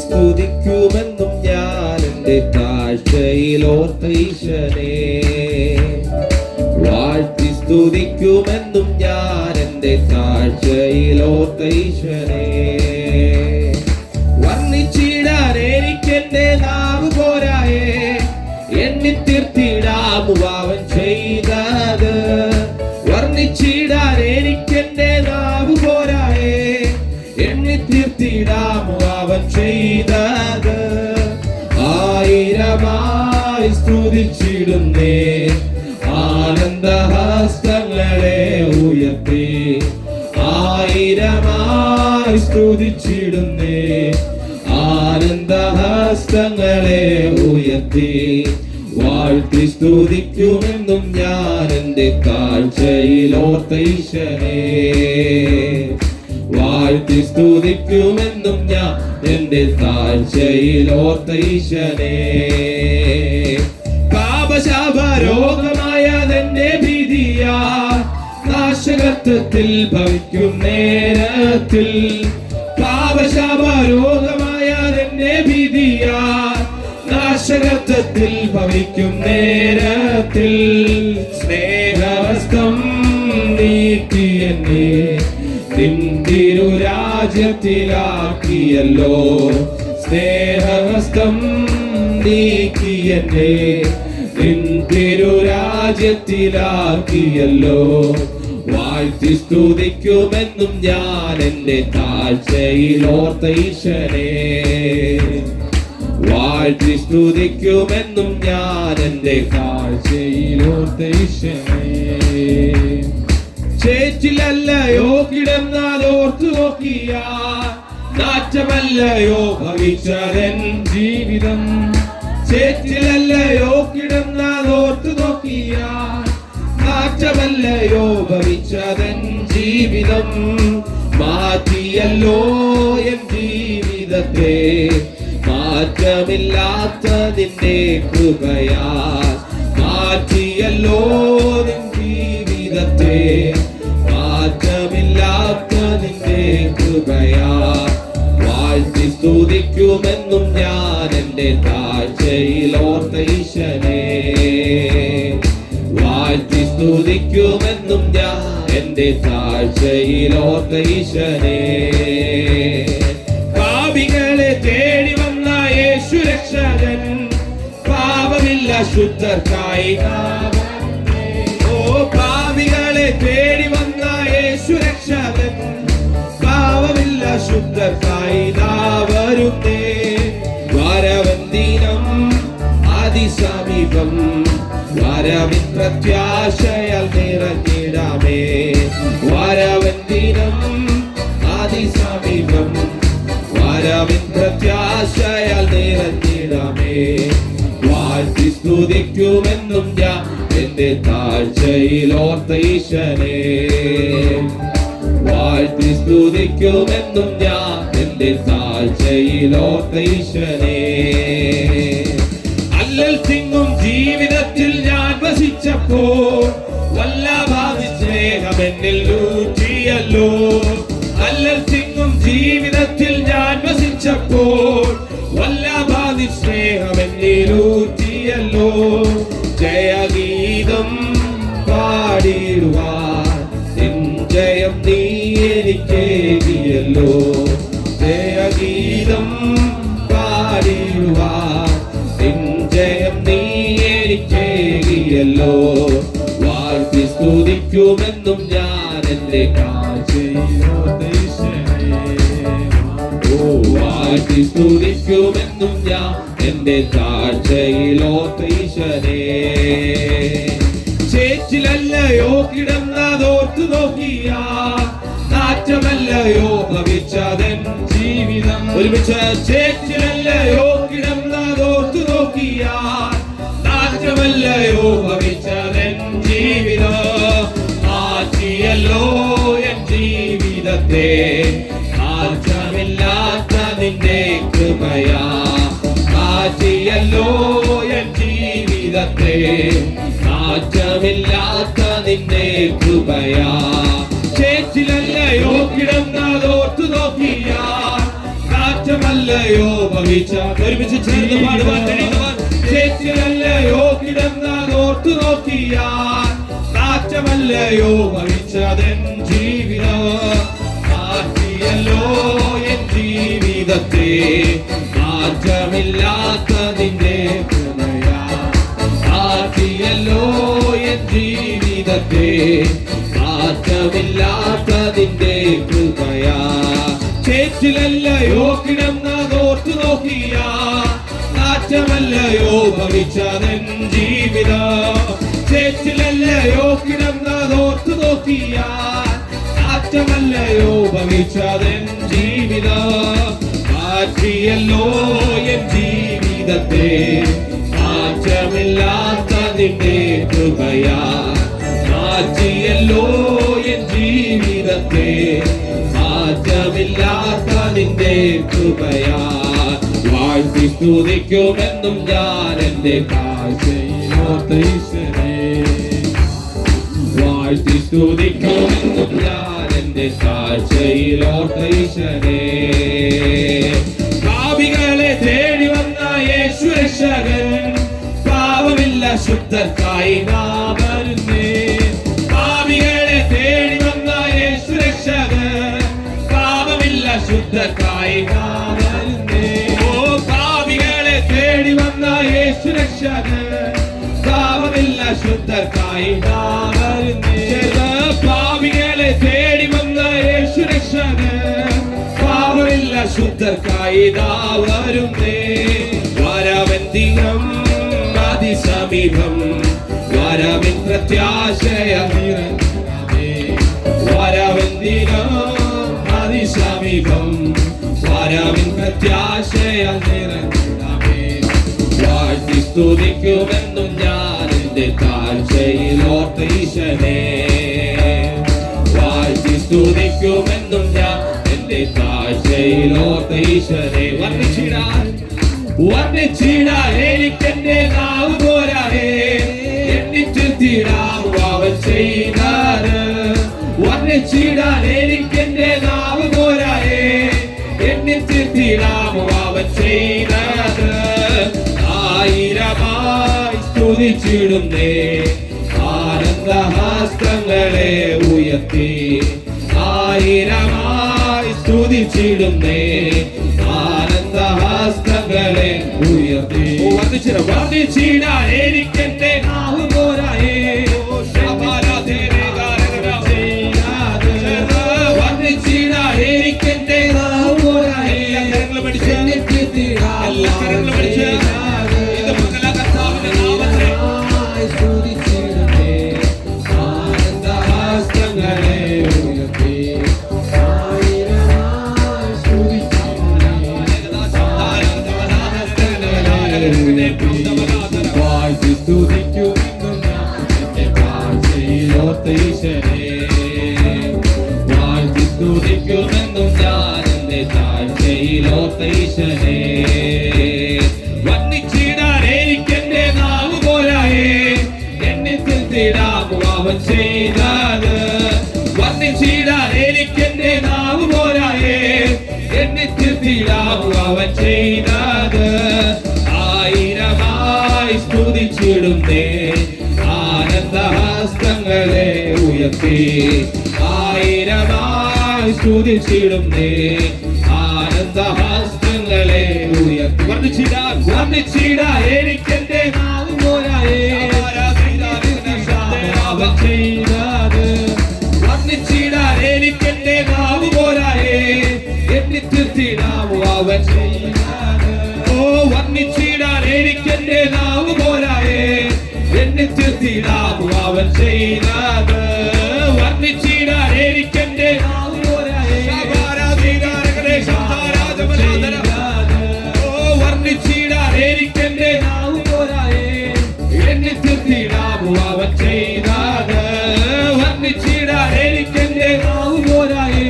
സ്തുതിക്കുമെന്നും ഞാൻ എൻ്റെ താഴ്ചയിലോർത്ത ഈശനെ. വാഴ്ത്തി സ്തുതിക്കുമെന്നും ഞാൻ എൻ്റെ താഴ്ചയിലോർത്ത ഈശനെ. വർണ്ണിച്ചിടാൻ എനിക്കെന്റെ നാവ് പോരായേ, എണ്ണി തീർത്തിടാമു അവൻ ചെയ്തത്. വർണ്ണിച്ചിടാൻ എനിക്കെന്റെ നാവ് പോരായേ, എണ്ണി തീർത്തിടാമു അവൻ ചെയ്തത്. ആയിരമായി സ്തുതിച്ചിടുന്നേ, ആനന്ദഹസ്തങ്ങളെ ഉയർത്തി. ആയിരമായി സ്തുതിച്ചിടുന്നേ, ആനന്ദഹസ്തങ്ങളെ ഉയർത്തി. വാഴ്ത്തി സ്തുതിക്കുമെന്നും ഞാൻ എൻ്റെ താഴ്ചയിലോർത്ത ഈശനെ. വാഴ്ത്തി സ്തുതിക്കുമെന്നും ഞാൻ എൻ്റെ താഴ്ചയിലോർത്ത ഈശനെ. പാപശാപരോഗമായതെന്റെ ഭീതിയാ, നാശകത്വത്തിൽ ഭവിക്കും നേരത്തിൽ. പാപശാപരോഗമായതെന്റെ ഭീതിയാ, നാശകത്വത്തിൽ ഭവിക്കും നേരത്തിൽ. സ്നേഹഹസ്തം നീട്ടി എന്നെ നിൻ തിരുരാജ്യത്തിലാക്കിയല്ലോ. സ്നേഹഹസ്തം നീക്കി എന്നെ നിൻ തിരുരാജ്യത്തിലാക്കിയല്ലോ. വാഴ്ത്തി സ്തുതിക്കുമെന്നും ഞാൻ എൻ്റെ താഴ്ചയിലോർത്ത ഈശനെ. വാഴ്ത്തി സ്തുതിക്കുമെന്നും ഞാൻ എൻ്റെ താഴ്ചയിലോർത്ത ഈശനെ. ചേറ്റിലല്ലയോ കിടന്നാലോർത്തു നോക്കിയ, നാറ്റമല്ലയോ ഭവിച്ചതെൻ ജീവിതം. ചേറ്റിലല്ലയോ കിടന്നാലോർത്തു നോക്കിയ, നാറ്റമല്ലയോ ഭവിച്ചതെൻ ജീവിതം. മാറ്റിയല്ലോ എൻ ജീവിതത്തെ, മാറ്റമില്ലാത്ത നിന്റെ കൃപയാ. മാറ്റിയല്ലോ നിൻ ജീവിതത്തെ, മാറ്റമില്ലാത്ത നിന്റെ കൃപയാ. വാഴ്ത്തി സ്തുതിക്കുമെന്നും ഞാൻ എൻ്റെ താഴ്ചയിലോർത്ത ഈശനെ. വാഴ്ത്തി സ്തുതിക്കുമെന്നും ഞാൻ എൻ്റെ താഴ്ചയിലോർത്ത ഈശനെ. പാപികളെ തേടി വന്ന യേശു രക്ഷകൻ, പാപമില്ല ശുദ്ധർക്കായി. ഓ പാപികളെ തേടി വന്ന യേശു രക്ഷകൻ, പാപമില്ല ശുദ്ധർക്കായി വരുന്നേ. വരവൻ ദിനം അതിസമീപം, വരവിൻ പ്രത്യാശയാൽ നിറഞ്ഞിടാമേ. വരവൻ ദിനം അതിസമീപം, വരവിൻ പ്രത്യാശയാൽ നിറഞ്ഞിടാമേ. വാഴ്ത്തി സ്തുതിക്കുമെന്നും ഞാൻ എൻ്റെ താഴ്ചയിലോർത്ത ഈശനെ. വാഴ്ത്തി സ്തുതിക്കുമെന്നും ഞാൻ എൻ്റെ താഴ്ചയിലോർത്ത ഈശനെ. അല്ലൽ തിങ്ങും ജീവിതത്തിൽ ഞാൻ വസിച്ചപ്പോൾ, വല്ലഭാവി സ്നേഹം എന്നിൽ ഊറ്റിയല്ലോ. അല്ലൽ തിങ്ങും ജീവിതത്തിൽ ഞാൻ വസിച്ചപ്പോൾ, വല്ലഭാവി സ്നേഹം എന്നിൽ ഊറ്റിയല്ലോ. ജയഗീതം പാടിടുവാൻ നിൻ ജയം നീ എനിക്കേകിയല്ലോ. ജയഗീതം പാടിടുവാൻ നിൻ ജയം നീ എനിക്കേകിയല്ലോ. വാഴ്ത്തി സ്തുതിക്കുമെന്നും ഞാൻ എൻ്റെ താഴ്ചയിലോർത്ത ഈശനെ. ഓ വാഴ്ത്തി സ്തുതിക്കുമെന്നും ഞാൻ എൻ്റെ താഴ്ചയിലോർത്ത ഈശനെ. ചേറ്റിലല്ലയോ കിടന്നതോർത്തു നോക്കിയ, നാറ്റമല്ലയോ ഭവിച്ചതെൻ ജീവിതം. ഒരുമിച്ച് ചേറ്റിലല്ലയോ കിടന്നതോർത്തു നോക്കിയ, നാറ്റമല്ലയോ ഭവിച്ചതെൻ ജീവിതം. മാറ്റിയല്ലോ എൻ ജീവിതത്തെ, മാറ്റമില്ലാത്ത നിന്റെ കൃപയാ. മാറ്റിയല്ലോ ജീവിതത്തെ മാറ്റമില്ലാത്ത നിന്റെ കൃപയാ ചേച്ചിലല്ലയോ കിടന്നതോർത്തു നോക്കിയ മാറ്റമല്ലയോ ഭവിച്ച ഒരുമിച്ച് ചേർന്ന് പാടുവാൻ കഴിയുന്നവർ ചേച്ചിലല്ലയോ കിടന്നതോർത്തു നോക്കിയ മാറ്റമല്ലയോ ഭവിച്ചതെൻ ജീവിതം മാറ്റിയല്ലോ എൻ ജീവിതത്തെ മാറ്റമില്ലാത്ത നിന്റെ കൃപയാ മാറ്റിയല്ലോ എൻ ജീവിതത്തെ മാറ്റമില്ലാത്ത നിന്റെ കൃപയാ ചേച്ചിലല്ലയോ കിടന്നതോർത്തു നോക്കിയ മാറ്റമല്ലയോ ഭവിച്ചതെൻ ജീവിതം ചേച്ചിലല്ലയോ കിടന്നതോർത്തു നോക്കിയ മാറ്റമല്ലയോ ഭവിച്ചതെൻ ജീവിതം മാറ്റിയല്ലോ എൻ ജീവിതത്തെ മാറ്റമില്ലാത്ത നിന്റെ കൃപയാ മാറ്റിയല്ലോ എൻ ജീവിതത്തെ മാറ്റമില്ലാത്ത നിന്റെ കൃപയാ വാഴ്ത്തി സ്തുതിക്കുമെന്നും ഞാൻ എന്റെ കാഴ്ചയിലോർത്ത് ഈശ്വരേ വാഴ്ത്തി സ്തുതിക്കുമെന്നും ഞാൻ എന്റെ കാഴ്ചയിലോർത്ത് ഈശ്വരേ പാപികളെ തേടി വന്ന യേശു രക്ഷകൻ പാപമില്ല ശുദ്ധർക്കായി നാം വരുന്നേ പാപികളെ തേടി വന്ന യേശു രക്ഷകൻ പാപമില്ല ശുദ്ധർക്കായി നാം വരുന്നേ ഓ പാപികളെ തേടി വന്ന യേശു രക്ഷകൻ പാപമില്ല ശുദ്ധർക്കായി നാം വരുന്നേ പാപികളെ തേടി വന്ന യേശു രക്ഷകൻ പാപമില്ല ശുദ്ധർക്കായി നാം വരുന്നേ വരവന്തികം അതിസമീപം വരവിൻ പ്രത്യാശയമേ വരവന്തികം അതിസമീപം വരവിൻ പ്രത്യാശയമേ വാഴ്ത്തി സ്തുതിക്കുമെന്നും ഞാൻ എന്റെ താഴ്ചയിലോർത്ത് ഈശനെ വാഴ്ത്തി സ്തുതിക്കുമെന്നും ഞാൻ എന്റെ താഴ്ചയിലോർത്ത് ഈശനെ വർണ്ണിച്ചിടാൻ എനിക്കെന്റെ നാവ് പോരായേ എണ്ണിച്ചിടാം അവൻ ചെയ്താറ് വർണ്ണിച്ചിടാൻ എനിക്കെന്റെ നാവ് പോരായേ എണ്ണിച്ചിടാം അവൻ ചെയ്താറ് ആയിരമായി സ്തുതിച്ചിടുന്നേ ആനന്ദഹസ്തങ്ങളെ ഉയർത്തി ആയിരമായി സ്തുതിച്ചിടുന്നേ ആനന്ദഹസ്തങ്ങളെ ഉയർത്തി വർദ്ധിച്ചിടാൻ എനിക്കെന്റെ നാവ് പോരായേ വർദ്ധിച്ചിടാൻ എനിക്കെന്റെ നാവ് പോരായേ എല്ലാ കരങ്ങളും പഠിച്ച് വാഴ്ത്തി സ്തുതിക്കുമെന്നും ഞാൻ എന്റെ കാഴ്ചയിലോർത്ത് ഈശനെ വാഴ്ത്തി സ്തുതിക്കുമെന്നും ഞാൻ എന്റെ താഴ്ചയിലോർത്ത് ഈശനെ വർണ്ണിച്ചിടാൻ എനിക്കെന്റെ നാവ് പോരായേ എണ്ണിത്തിൽ തീടാമോ അവൻ ചെയ്തത് വർണ്ണിച്ചിടാൻ എനിക്കെന്റെ നാവ് പോരായേ എണ്ണിത്തിൽ തീടാമോ അവൻ ചെയ്തത് ആയിരമായി സ്തുതിച്ചിടുന്നേ ആനന്ദഹസ്തങ്ങളെ ഉയർത്തി ആയിരമായി സ്തുതിച്ചിടുന്നേ ആനന്ദഹസ്തങ്ങളെ ഉയർത്തി വർണ്ണിച്ചിടാൻ എനിക്കെന്റെ നാവ് പോരായേ അവൻ ചെയ്തത് വർണ്ണിച്ചിടാൻ എനിക്കെന്റെ നാവ് പോരായേ എണ്ണിത്തിടാമോ അവൻ ചെയ്തത് ഓ വർണ്ണിച്ചിടാൻ എനിക്കെന്റെ നാവ് പോരായേ എണ്ണിത്തിടാമോ അവൻ ചെയ്തത് വർണ്ണിച്ചിടാൻ എനിക്കെന്റെ നാവ് പോരായേ ഓ വർണ്ണിച്ചിടാൻ എനിക്കെന്റെ നാവ് പോരായേ എണ്ണിത്തിടാമോ അവൻ ചെയ്തത് വർണ്ണിച്ചിടാൻ എനിക്കെന്റെ നാവ് പോരായേ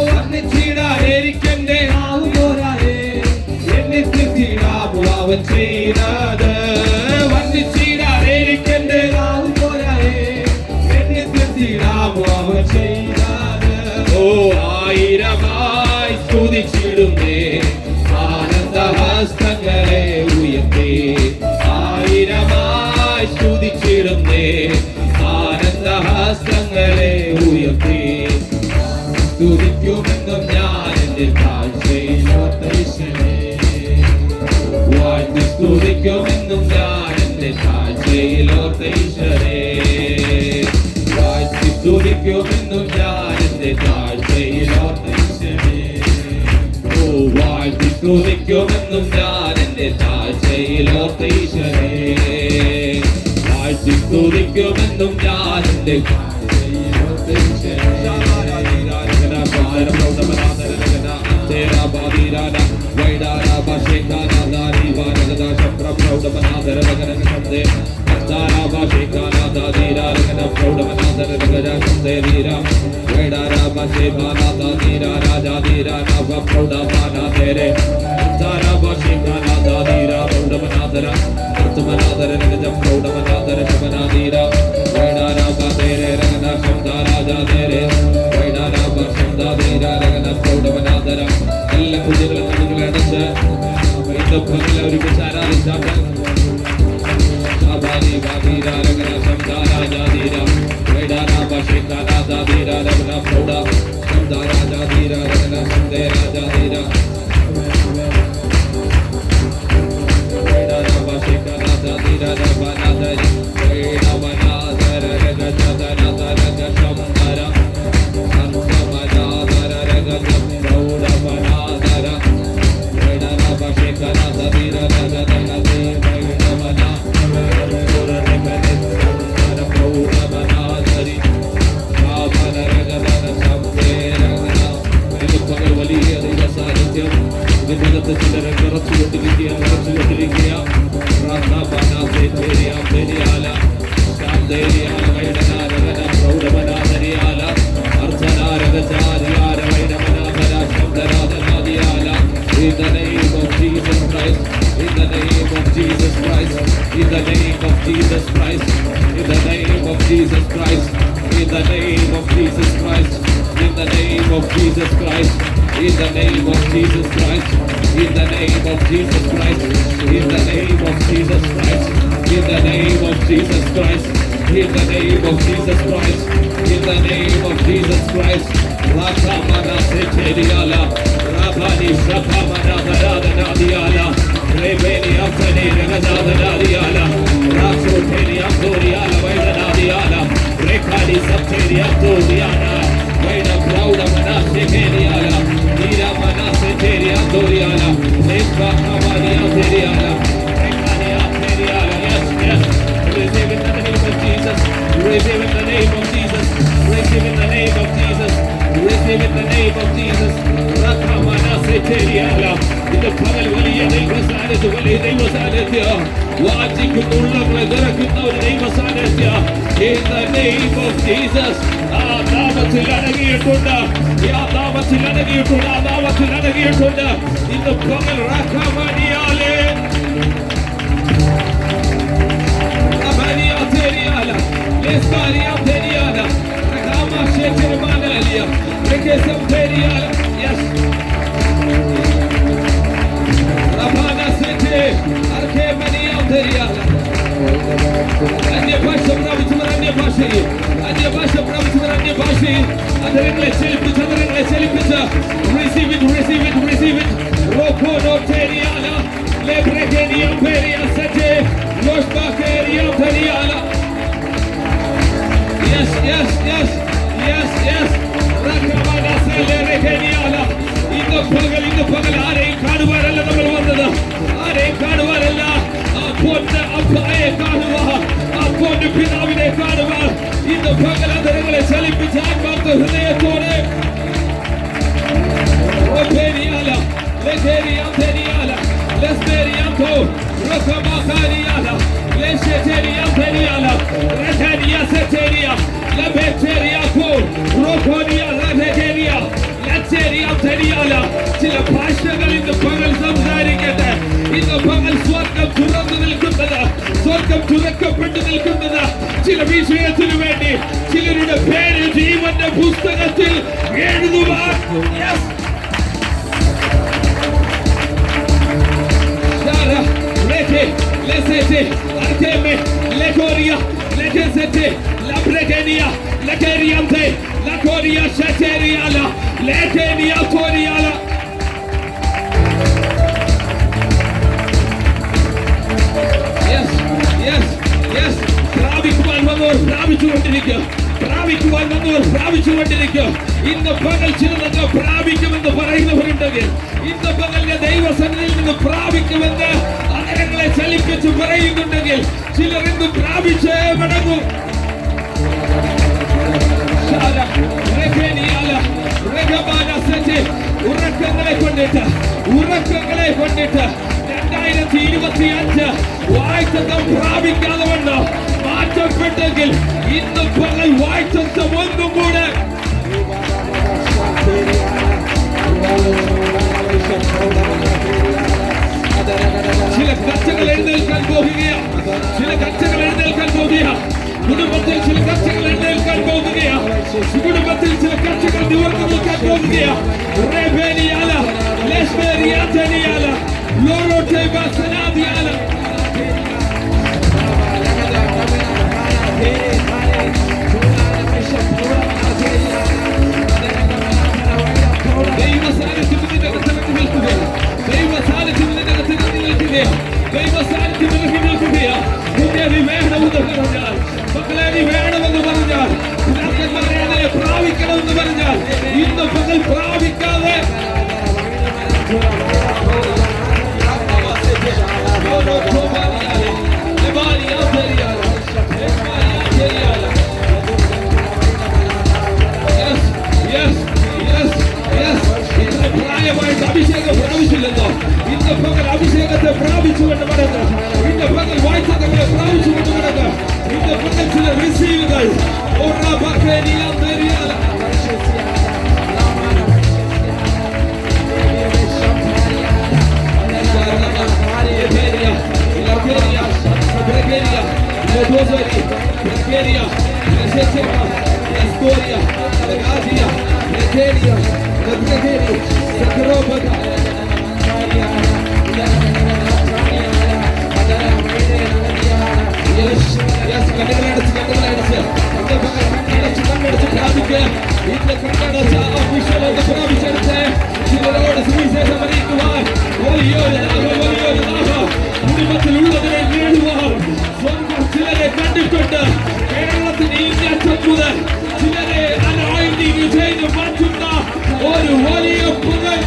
വർണ്ണിച്ചിടാൻ എനിക്കെന്റെ നാവ് പോരായേ സ്തുതിച്ചിടുന്നേ ആനന്ദഹസ്തങ്ങളെ ഉയർത്തി ആയിരമായി സ്തുതിച്ചിടുന്നേ ആനന്ദഹസ്തങ്ങളെ ഉയർത്തി സ്തുതിക്കുമെന്നും ഞാൻ എന്റെ താഴ്ചയിലോത്തീശനെ വാഴ്ത്തി സ്തുതിക്കുമെന്നും ഞാൻ എന്റെ താഴ്ചയിലോത്തീശനെ വാഴ്ത്തി സ്തുതിക്കുമെന്നും ഞാൻ എന്റെ താഴ്ചയിലോത്തീശനെ ഓ വാഴ്ത്തി സ്തുതിക്കുമെന്നും ഞാൻ എന്റെ താഴ്ചയിലോത്തീശനെ വാഴ്ത്തി സ്തുതിക്കുമെന്നും ഞാൻ എന്റെ എല്ലാ കുഞ്ഞുങ്ങളും കുഞ്ഞുങ്ങളെ അടച്ച് ഒരുമിച്ച് ആരാധിച്ചാൽ ചില ഭാഷകളിൽ പകൽ സംസാരിക്കട്ടെ. ഇന്ന് പകൽ സ്വർഗം തുറന്നു നിൽക്കുന്നത്, സ്വർഗം തുറക്കപ്പെട്ടു നിൽക്കുന്നത് ചില വിഷയത്തിനു വേണ്ടി, ചിലരുടെ പേര് ജീവന്റെ പുസ്തകത്തിൽ എഴുതുവാൻ. Arteme, Legoria, Legezete, Labregenia, Legeriante, Lagoria Shateriala, Legenia Toriala. Yes, yes, yes. പ്രാപിക്കുവാൻ വന്നവർ പ്രാപിച്ചുകൊണ്ടിരിക്കുക. പ്രാപിക്കുവാൻ വന്നവർ പ്രാപിച്ചുകൊണ്ടിരിക്കുക. ഇന്ന് പകൽ ചിലതൊക്കെ പ്രാപിക്കുമെന്ന് പറയുന്നവരുണ്ടെങ്കിൽ ഇന്ന് പകലിന്റെ ദൈവസന്നിധിയിൽ നിന്ന് പ്രാപിക്കുമെന്ന് അതരങ്ങളെ ചലിപ്പിച്ച് പറയുന്നുണ്ടെങ്കിൽ ചിലർ ഇന്ന് പ്രാപിച്ചേ മടങ്ങും. ഉറക്കങ്ങളെ കൊണ്ടിട്ട് 2025 വായ്ത്തം പ്രാപിക്കാതെ വണ്ണം മാറ്റപ്പെട്ടെങ്കിൽ ഇന്ന് പകൽ വായ്ത്തം ഒന്നും കൂടെ ചില കച്ചകൾ എഴുന്നേൽക്കാൻ പോകുകയാണ്. ചില കച്ചകൾ എഴുന്നേൽക്കാൻ പോകുകയാണ്. കുടുംബത്തിൽ ചില കച്ചകൾ എഴുന്നേൽക്കാൻ പോകുകയാണ്. കുടുംബത്തിൽ ചില കച്ചകൾ നിവർന്നു നിൽക്കാൻ പോകുകയാണ്. വേണമെന്ന് പറഞ്ഞാൽ പ്രാപിക്കണമെന്ന് പറഞ്ഞാൽ ഇന്ന് പകൽ പ്രാപിക്കാതെ പ്രായമായിട്ട് അഭിഷേകം പ്രാപിച്ചില്ലെന്നോ ഇന്ന് പകൽ അഭിഷേകത്തെ പ്രാപിച്ചുകൊണ്ട് നടക്കുക. ഇന്ന് പകൽ വായ്ത്തങ്ങളെ പ്രാപിച്ചുകൊണ്ട് നടക്കുക. ഇന്ന് പകൽ ചില റിസീവുകൾ കുടുംബത്തിലുള്ളതിനെ നേടുവാൻ സ്വന്തം ചിലരെ കണ്ടിട്ടുണ്ട്. കേരളത്തിന് ഇങ്ങേറ്റം മുതൽ ചിലരെ അനായിട്ടിങ് ചെയ്ത് മാറ്റുന്ന ഒരു വലിയ പുകൽ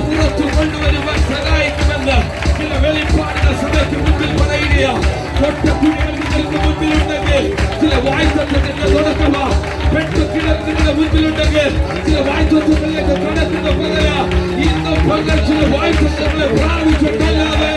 പുറത്തു കൊണ്ടുവരുവാൻ സഹായിക്കുമെന്ന് ചില വെളിപ്പാടുന്ന സഭയ്ക്ക് മുമ്പിൽ പറയുക. ഒറ്റക്കുടികൾക്ക് മുമ്പിലുണ്ടെങ്കിൽ ചില വായ്ത്തത്തിന്റെ തുടക്കമാ. പെട്ടുകിടങ്ങളുടെ മുമ്പിലുണ്ടെങ്കിൽ ചില വായ്ത്തങ്ങളിലേക്ക് കടക്കുന്ന പകല ഇന്ന് പകൽ ചില വായ്ത്തങ്ങളെ പ്രാപിച്ചിട്ടല്ലാതെ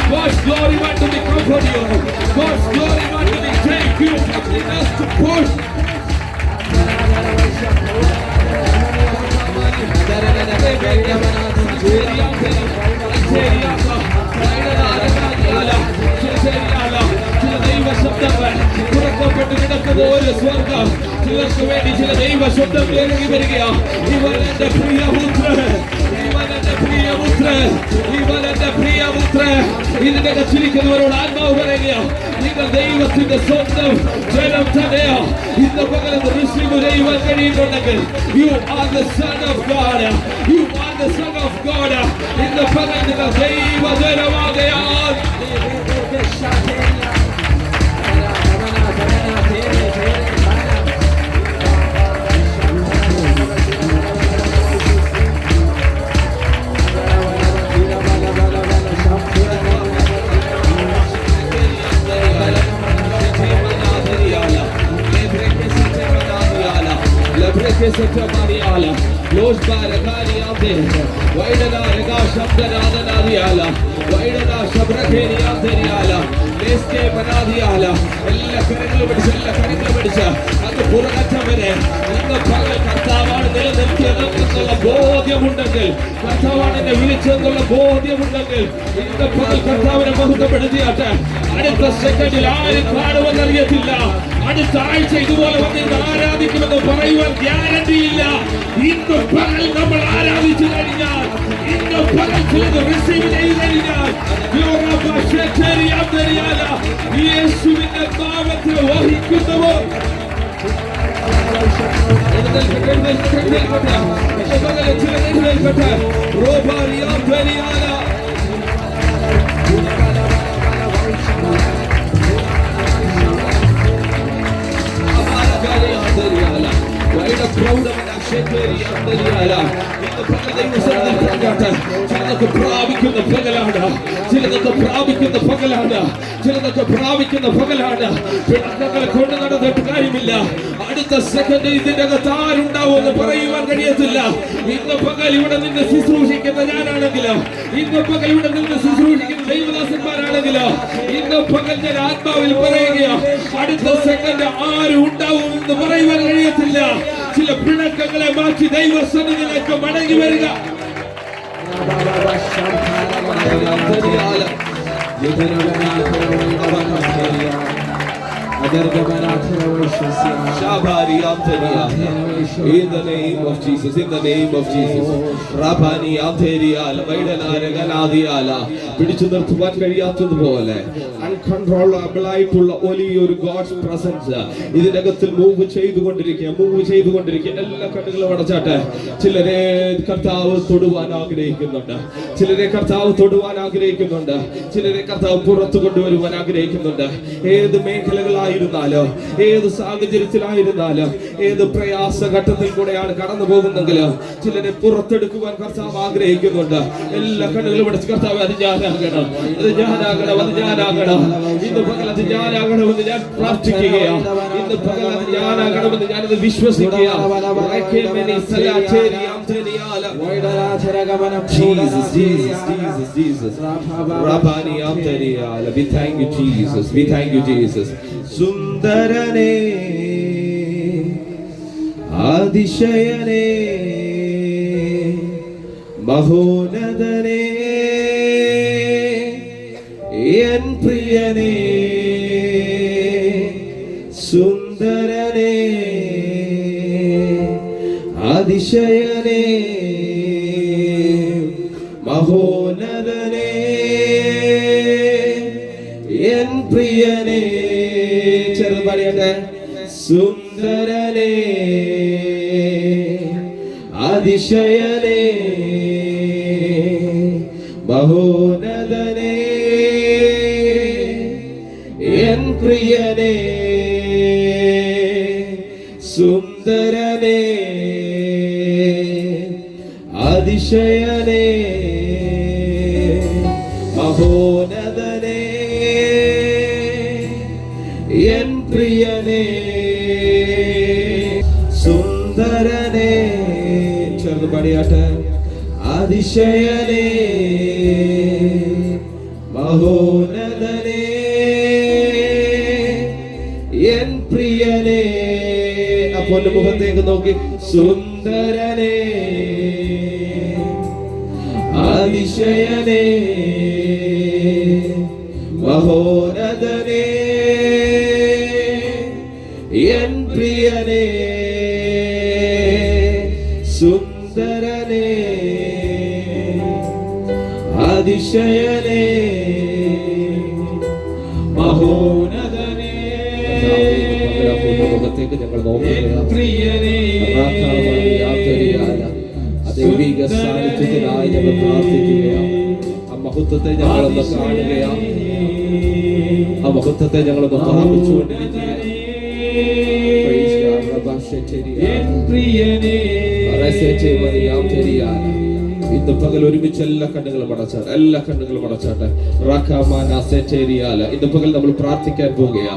God's glory want to be comfort you. God's glory want to be take you. It has to push. ഒരു സ്വർഗം ചിലർക്ക് വേണ്ടി ചില ദൈവ ശബ്ദം ഇറങ്ങി വരികയാണ്. ഇവൻ എന്റെ പ്രിയപുത്രൻ, ഇവൻ എന്റെ പ്രിയപുത്രൻ, ഇവൻ എന്റെ പ്രിയപുത്രൻ. ഇതിന്റെ ചിരിക്കുന്നവരോട് ആത്മാവ് പറയുക, നിങ്ങൾ ദൈവത്തിന്റെ സ്വന്തം ജനം തന്നെയോ. ഇന്ന് പകരം റിസീവ് ചെയ്യുവാൻ കഴിയുന്നുണ്ടെങ്കിൽ you are the son of God, you are the son of God. ഇന്ന് പകരം നിങ്ങൾ ദൈവ ജനമാകയാൽ എല്ലാ കരങ്ങളും പിടിച്ച് അത് പുറകറ്റവരെ ഇന്ന് പകൽ കർത്താവാണ് നിലനിൽക്കുന്നതെന്നുള്ള ബോധ്യമുണ്ടെങ്കിൽ, കർത്താവാണ് എന്നെ വിളിച്ചതെന്നുള്ള ബോധ്യമുണ്ടെങ്കിൽ ഇന്ന് പകൽ കർത്താവിനെ മഹത്വപ്പെടുത്തിയാട്ടെ. അടുത്ത സെക്കൻഡിൽ ആരും കാണുമെന്നറിയത്തില്ല. അടുത്ത ആഴ്ച ഇതുപോലെ വന്നിട്ട് ആരാധിക്കുമെന്ന് പറയുവാൻ ഗ്യാരണ്ടിയില്ല. ഇന്ന് പകൽ നമ്മൾ ആരാധിച്ചു കഴിഞ്ഞാൽ, ഇന്ന് പകൽ ചിലത് റിസീവ് ചെയ്ത് കഴിഞ്ഞാൽ യേശുവിന്റെ നാമത്തെ വഹിക്കുന്നവർ ചിലതൊക്കെ പ്രാപിക്കുന്ന പകലാണ്, ചിലതൊക്കെ പ്രാപിക്കുന്ന പകലാണ്, ചിലതൊക്കെ പ്രാപിക്കുന്ന പകലാണ്. പിണക്കങ്ങളെ കൊണ്ട് നടന്നിട്ട് കാര്യമില്ല. അടുത്ത സെക്കൻഡ് ഇതിന്റെ അകത്ത് ആരുണ്ടാവുമെന്ന് പറയുവാൻ കഴിയത്തില്ല. ഇന്ന് പകൽ ഇവിടെ നിന്ന് ശുശ്രൂഷിക്കുന്ന ഞാനാണെങ്കിലോ, ഇന്ന് പകൽ ഇവിടെ നിന്ന് ശുശ്രൂഷിക്കുന്ന ദൈവദാസന്മാരാണെങ്കിലോ, ഇന്ന് പകൽ ഞാൻ ആത്മാവിൽ പറയുകയോ അടുത്ത സെക്കൻഡ് ആരും ഉണ്ടാവും എന്ന് പറയുവാൻ കഴിയത്തില്ല. ചില പിണക്കങ്ങളെ മാറ്റി ദൈവസന്നിധിയിലേക്ക് മടങ്ങി വരിക. In the name of Jesus, in the name of Jesus. Rabani Anteriala, Vaidana Ganadiala, പിടിച്ചു നിർത്തുവാൻ കഴിയാത്തതുപോലെ അൺകൺട്രോളബിൾ ആയിട്ടുള്ള വലിയൊരു ഗോഡ്സ് പ്രസൻസ് ഇതിനകത്തിൽ മൂവ് ചെയ്തുകൊണ്ടിരിക്കുക. എല്ലാ കണ്ണുകളും അടച്ചാട്ടെ. ചിലരെ കർത്താവ് തൊടുവാൻ ആഗ്രഹിക്കുന്നുണ്ട്, ചിലരെ കർത്താവ് പുറത്തു കൊണ്ടുവരുവാൻ ആഗ്രഹിക്കുന്നുണ്ട്. ഏത് മേഖലകളായിരുന്നാലോ, ഏത് സാഹചര്യത്തിലായിരുന്നാലോ, ഏത് പ്രയാസഘട്ടത്തിൽ കൂടെയാണ് കടന്നു പോകുന്നെങ്കിലോ ചിലരെ പുറത്തെടുക്കുവാൻ കർത്താവ് ആഗ്രഹിക്കുന്നുണ്ട്. എല്ലാ കണ്ണുകളും അടച്ച് കർത്താവ് അത് ഞാനാകണം. ഇന്ന് പകൽ അത് ഞാനാകണമെന്ന് ഞാൻ പ്രാർത്ഥിക്കുകയാണ്. ഇന്ന് പകൽ അത് ഞാനാകണമെന്ന് ഞാനത് വിശ്വസിക്കുകയാണ്. We thank you, Jesus. We thank you, Jesus. സുന്ദരനേ, അതിശയനേ, മഹോന്നതനേ, എൻ പ്രിയനേ, സുന്ദരനേ, അതിശയനേ, മഹോന്നതനേ, എൻ പ്രിയനേ. ചെറുപടിയട്ടെ. സുന്ദരനേ, അതിശയനേ, മഹോന്നതനേ, എൻ പ്രിയനേ, സുന്ദരനേ, അതിശയനേ, മഹോന്നതനേ, എൻ പ്രിയനേ, സുന്ദരനേ. ചേർന്ന് പാടിയാട്ടെ. അതിശയനേ, മഹോന്നതനേ, എൻ പ്രിയനേ. അപ്പോൾ മുഖത്തേക്ക് നോക്കി. സുന്ദരനേ, അതിശയനേ, മഹോന്നതനേ, എൻ പ്രിയനേ, സുന്ദരനേ, അതിശയനേ, മുഖത്തേക്ക് ഞങ്ങൾ നോക്കുകയാണ്. ദൈവിക സാന്നിധ്യത്തിനായി ഞങ്ങൾ പ്രാർത്ഥിക്കുകയാണ്. ആ മഹത്വത്തെ ഞങ്ങളൊന്ന് കാണുകയാണ്. ആ മഹത്വത്തെ ഞങ്ങളൊന്ന് പ്രാപിച്ചുകൊണ്ടിരിക്കുകയാണ്. ഇന്ന് പകൽ ഒരുമിച്ച് എല്ലാ കണ്ണുകളും അടച്ചാട്ടെ. ഇന്ന് പകൽ നമ്മൾ പ്രാർത്ഥിക്കാൻ പോകുക.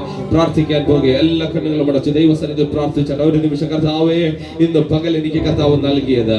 എല്ലാ കണ്ണുകളും അടച്ച് ദൈവസന്നിധിയിൽ പ്രാർത്ഥിച്ചാട്ടെ. ഒരു നിമിഷം കർത്താവേ, ഇന്ന് പകൽ എനിക്ക് കർത്താവ് നൽകിയത്,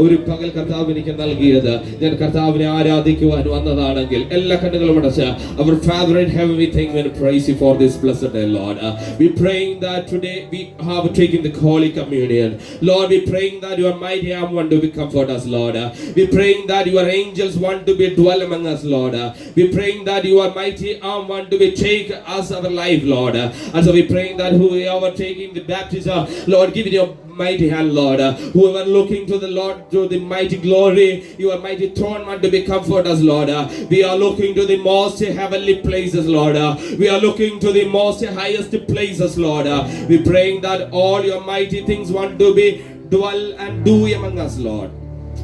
ഒരു പകൽ കർത്താവ് എനിക്ക് നൽകിയത്, ഞാൻ കർത്താവിനെ ആരാധിക്കുവാൻ വന്നതാണെങ്കിൽ എല്ലാ കണ്ണുകളും അടച്ച് our Father in heaven, we thank you and praise you for this blessed day, Lord. We praying that today we have taken the Holy Communion, Lord. We praying that your mighty arm want to be comfort us, Lord. We praying that your angels want to be dwell among us, Lord. We praying that your mighty arm want to be take us our life, Lord. And so we praying that whoever taking the baptism, Lord, give it your mighty hand, Lord. Whoever looking to the Lord, to the mighty glory, your mighty throne want to be comfort us, Lord. We are looking to the most heavenly places, Lord. We are looking to the most highest places, Lord. We praying that all your mighty things want to be dwell and do among us, Lord.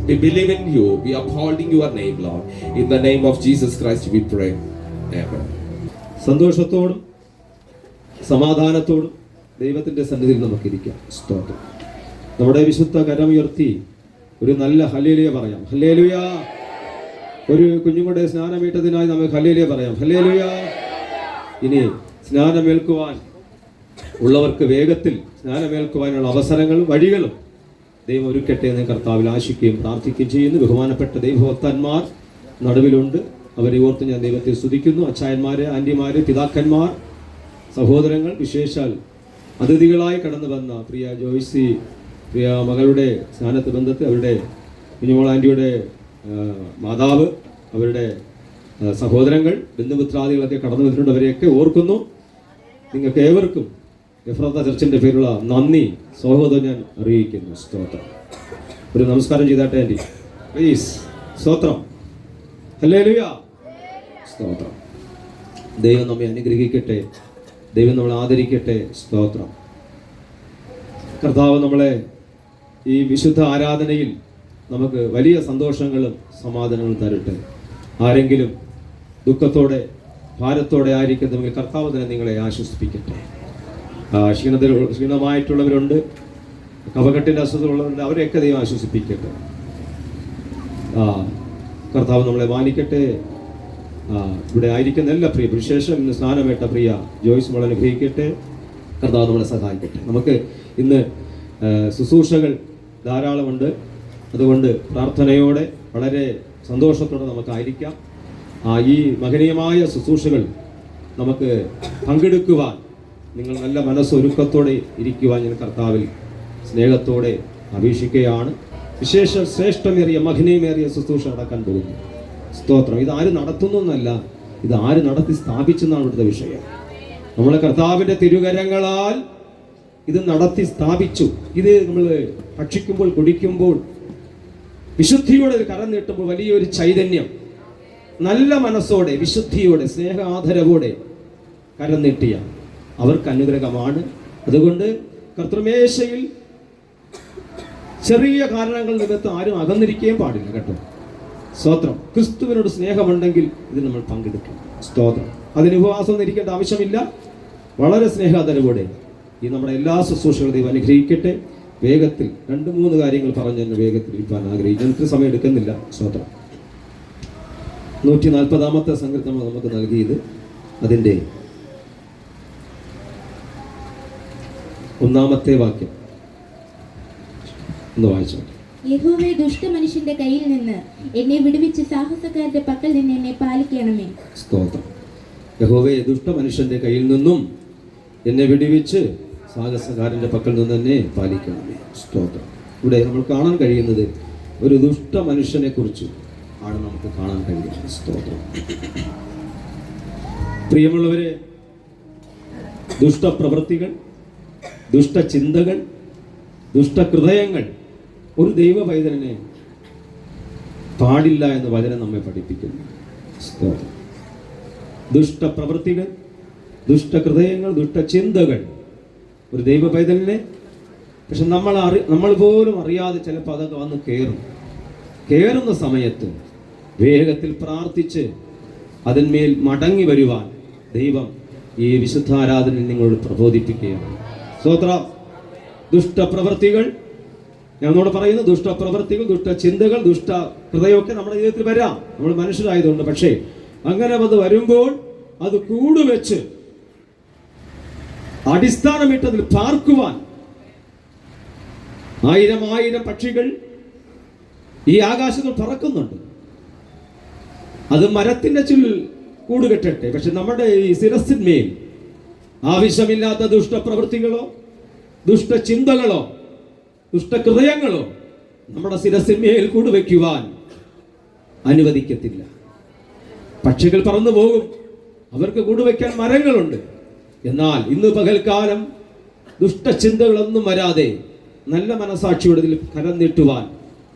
We believe in you. We are upholding your name, Lord. In the name of Jesus Christ we pray. Amen. സന്തോഷത്തോടും സമാധാനത്തോടും ദൈവത്തിന്റെ സന്നിധിയിൽ നമുക്കിരിക്കാം. സ്തോത്രം. നമ്മുടെ വിശുദ്ധ കരമുയർത്തി ഒരു നല്ല hallelujah പറയാം. Hallelujah. ഒരു കുഞ്ഞുങ്ങളുടെ സ്നാനമേറ്റതിനായി നമുക്ക് ഹല്ലേലൂയ പറയാം. ഹല്ലേലൂയ. ഇനി സ്നാനമേൽക്കുവാൻ ഉള്ളവർക്ക് വേഗത്തിൽ സ്നാനമേൽക്കുവാനുള്ള അവസരങ്ങളും വഴികളും ദൈവം ഒരുക്കട്ടെ എന്ന് കർത്താവിൽ ആശിക്കുകയും പ്രാർത്ഥിക്കുകയും ചെയ്യുന്നു. ബഹുമാനപ്പെട്ട ദൈവഭക്തന്മാർ നടുവിലുണ്ട്. അവരെ ഓർത്ത് ഞാൻ ദൈവത്തെ സ്തുതിക്കുന്നു. അച്ചായന്മാര്, ആന്റിമാര്, പിതാക്കന്മാർ, സഹോദരങ്ങൾ, വിശേഷാൽ അതിഥികളായി കടന്നു വന്ന പ്രിയ ജോയ്സി, പ്രിയ മകളുടെ സ്നാനത്ത് ബന്ധത്തിൽ അവരുടെ കുഞ്ഞുമോൾ ആൻറ്റിയുടെ മാതാവ്, അവരുടെ സഹോദരങ്ങൾ, ബന്ധുമിത്രാദികളൊക്കെ കടന്നു വന്നിട്ടുണ്ട്. അവരെയൊക്കെ ഓർക്കുന്നു. നിങ്ങൾക്ക് ഏവർക്കും എഫ്രാത്ത ചർച്ചിൻ്റെ പേരുള്ള നന്ദി സ്വാഗതം ഞാൻ അറിയിക്കുന്നു. സ്തോത്രം. ഒരു നമസ്കാരം ചെയ്താട്ടെ ആൻറ്റി, പ്ലീസ്. സ്തോത്രം. ഹല്ലേലൂയ. സ്തോത്രം. ദൈവം നമ്മെ അനുഗ്രഹിക്കട്ടെ. ദൈവം നമ്മളെ ആദരിക്കട്ടെ. സ്തോത്രം. കർത്താവ് നമ്മളെ ഈ വിശുദ്ധ ആരാധനയിൽ നമുക്ക് വലിയ സന്തോഷങ്ങളും സമാധാനങ്ങളും തരട്ടെ. ആരെങ്കിലും ദുഃഖത്തോടെ ഭാരത്തോടെ ആയിരിക്കുന്നെങ്കിൽ കർത്താവ് തന്നെ നിങ്ങളെ ആശ്വസിപ്പിക്കട്ടെ. ക്ഷീണമായിട്ടുള്ളവരുണ്ട്, കഫക്കെട്ടിൻ്റെ അസുഖമുള്ളവരുണ്ട്, അവരെയൊക്കെ ദൈവം ആശ്വസിപ്പിക്കട്ടെ. കർത്താവ് നമ്മളെ മാനിക്കട്ടെ. ഇവിടെ ആയിരിക്കുന്ന എല്ലാ പ്രിയ, വിശേഷം ഇന്ന് സ്നാനമേറ്റ പ്രിയ ജോയ്സ് നമ്മളെ അനുഗ്രഹിക്കട്ടെ. കർത്താവ് നമ്മളെ സഹായിക്കട്ടെ. നമുക്ക് ഇന്ന് ശുശ്രൂഷകൾ ധാരാളമുണ്ട്. അതുകൊണ്ട് പ്രാർത്ഥനയോടെ വളരെ സന്തോഷത്തോടെ നമുക്കായിരിക്കാം. ഈ മഹനീയമായ ശുശ്രൂഷകൾ നമുക്ക് പങ്കെടുക്കുവാൻ നിങ്ങൾ നല്ല മനസ്സൊരുക്കത്തോടെ ഇരിക്കുവാൻ ഞാൻ കർത്താവിൽ സ്നേഹത്തോടെ അപേക്ഷിക്കുകയാണ്. വിശേഷ ശ്രേഷ്ഠമേറിയ മഹനീയമേറിയ ശുശ്രൂഷ നടക്കാൻ പോകുന്നു. സ്തോത്രം. ഇത് ആര് നടത്തുന്നു എന്നല്ല, ഇത് ആര് നടത്തി സ്ഥാപിച്ചെന്നാണ് ഇവിടുത്തെ വിഷയം. നമ്മളെ കർത്താവിൻ്റെ തിരുകരങ്ങളാൽ ഇത് നടത്തി സ്ഥാപിച്ചു. ഇത് നമ്മൾ ഭക്ഷിക്കുമ്പോൾ, കുടിക്കുമ്പോൾ, വിശുദ്ധിയോടെ ഒരു കരം നീട്ടുമ്പോൾ വലിയൊരു ചൈതന്യം, നല്ല മനസ്സോടെ വിശുദ്ധിയോടെ സ്നേഹ ആദരവോടെ കരം നീട്ടിയ അവർക്ക് അനുഗ്രഹമാണ്. അതുകൊണ്ട് കർത്തൃമേശയിൽ ചെറിയ കാരണങ്ങൾ നിമിത്തം ആരും അകന്നിരിക്കുകയും പാടില്ല കേട്ടോ. സ്തോത്രം. ക്രിസ്തുവിനോട് സ്നേഹമുണ്ടെങ്കിൽ ഇത് നമ്മൾ പങ്കെടുക്കും. സ്തോത്രം. അതിന് ഉപവാസം ഇരിക്കേണ്ട ആവശ്യമില്ല. വളരെ സ്നേഹാദരവോടെ ഈ നമ്മുടെ എല്ലാ ശുശ്രൂഷകളെയും അനുഗ്രഹിക്കട്ടെ. വേഗത്തിൽ 2-3 കാര്യങ്ങൾ പറഞ്ഞ് തന്നെ വേഗത്തിൽ ഇരിക്കാൻ ആഗ്രഹിക്കും. ഇത്ര സമയം എടുക്കുന്നില്ല. സ്തോത്രം. 140-ാമത്തെ സങ്കീർത്തനം നമുക്ക് നൽകിയത് അതിൻ്റെ 1-ാമത്തെ വാക്യം ഒന്ന് വായിച്ചു. യഹോവേ, ദുഷ്ടമനുഷ്യന്റെ കയ്യിൽ നിന്ന് എന്നെ വിടുവിച്ച് സാഹസക്കാരുടെ പക്കൽ നിന്ന് എന്നെ പാലിക്കണമേ. സ്തോത്രം. യഹോവേ, ദുഷ്ടമനുഷ്യന്റെ കയ്യിൽ നിന്നും എന്നെ വിടുവിച്ച് സാഹസക്കാരന്റെ പക്കൽ നിന്ന് എന്നെ പാലിക്കണമേ. സ്തോത്രം. ഇവിടെ നമ്മൾ കാണാൻ കഴിയുന്നത് ഒരു ദുഷ്ട മനുഷ്യനെ കുറിച്ച് ആണ് നമുക്ക് കാണാൻ കഴിയുന്നത്. സ്തോത്രം. പ്രിയമുള്ളവരെ, ദുഷ്ടപ്രവൃത്തികൾ, ദുഷ്ടചിന്തകൾ, ദുഷ്ടഹൃദയങ്ങൾ ഒരു ദൈവ പൈതലിനെ പാടില്ല എന്ന് വചനം നമ്മെ പഠിപ്പിക്കുന്നു. സ്തോത്രം. ദുഷ്ടപ്രവൃത്തികൾ, ദുഷ്ടഹൃദയങ്ങൾ, ദുഷ്ടചിന്തകൾ ഒരു ദൈവ പൈതലിനെ. പക്ഷെ നമ്മൾ പോലും അറിയാതെ ചിലപ്പോൾ അതൊക്കെ വന്ന് കയറുന്ന സമയത്ത് വേഗത്തിൽ പ്രാർത്ഥിച്ച് അതിന്മേൽ മടങ്ങി വരുവാൻ ദൈവം ഈ വിശുദ്ധാരാധനയിൽ നിങ്ങളോട് പ്രബോധിപ്പിക്കുകയാണ്. സ്തോത്രം. ദുഷ്ടപ്രവൃത്തികൾ, ഞങ്ങളോട് പറയുന്നു, ദുഷ്ടപ്രവൃത്തികൾ, ദുഷ്ടചിന്തകൾ, ദുഷ്ട ഹൃദയമൊക്കെ നമ്മുടെ ജീവിതത്തിൽ വരാം, നമ്മൾ മനുഷ്യരായതുകൊണ്ട്. പക്ഷേ അങ്ങനെ അത് വരുമ്പോൾ അത് കൂടുവെച്ച് അടിസ്ഥാനമിട്ടതിൽ പാർക്കുവാൻ ആയിരം പക്ഷികൾ ഈ ആകാശത്തിൽ പറക്കുന്നുണ്ട്. അത് മരത്തിന്റെ ചുള്ളിൽ കൂടുകെട്ടട്ടെ. പക്ഷെ നമ്മുടെ ഈ ശിരസിന്മേൽ ആവശ്യമില്ലാത്ത ദുഷ്ടപ്രവൃത്തികളോ ദുഷ്ടചിന്തകളോ ദുഷ്ടഹൃദയങ്ങളോ നമ്മുടെ ശിരസിന്മേൽ കൂടുവെക്കുവാൻ അനുവദിക്കത്തില്ല. പക്ഷികൾ പറന്നു പോകും, അവർക്ക് കൂടുവെക്കാൻ മരങ്ങളുണ്ട്. എന്നാൽ ഇന്ന് പകൽക്കാലം ദുഷ്ടചിന്തകളൊന്നും വരാതെ നല്ല മനസാക്ഷിയുടെ കരം നീട്ടുവാൻ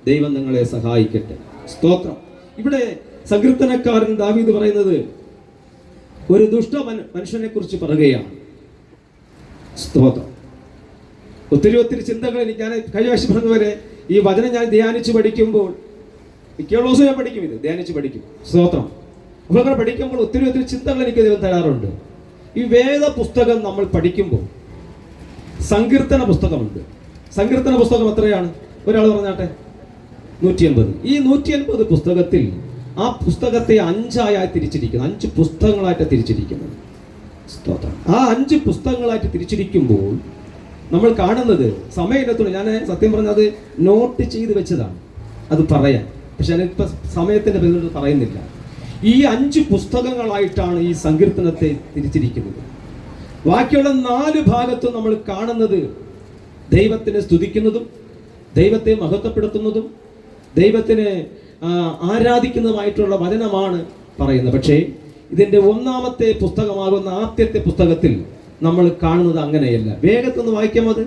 ദൈവം നിങ്ങളെ സഹായിക്കട്ടെ. സ്തോത്രം. ഇവിടെ സങ്കീർത്തനക്കാരൻ ദാവീദ് പറയുന്നത് ഒരു ദുഷ്ട മനുഷ്യനെ കുറിച്ച് പറയുകയാണ്. സ്തോത്രം. ഒത്തിരി ചിന്തകൾ ഞാൻ കഴിഞ്ഞ പറഞ്ഞതുപോലെ ഈ വചനം ഞാൻ ധ്യാനിച്ച് പഠിക്കുമ്പോൾ മിക്ക ദിവസവും ഞാൻ പഠിക്കും, ഇത് ധ്യാനിച്ച് പഠിക്കും. സ്തോത്രം. അപ്പോൾ അങ്ങനെ പഠിക്കുമ്പോൾ ഒത്തിരി ചിന്തകൾ എനിക്ക് ദൈവം തരാറുണ്ട്. ഈ വേദ പുസ്തകം നമ്മൾ പഠിക്കുമ്പോൾ സങ്കീർത്തന പുസ്തകമുണ്ട്. സങ്കീർത്തന പുസ്തകം എത്രയാണ്? ഒരാൾ പറഞ്ഞാട്ടെ, 150. ഈ 150 പുസ്തകത്തിൽ ആ പുസ്തകത്തെ 5 തിരിച്ചിരിക്കുന്നു. 5 പുസ്തകങ്ങളായിട്ട് തിരിച്ചിരിക്കുന്നത്. സ്തോത്രം. ആ 5 പുസ്തകങ്ങളായിട്ട് തിരിച്ചിരിക്കുമ്പോൾ നമ്മൾ കാണുന്നത് സമയത്തുള്ള, ഞാൻ സത്യം പറഞ്ഞത് നോട്ട് ചെയ്ത് വെച്ചതാണ് അത് പറയാൻ, പക്ഷെ ഞാനിപ്പോൾ സമയത്തിൻ്റെ പേരിൽ പറയുന്നില്ല. ഈ 5 പുസ്തകങ്ങളായിട്ടാണ് ഈ സങ്കീർത്തനത്തെ തിരിച്ചിരിക്കുന്നത്. ബാക്കിയുള്ള 4 ഭാഗത്തും നമ്മൾ കാണുന്നത് ദൈവത്തിനെ സ്തുതിക്കുന്നതും ദൈവത്തെ മഹത്വപ്പെടുത്തുന്നതും ദൈവത്തിനെ ആരാധിക്കുന്നതുമായിട്ടുള്ള വചനമാണ് പറയുന്നത്. പക്ഷേ ഇതിൻ്റെ 1-ാമത്തെ പുസ്തകമാകുന്ന ആദ്യത്തെ പുസ്തകത്തിൽ നമ്മൾ കാണുന്നത് അങ്ങനെയല്ല. വേഗത്തൊന്ന് വായിക്കാം. അത്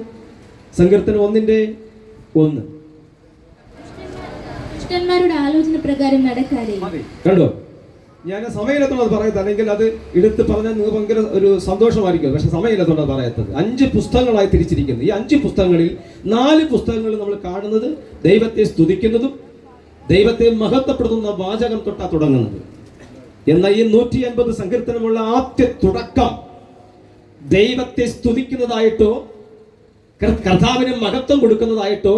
സങ്കീർത്തനം 1:1. ദുഷ്ടന്മാരുടെ ആലോചന പ്രകാരം നടക്കാതെ. കണ്ടോ, ഞാൻ സമയത്തുള്ളത് പറയത്തത്, അല്ലെങ്കിൽ അത് എടുത്ത് പറഞ്ഞാൽ നിങ്ങൾക്ക് ഭയങ്കര ഒരു സന്തോഷമായിരിക്കും. പക്ഷെ സമയത്തുള്ളത് പറയാത്തത് 5 പുസ്തകങ്ങളായി തിരിച്ചിരിക്കുന്നത്. ഈ 5 പുസ്തകങ്ങളിൽ 4 പുസ്തകങ്ങളിൽ നമ്മൾ കാണുന്നത് ദൈവത്തെ സ്തുതിക്കുന്നതും ദൈവത്തെ മഹത്വപ്പെടുത്തുന്ന വാചകം തൊട്ടാ തുടങ്ങുന്നത്. എന്നാൽ ഈ 150 സങ്കീർത്തനമുള്ള ആദ്യ തുടക്കം ദൈവത്തെ സ്തുതിക്കുന്നതായിട്ടോ കർത്താവിന് മഹത്വം കൊടുക്കുന്നതായിട്ടോ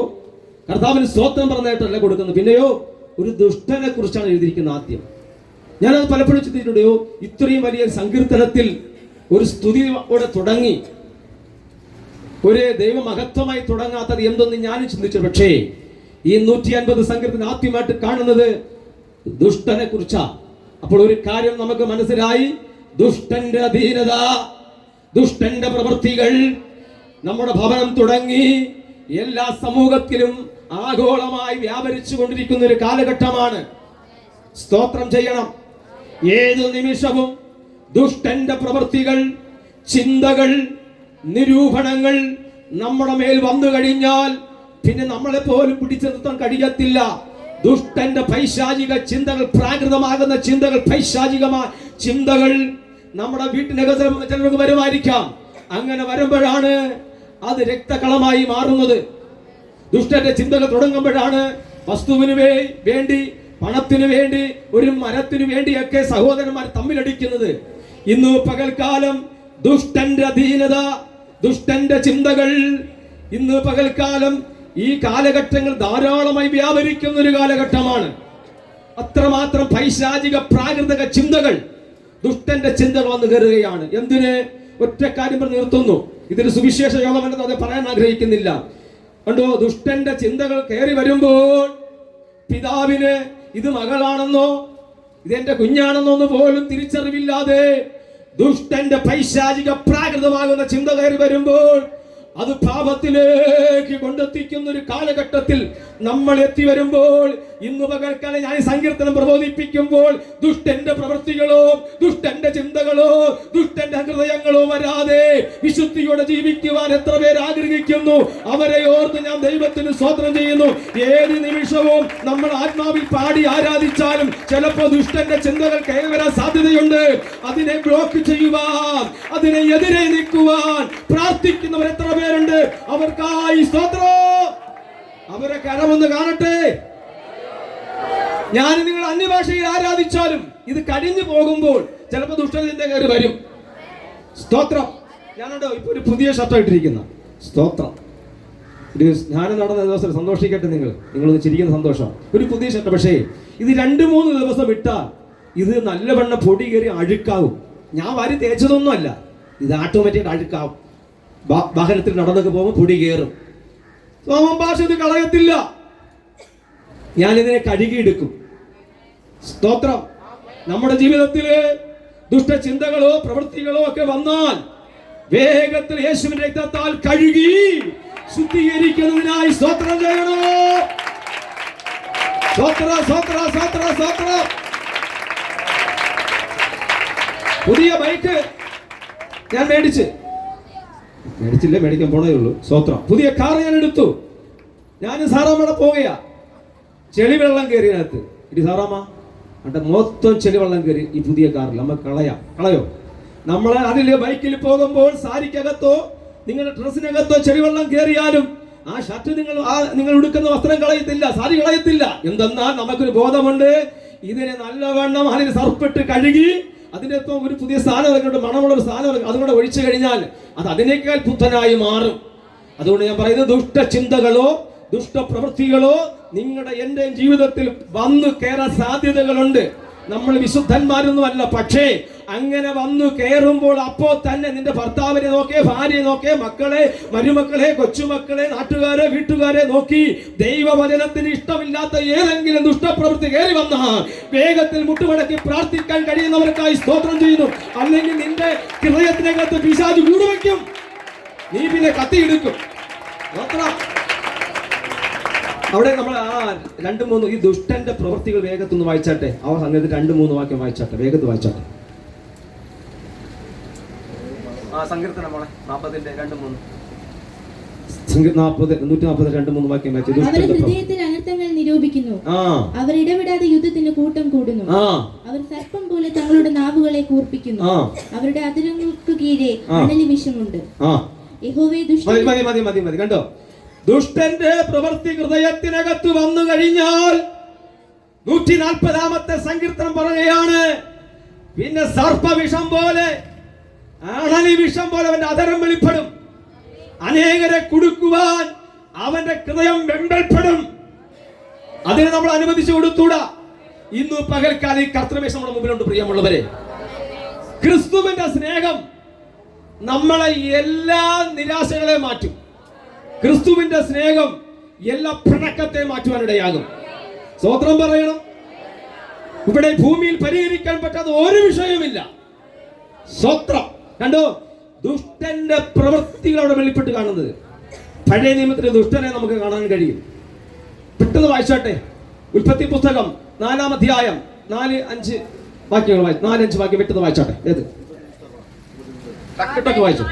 കർത്താവിന് സ്തോത്രം പറഞ്ഞതായിട്ടല്ല കൊടുക്കുന്നത്. പിന്നെയോ ഒരു ദുഷ്ടനെ കുറിച്ചാണ് എഴുതിയിരിക്കുന്നത് ആദ്യം. ഞാനത് പലപ്പോഴും ചിന്തിച്ചിട്ടുണ്ടോ, ഇത്രയും വലിയ സങ്കീർത്തനത്തിൽ ഒരു സ്തുതിയോടെ തുടങ്ങി ഒരു ദൈവമഹത്വമായി തുടങ്ങാത്തത് എന്തൊന്ന് ഞാനും ചിന്തിച്ചു. പക്ഷേ ഈ 150 സങ്കീർത്തനം ആദ്യമായിട്ട് കാണുന്നത് ദുഷ്ടനെ കുറിച്ചാ. അപ്പോൾ ഒരു കാര്യം നമുക്ക് മനസ്സിലായി, ദുഷ്ടന്റെ അധീനത, ദുഷ്ടന്റെ പ്രവൃത്തികൾ നമ്മുടെ ഭവനം തുടങ്ങി എല്ലാ സമൂഹത്തിലും ആഗോളമായി വ്യാപരിച്ചു കൊണ്ടിരിക്കുന്ന ഒരു കാലഘട്ടമാണ്. സ്തോത്രം ചെയ്യണം. ഏതു നിമിഷവും ദുഷ്ടന്റെ പ്രവൃത്തികൾ, ചിന്തകൾ, നിരൂപണങ്ങൾ നമ്മുടെ മേൽ വന്നു കഴിഞ്ഞാൽ പിന്നെ നമ്മളെ പോലും പിടിച്ചു നിർത്താൻ കഴിയത്തില്ല. ദുഷ്ടന്റെ പൈശാചിക ചിന്തകൾ, പ്രാകൃതമാകുന്ന ചിന്തകൾ, പൈശാചികമായ ചിന്തകൾ നമ്മുടെ വീട്ടിനകത്ത് ചിലർക്ക് വരുമായിരിക്കാം. അങ്ങനെ വരുമ്പോഴാണ് അത് രക്തകളമായി മാറുന്നത്. ദുഷ്ടന്റെ ചിന്തകൾ തുടങ്ങുമ്പോഴാണ് വസ്തുവിന് വേണ്ടി, പണത്തിന് വേണ്ടി, ഒരു മരത്തിന് വേണ്ടിയൊക്കെ സഹോദരന്മാർ തമ്മിലടിക്കുന്നത്. ഇന്ന് പകൽക്കാലം ദുഷ്ടന്റെ അധീനത, ദുഷ്ടന്റെ ചിന്തകൾ ഇന്ന് പകൽക്കാലം ഈ കാലഘട്ടങ്ങൾ ധാരാളമായി വ്യാപരിക്കുന്ന ഒരു കാലഘട്ടമാണ്. അത്രമാത്രം പൈശാചിക പ്രാകൃതിക ചിന്തകൾ, ദുഷ്ടന്റെ ചിന്തകൾ വന്നു കയറുകയാണ്. എന്തിന്? ഒറ്റ കാര്യം പറഞ്ഞ് നിർത്തുന്നു. ഇതൊരു സുവിശേഷ യോഗമല്ലെന്ന് അത് പറയാൻ ആഗ്രഹിക്കുന്നില്ല. കണ്ടോ, ദുഷ്ടന്റെ ചിന്തകൾ കയറി വരുമ്പോൾ പിതാവിന് ഇത് മകളാണെന്നോ ഇതെന്റെ കുഞ്ഞാണെന്നോ ഒന്ന് പോലും തിരിച്ചറിവില്ലാതെ ദുഷ്ടന്റെ പൈശാചിക പ്രാകൃതമാകുന്ന ചിന്ത കയറി വരുമ്പോൾ അത് പാപത്തിലേക്ക് കൊണ്ടെത്തിക്കുന്ന ഒരു കാലഘട്ടത്തിൽ നമ്മൾ എത്തി വരുമ്പോൾ, ഇന്ന് പകൽക്കാലം ഞാൻ സങ്കീർത്തനം പ്രബോധിപ്പിക്കുമ്പോൾ, ദുഷ്ടന്റെ പ്രവൃത്തികളോ ദുഷ്ടന്റെ ചിന്തകളോ ദുഷ്ടന്റെ ഹൃദയങ്ങളോ വരാതെ വിശുദ്ധിയോടെ ജീവിക്കുവാൻ എത്ര പേർ ആഗ്രഹിക്കുന്നു. അവരെ ഓർത്ത് ഞാൻ ദൈവത്തിന് സ്തോത്രം ചെയ്യുന്നു. ഏത് നിമിഷവും നമ്മൾ ആത്മാവിൽ പാടി ആരാധിച്ചാലും ചിലപ്പോൾ ദുഷ്ടന്റെ ചിന്തകൾ കയറി വരാൻ സാധ്യതയുണ്ട്. അതിനെ ബ്ലോക്ക് ചെയ്യുവാൻ, അതിനെ എതിരെ നിൽക്കുവാൻ പ്രാർത്ഥിക്കുന്നവർ എത്ര പേരുണ്ട്? അവർക്കായി സ്തോത്രം. അവരെ കരമൊന്ന് കാണട്ടെ. ഞാൻ നിങ്ങൾ അന്യഭാഷയിൽ ആരാധിച്ചാലും ഇത് കഴിഞ്ഞു പോകുമ്പോൾ ചിലപ്പോൾ ദുഷ്ടചിന്ത കയറി വരും. സ്തോത്രം. ഞാനുണ്ടോ ഇപ്പൊ ഒരു പുതിയ ഷർട്ട് ഇട്ടിരിക്കുന്ന സ്തോത്രം. ഒരു സ്നാനം നടന്ന ദിവസം സന്തോഷിക്കട്ടെ. നിങ്ങളൊന്ന് ചിരിക്കുന്ന സന്തോഷം. ഒരു പുതിയ ഷർട്ട്. പക്ഷേ ഇത് 2-3 ദിവസം ഇട്ടാൽ ഇത് നല്ലവണ്ണം പൊടി കയറി അഴുക്കാവും. ഞാൻ വാരി തേച്ചതൊന്നും അല്ല, ഇത് ഓട്ടോമാറ്റിക് അഴുക്കാവും. വാഹനത്തിൽ നടന്നൊക്കെ പോകുമ്പോൾ പൊടി കയറും. ഭാഷ ഇത് കളയത്തില്ല, ഞാനിതിനെ കഴുകിയെടുക്കും. സ്തോത്രം. നമ്മുടെ ജീവിതത്തില് ദുഷ്ടചിന്തകളോ പ്രവൃത്തികളോ ഒക്കെ വന്നാൽ വേഗത്തിൽ യേശുവിന്റെ രക്തത്താൽ കഴുകി ശുദ്ധീകരിക്കുന്നതിനായി സ്തോത്രം ചെയ്യണോ. സ്തോത്ര സ്തോത്ര സ്തോത്ര സ്തോത്ര. പുതിയ ബൈക്ക് ഞാൻ മേടിച്ചില്ല, മേടിക്കാൻ പോണേ ഉള്ളൂ. സ്തോത്രം. പുതിയ കാർ ഞാൻ എടുത്തു. ഞാൻ സാറാമ്മയുടെ പോവുകയാ. ചെളിവെള്ളം കയറിയതിനകത്ത് ഇടി സാറാമ്മ അണ്ട മൊത്തം ചെളിവെള്ളം കയറി ഈ പുതിയ കാറിൽ. നമ്മൾ കളയോ? നമ്മളെ അതിൽ ബൈക്കിൽ പോകുമ്പോൾ സാരിക്കകത്തോ നിങ്ങളുടെ ഡ്രസ്സിനകത്തോ ചെളിവെള്ളം കയറിയാലും ആ ഷർട്ട് നിങ്ങൾ ഉടുക്കുന്ന വസ്ത്രം കളയത്തില്ല, സാരി കളയത്തില്ല. എന്തെന്നാൽ നമുക്കൊരു ബോധമുണ്ട്, ഇതിനെ നല്ലവണ്ണം അതിന് സർപ്പിട്ട് കഴുകി അതിന്റെ ഒപ്പം ഒരു പുതിയ സ്ഥാനം ഇറങ്ങിയിട്ട് മണമുള്ള ഒരു സ്ഥാനം അതുകൊണ്ട് ഒഴിച്ചു കഴിഞ്ഞാൽ അത് അതിനേക്കാൾ പുത്തനായി മാറും. അതുകൊണ്ട് ഞാൻ പറയുന്നത്, ദുഷ്ടചിന്തകളോ ദുഷ്ടപ്രവൃത്തികളോ നിങ്ങളുടെ എന്റെ ജീവിതത്തിൽ വന്നു കയറാൻ സാധ്യതകളുണ്ട്. നമ്മൾ വിശുദ്ധന്മാരൊന്നുമല്ല, പക്ഷേ അങ്ങനെ വന്നു കയറുമ്പോൾ അപ്പോൾ തന്നെ നിന്റെ ഭർത്താവിനെ നോക്കേ, ഭാര്യയെ നോക്കേ, മക്കളെ, മരുമക്കളെ, കൊച്ചുമക്കളെ, നാട്ടുകാരെ, വീട്ടുകാരെ നോക്കി ദൈവവചനത്തിന് ഇഷ്ടമില്ലാത്ത ഏതെങ്കിലും ദുഷ്ടപ്രവൃത്തി കയറി വന്നാൽ വേഗത്തിൽ മുട്ടുമടക്കി പ്രാർത്ഥിക്കാൻ കഴിയുന്നവർക്കായി സ്തോത്രം ചെയ്യുന്നു. അല്ലെങ്കിൽ നിന്റെ ഹൃദയത്തിനകത്ത് പിശാച് കൂടുവയ്ക്കും, നീ പിന്നെ കത്തിയെടുക്കും. അവിടെ നമ്മൾ 2-3 ഈ ദുഷ്ടന്റെ പ്രവൃത്തികൾ വേഗത്തൊന്ന് വായിച്ചാട്ടെ. ആ സംഗതി 2-3 വാക്യം വായിച്ചാട്ടെ, വേഗത്ത് വായിച്ചാട്ടെ. സങ്കീർത്തനം 140 വാക്യം വായിച്ചു. അവർ ഹൃദയത്തിൽ അനർത്ഥങ്ങൾ നിരൂപിക്കുന്നു, അവർ ഇടപെടാതെ യുദ്ധത്തിന് കൂട്ടം കൂടുന്നു. അവർ സർപ്പം പോലെ തങ്ങളുടെ നാവുകളെ കൂർപ്പിക്കുന്നു, അവരുടെ അതിരങ്ങൾക്ക് കീഴെ അണലി വിഷമുണ്ട്. യഹോവേ മതി. കണ്ടോ, ദുഷ്ടന്റെ പ്രവൃത്തി ഹൃദയത്തിനകത്ത് വന്നു കഴിഞ്ഞാൽ 140-ാമത്തെ സങ്കീർത്തനം പറയുകയാണ്, പിന്നെ സർപ്പവിഷം പോലെ, അണലി വിഷം പോലെ അവന്റെ അധരം വെളിപ്പെടും. അനേകരെ കുടുക്കുവാൻ അവന്റെ ഹൃദയം വെമ്പൽപ്പെടും. അതിന് നമ്മൾ അനുവദിച്ചു കൊടുത്തൂടാ. ഇന്ന് പകൽക്കാലം ഈ കർത്തൃവേഷം നമ്മുടെ മുമ്പിലുണ്ട്. പ്രിയമുള്ളവരെ, ക്രിസ്തുവിന്റെ സ്നേഹം നമ്മളെ എല്ലാ നിരാശകളെ മാറ്റും. ക്രിസ്തുവിന്റെ സ്നേഹം എല്ലാ പിണക്കത്തെ മാറ്റുവാനിടയാകും. സ്തോത്രം പറയണം. ഇവിടെ ഭൂമിയിൽ പരിഹരിക്കാൻ പറ്റാത്ത ഒരു വിഷയമില്ല. സ്തോത്രം. കണ്ടോ, ദുഷ്ടന്റെ പ്രവൃത്തികൾ അവിടെ വെളിപ്പെട്ട് കാണുന്നത്. പഴയ നിയമത്തിലെ ദുഷ്ടനെ നമുക്ക് കാണാൻ കഴിയും. പെട്ടെന്ന് വായിച്ചാട്ടെ. ഉൽപ്പത്തി പുസ്തകം 4-ാം അധ്യായം 4-5 വാക്യങ്ങൾ വായിച്ചു. 4-5 വാക്യം പെട്ടെന്ന് വായിച്ചാട്ടെ. ഏത് വായിച്ചു?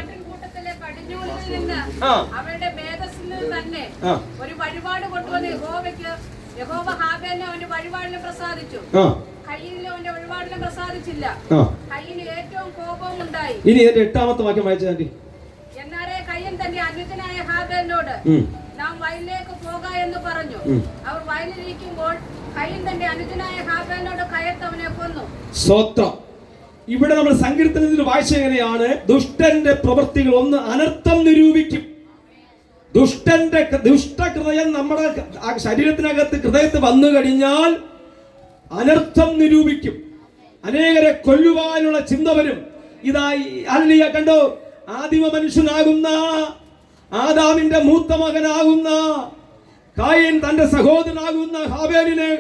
അവരുടെ മേധസ്സിൽ തന്നെ ഒരു വഴിപാട് കൊണ്ടുവന്ന് യഹോവ ഹാബേലിനെ അവന്റെ വഴിപാടിനെ പ്രസാദിച്ചു. കയ്യിന് അവന്റെ വഴിപാടിനെ പ്രസാദിച്ചില്ല. കയ്യിന് ഏറ്റവും കോപവും ഉണ്ടായി. ഇനി ഇതിന്റെ 8-ാമത്തെ വാക്യം വായിച്ചാൽ, എന്നാലേ കയ്യൻ തന്റെ അനുജനായ ഹാബേലിനോട് നാം വയലിലേക്ക് പോക എന്ന് പറഞ്ഞു. അവർ വയലിലിരിക്കുമ്പോൾ കയ്യൻ തന്റെ അനുജനായ ഹാബേലിനോട് കയർത്ത് അവനെ കൊന്നു. സ്തോത്രം. ഇവിടെ നമ്മൾ സങ്കീർത്തനത്തിൽ വായിച്ച എങ്ങനെയാണ്? ദുഷ്ടന്റെ പ്രവൃത്തികൾ ഒന്ന് അനർത്ഥം നിരൂപിക്കും. ദുഷ്ടന്റെ ദുഷ്ടഹൃദയം നമ്മുടെ ശരീരത്തിനകത്ത് ഹൃദയത്തിൽ വന്നു കഴിഞ്ഞാൽ അനർത്ഥം നിരൂപിക്കും. അനേകരെ കൊല്ലുവാനുള്ള ചിന്ത വരും. ഇതായി അല്ലിയ കണ്ടോ, ആദിമ മനുഷ്യനാകുന്ന ആദാമിന്റെ മൂത്ത മകനാകുന്ന കായൻ തന്റെ സഹോദരനാകുന്ന ഹാബേലിനെ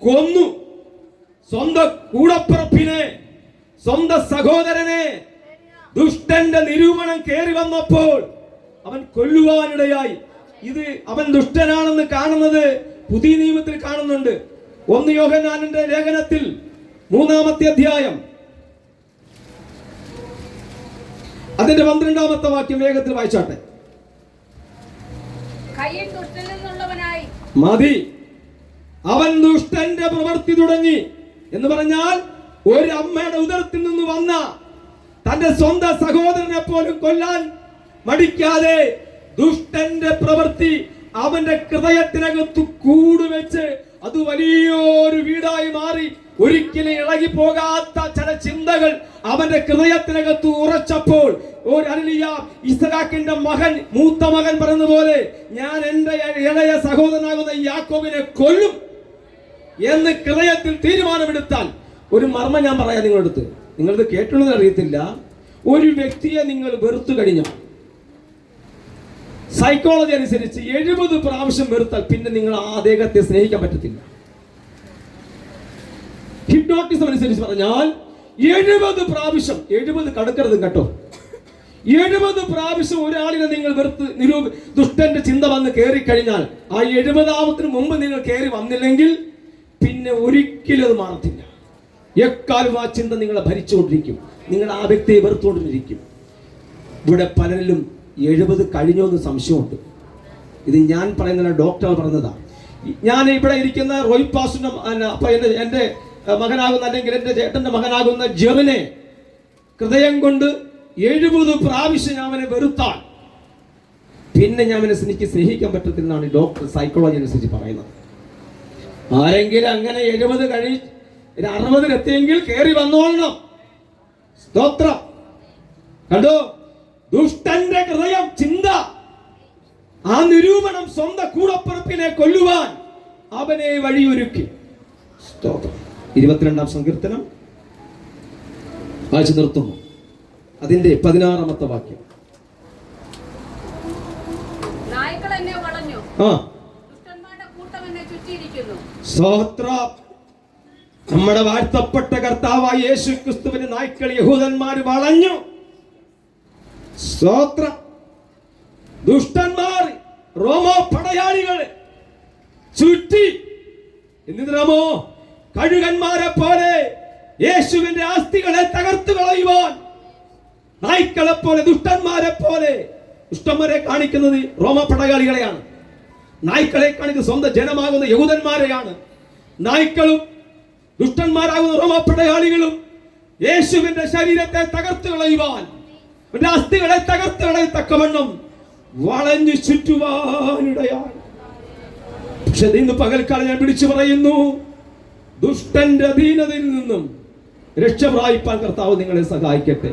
കൊന്നു. സ്വന്തം കൂടപ്പിറപ്പിനെ, സ്വന്തം സഹോദരനെ ദുഷ്ടന്റെ നിരൂപണം കയറി വന്നപ്പോൾ അവൻ കൊല്ലുവാനിടയായി. ഇത് അവൻ ദുഷ്ടനാണെന്ന് കാണുന്നത് പുതിയ നിയമത്തിൽ കാണുന്നുണ്ട്. 1 യോഹന്നാന്റെ ലേഖനത്തിൽ 3-ാമത്തെ അധ്യായം അതിന്റെ 12-ാമത്തെ വാക്യം വേഗത്തിൽ വായിച്ചാട്ടെ. കയ്യിൽ ദുഷ്ടനിൽ നിന്നുള്ളവനായി മതി, അവൻ ദുഷ്ടന്റെ പ്രവൃത്തി തുടങ്ങി എന്ന് പറഞ്ഞാൽ ഒരു അമ്മയുടെ ഉദരത്തിൽ നിന്ന് വന്ന തന്റെ സ്വന്തം സഹോദരനെ പോലും കൊല്ലാൻ മടിക്കാതെ ദുഷ്ടന്റെ പ്രവൃത്തി അവന്റെ ഹൃദയത്തിനകത്ത് കൂടുവെച്ച് അത് വലിയൊരു വീടായി മാറി ഒരിക്കലും ഇളകി പോകാത്ത ചില ചിന്തകൾ അവന്റെ ഹൃദയത്തിനകത്ത് ഉറച്ചപ്പോൾ ഇസ്ഹാക്കിന്റെ മകൻ, മൂത്ത മകൻ പറഞ്ഞ പോലെ ഞാൻ എന്റെ ഇളയ സഹോദരനാകുന്ന യാക്കോബിനെ കൊല്ലും എന്ന് ഹൃദയത്തിൽ തീരുമാനമെടുത്താൽ, ഒരു മർമ്മം ഞാൻ പറയാം നിങ്ങളടുത്ത്, നിങ്ങളിത് കേട്ടുള്ളത് അറിയത്തില്ല. ഒരു വ്യക്തിയെ നിങ്ങൾ വെറുത്തു കഴിഞ്ഞാൽ സൈക്കോളജി അനുസരിച്ച് 70 പ്രാവശ്യം വെറുത്താൽ പിന്നെ നിങ്ങൾ ആ അദ്ദേഹത്തെ സ്നേഹിക്കാൻ പറ്റത്തില്ല. ഹിപ്നോട്ടിസം അനുസരിച്ച് പറഞ്ഞാൽ 70 പ്രാവശ്യം, 70 കടക്കരുത് കേട്ടോ, 70 പ്രാവശ്യം ഒരാളിനെ നിങ്ങൾ വെറുത്ത് ദുഷ്ടന്റെ ചിന്ത വന്ന് കയറി കഴിഞ്ഞാൽ ആ 70ാമത്തിന് മുമ്പ് നിങ്ങൾ കയറി വന്നില്ലെങ്കിൽ പിന്നെ ഒരിക്കലും അത് മാറത്തില്ല. എക്കാലം ആ ചിന്ത നിങ്ങളെ ഭരിച്ചുകൊണ്ടിരിക്കും, നിങ്ങൾ ആ വ്യക്തിയെ വെറുത്തുകൊണ്ടിരിക്കും. ഇവിടെ പലരിലും 70 കഴിഞ്ഞോ എന്ന് സംശയമുണ്ട്. ഇത് ഞാൻ പറയുന്ന ഡോക്ടർ പറഞ്ഞതാ. ഞാൻ ഇവിടെ ഇരിക്കുന്ന റോയ് പാസ്റ്റിന്റെ എൻ്റെ മകനാകുന്ന അല്ലെങ്കിൽ എൻ്റെ ചേട്ടന്റെ മകനാകുന്ന ജെറിനെ ഹൃദയം കൊണ്ട് 70 പ്രാവശ്യം ഞാൻ അവനെ വെറുത്താൽ പിന്നെ ഞാൻ അവനെ എനിക്ക് സ്നേഹിക്കാൻ പറ്റത്തില്ലെന്നാണ് ഡോക്ടർ സൈക്കോളജി അനുസരിച്ച് പറയുന്നത്. ആരെങ്കിലും അങ്ങനെ 70 കഴിഞ്ഞ് 60 എത്തിയെങ്കിൽ കയറി വന്നോളണം. സ്തോത്രം. കണ്ടോ, ദുഷ്ടന്റെ ഹൃദയം ചിന്ത, ആ നിരൂപണം സ്വന്തം കൂടപ്പിറപ്പിനെ കൊല്ലുവാൻ അവനെ വഴിയൊരുക്കി. സ്തോത്രം. 22-ാം സങ്കീർത്തനം വായിച്ചു നിർത്തുന്നു, അതിന്റെ 16-ാമത്തെ വാക്യം. നായ്ക്കൾ എന്നെ വളഞ്ഞു, ദുഷ്ടന്മാരുടെ കൂട്ടം എന്നെ ചുറ്റിയിരിക്കുന്നു. സ്തോത്രം. നമ്മുടെ വാഴ്ത്തപ്പെട്ട കർത്താവായ യേശു ക്രിസ്തുവിന് നായ്ക്കൾ യഹൂദന്മാർ വളഞ്ഞു. സ്തോത്രം. ദുഷ്ടന്മാർ റോമോ പടയാളികളെ ചുറ്റി എന്തിനാമോ കഴുകന്മാരെ പോലെ യേശുവിന്റെ ആസ്തികളെ തകർത്തു കളയുവാൻ നായ്ക്കളെ പോലെ, ദുഷ്ടന്മാരെ പോലെ. ദുഷ്ടന്മാരെ കാണിക്കുന്നത് റോമ പടയാളികളെയാണ്, നായ്ക്കളെ കാണിക്കുന്നത് സ്വന്തം ജനമാകുന്ന യഹൂദന്മാരെയാണ്. നായ്ക്കളും ദുഷ്ടന്മാരാകുന്ന റോമ പടയാളികളും യേശുവിന്റെ ശരീരത്തെ തകർത്തു കളയുവാൻ, അസ്ഥികളെ തകർത്ത് കളയത്തക്കവണ്ണം വളഞ്ഞു ചുറ്റുവാനിടയാണ്. പക്ഷെ ഇന്ന് പകൽക്കാലം ഞാൻ വിളിച്ചു പറയുന്നു, ദുഷ്ടന്റെ അധീനതയിൽ നിന്നും രക്ഷ പ്രാപിപ്പാൻ കർത്താവ് നിങ്ങളെ സഹായിക്കട്ടെ.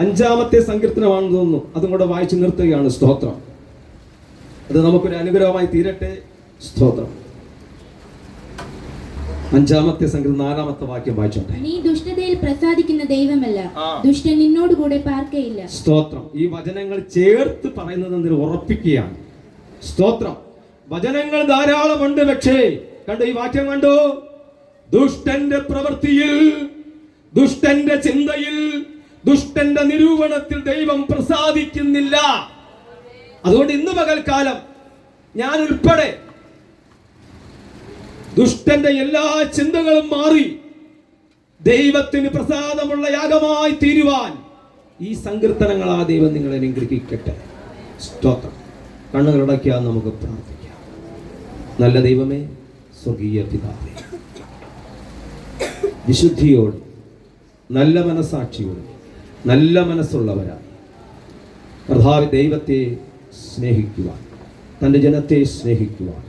5-ാമത്തെ സങ്കീർത്തനമാണെന്ന് തോന്നുന്നു, അതും കൂടെ വായിച്ചു നിർത്തുകയാണ്. സ്തോത്രം. അത് നമുക്കൊരു അനുഗ്രഹമായി തീരട്ടെ. സ്തോത്രം. 5-ാമത്തെ സങ്കീർത്തനം 4-ാമത്തെ വാക്യം വായിച്ചോട്ടെ. നീ ദുഷ്ടതയിൽ പ്രസാദിക്കുന്ന ദൈവമല്ല, ദുഷ്ടൻ നിന്നോട് കൂടെ പാർക്കയില്ല. സ്തോത്രം. ഈ വചനങ്ങൾ ചേർത്ത് പറയുന്നത് എന്തിന് ഉറപ്പിക്കുകയാണ്. സ്തോത്രം. വചനങ്ങൾ ധാരാളമുണ്ട്, പക്ഷേ കണ്ടോ ഈ വാക്യം കണ്ടോ, ദുഷ്ടന്റെ പ്രവൃത്തിയിൽ, ദുഷ്ടന്റെ ചിന്തയിൽ, ദുഷ്ടന്റെ നിരൂപണത്തിൽ ദൈവം പ്രസാദിക്കുന്നില്ല. അതുകൊണ്ട് ഇന്ന് പകൽക്കാലം ഞാൻ ഉൾപ്പെടെ ദുഷ്ടന്റെ എല്ലാ ചിന്തകളും മാറി ദൈവത്തിന് പ്രസാദമുള്ള യാഗമായി തീരുവാൻ ഈ സങ്കീർത്തനങ്ങൾ ആ ദൈവം നിങ്ങളെ അനുഗ്രഹിക്കട്ടെ. സ്തോത്രം. കണ്ണുകളടയ്ക്കാൻ നമുക്ക് പ്രാർത്ഥിക്കാം. നല്ല ദൈവമേ, സ്വർഗീയ പിതാവേ, വിശുദ്ധിയോട്, നല്ല മനസാക്ഷിയോട്, നല്ല മനസ്സുള്ളവരാണ് കർത്താവ് ദൈവത്തെ സ്നേഹിക്കുവാൻ, തൻ്റെ ജനത്തെ സ്നേഹിക്കുവാൻ,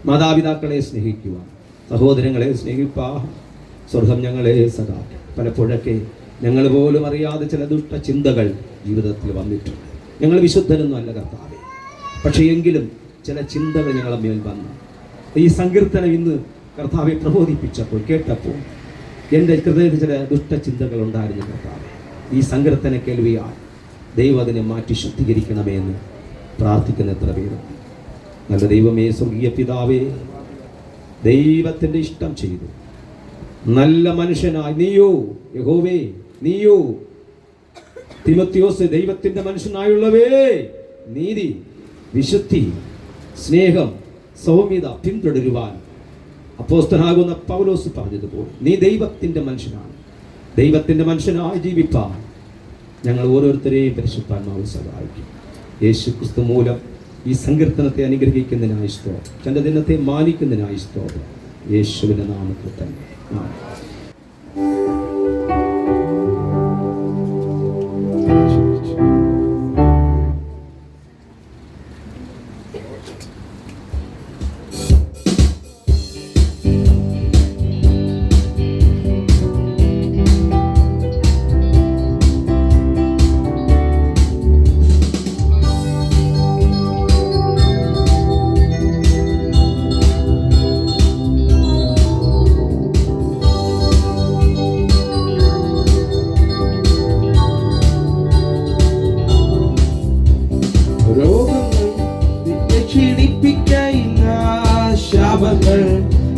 മാതാപിതാക്കളെ സ്നേഹിക്കുവാൻ, സഹോദരങ്ങളെ സ്നേഹിപ്പാൻ സ്വർഗം ഞങ്ങളെ സഹായിക്കും. പലപ്പോഴൊക്കെ ഞങ്ങൾ പോലും അറിയാതെ ചില ദുഷ്ട ചിന്തകൾ ജീവിതത്തിൽ വന്നിട്ടുണ്ട്. ഞങ്ങൾ വിശുദ്ധനൊന്നും അല്ല കർത്താവേ, പക്ഷേ എങ്കിലും ചില ചിന്തകൾ ഞങ്ങളെ മേൽ വന്നു. ഈ സങ്കീർത്തനം ഇന്ന് കർത്താവെ പ്രബോധിപ്പിച്ചപ്പോൾ, കേട്ടപ്പോൾ എൻ്റെ ഹൃദയത്തിൽ ചില ദുഷ്ടചിന്തകൾ ഉണ്ടായിരുന്നു കർത്താവെ. ഈ സങ്കീർത്തന കേൾവിയാൽ ദൈവം അതിനെ മാറ്റി ശുദ്ധീകരിക്കണമേ എന്ന് പ്രാർത്ഥിക്കുന്ന എത്ര പേരുണ്ട്. നല്ല ദൈവമേ, സ്വർഗീയ പിതാവേ, ദൈവത്തിൻ്റെ ഇഷ്ടം ചെയ്തു നല്ല മനുഷ്യനായി നീയോ യഹോവേ, നീയോ തിമോത്തിയോസ് ദൈവത്തിൻ്റെ മനുഷ്യനായുള്ളവേ നീതി, വിശുദ്ധി, സ്നേഹം, സൗമ്യത പിന്തുടരുവാൻ അപ്പോസ്തലനാകുന്ന പൗലോസ് പറഞ്ഞതുപോലെ നീ ദൈവത്തിൻ്റെ മനുഷ്യനാണ്. ദൈവത്തിൻ്റെ മനുഷ്യനായി ജീവിപ്പാൻ ഞങ്ങൾ ഓരോരുത്തരെയും പരിശുദ്ധാത്മാവ് സഹായിക്കും. യേശു ക്രിസ്തു മൂലം ഈ സങ്കീർത്തനത്തെ അനുഗ്രഹിക്കുന്നതിനായി സ്തോത്രം. ചന്ദ്രദിനത്തെ മാനിക്കുന്നതിനായി സ്തോത്രം. യേശുവിൻ്റെ നാമത്തിൽ തന്നെ.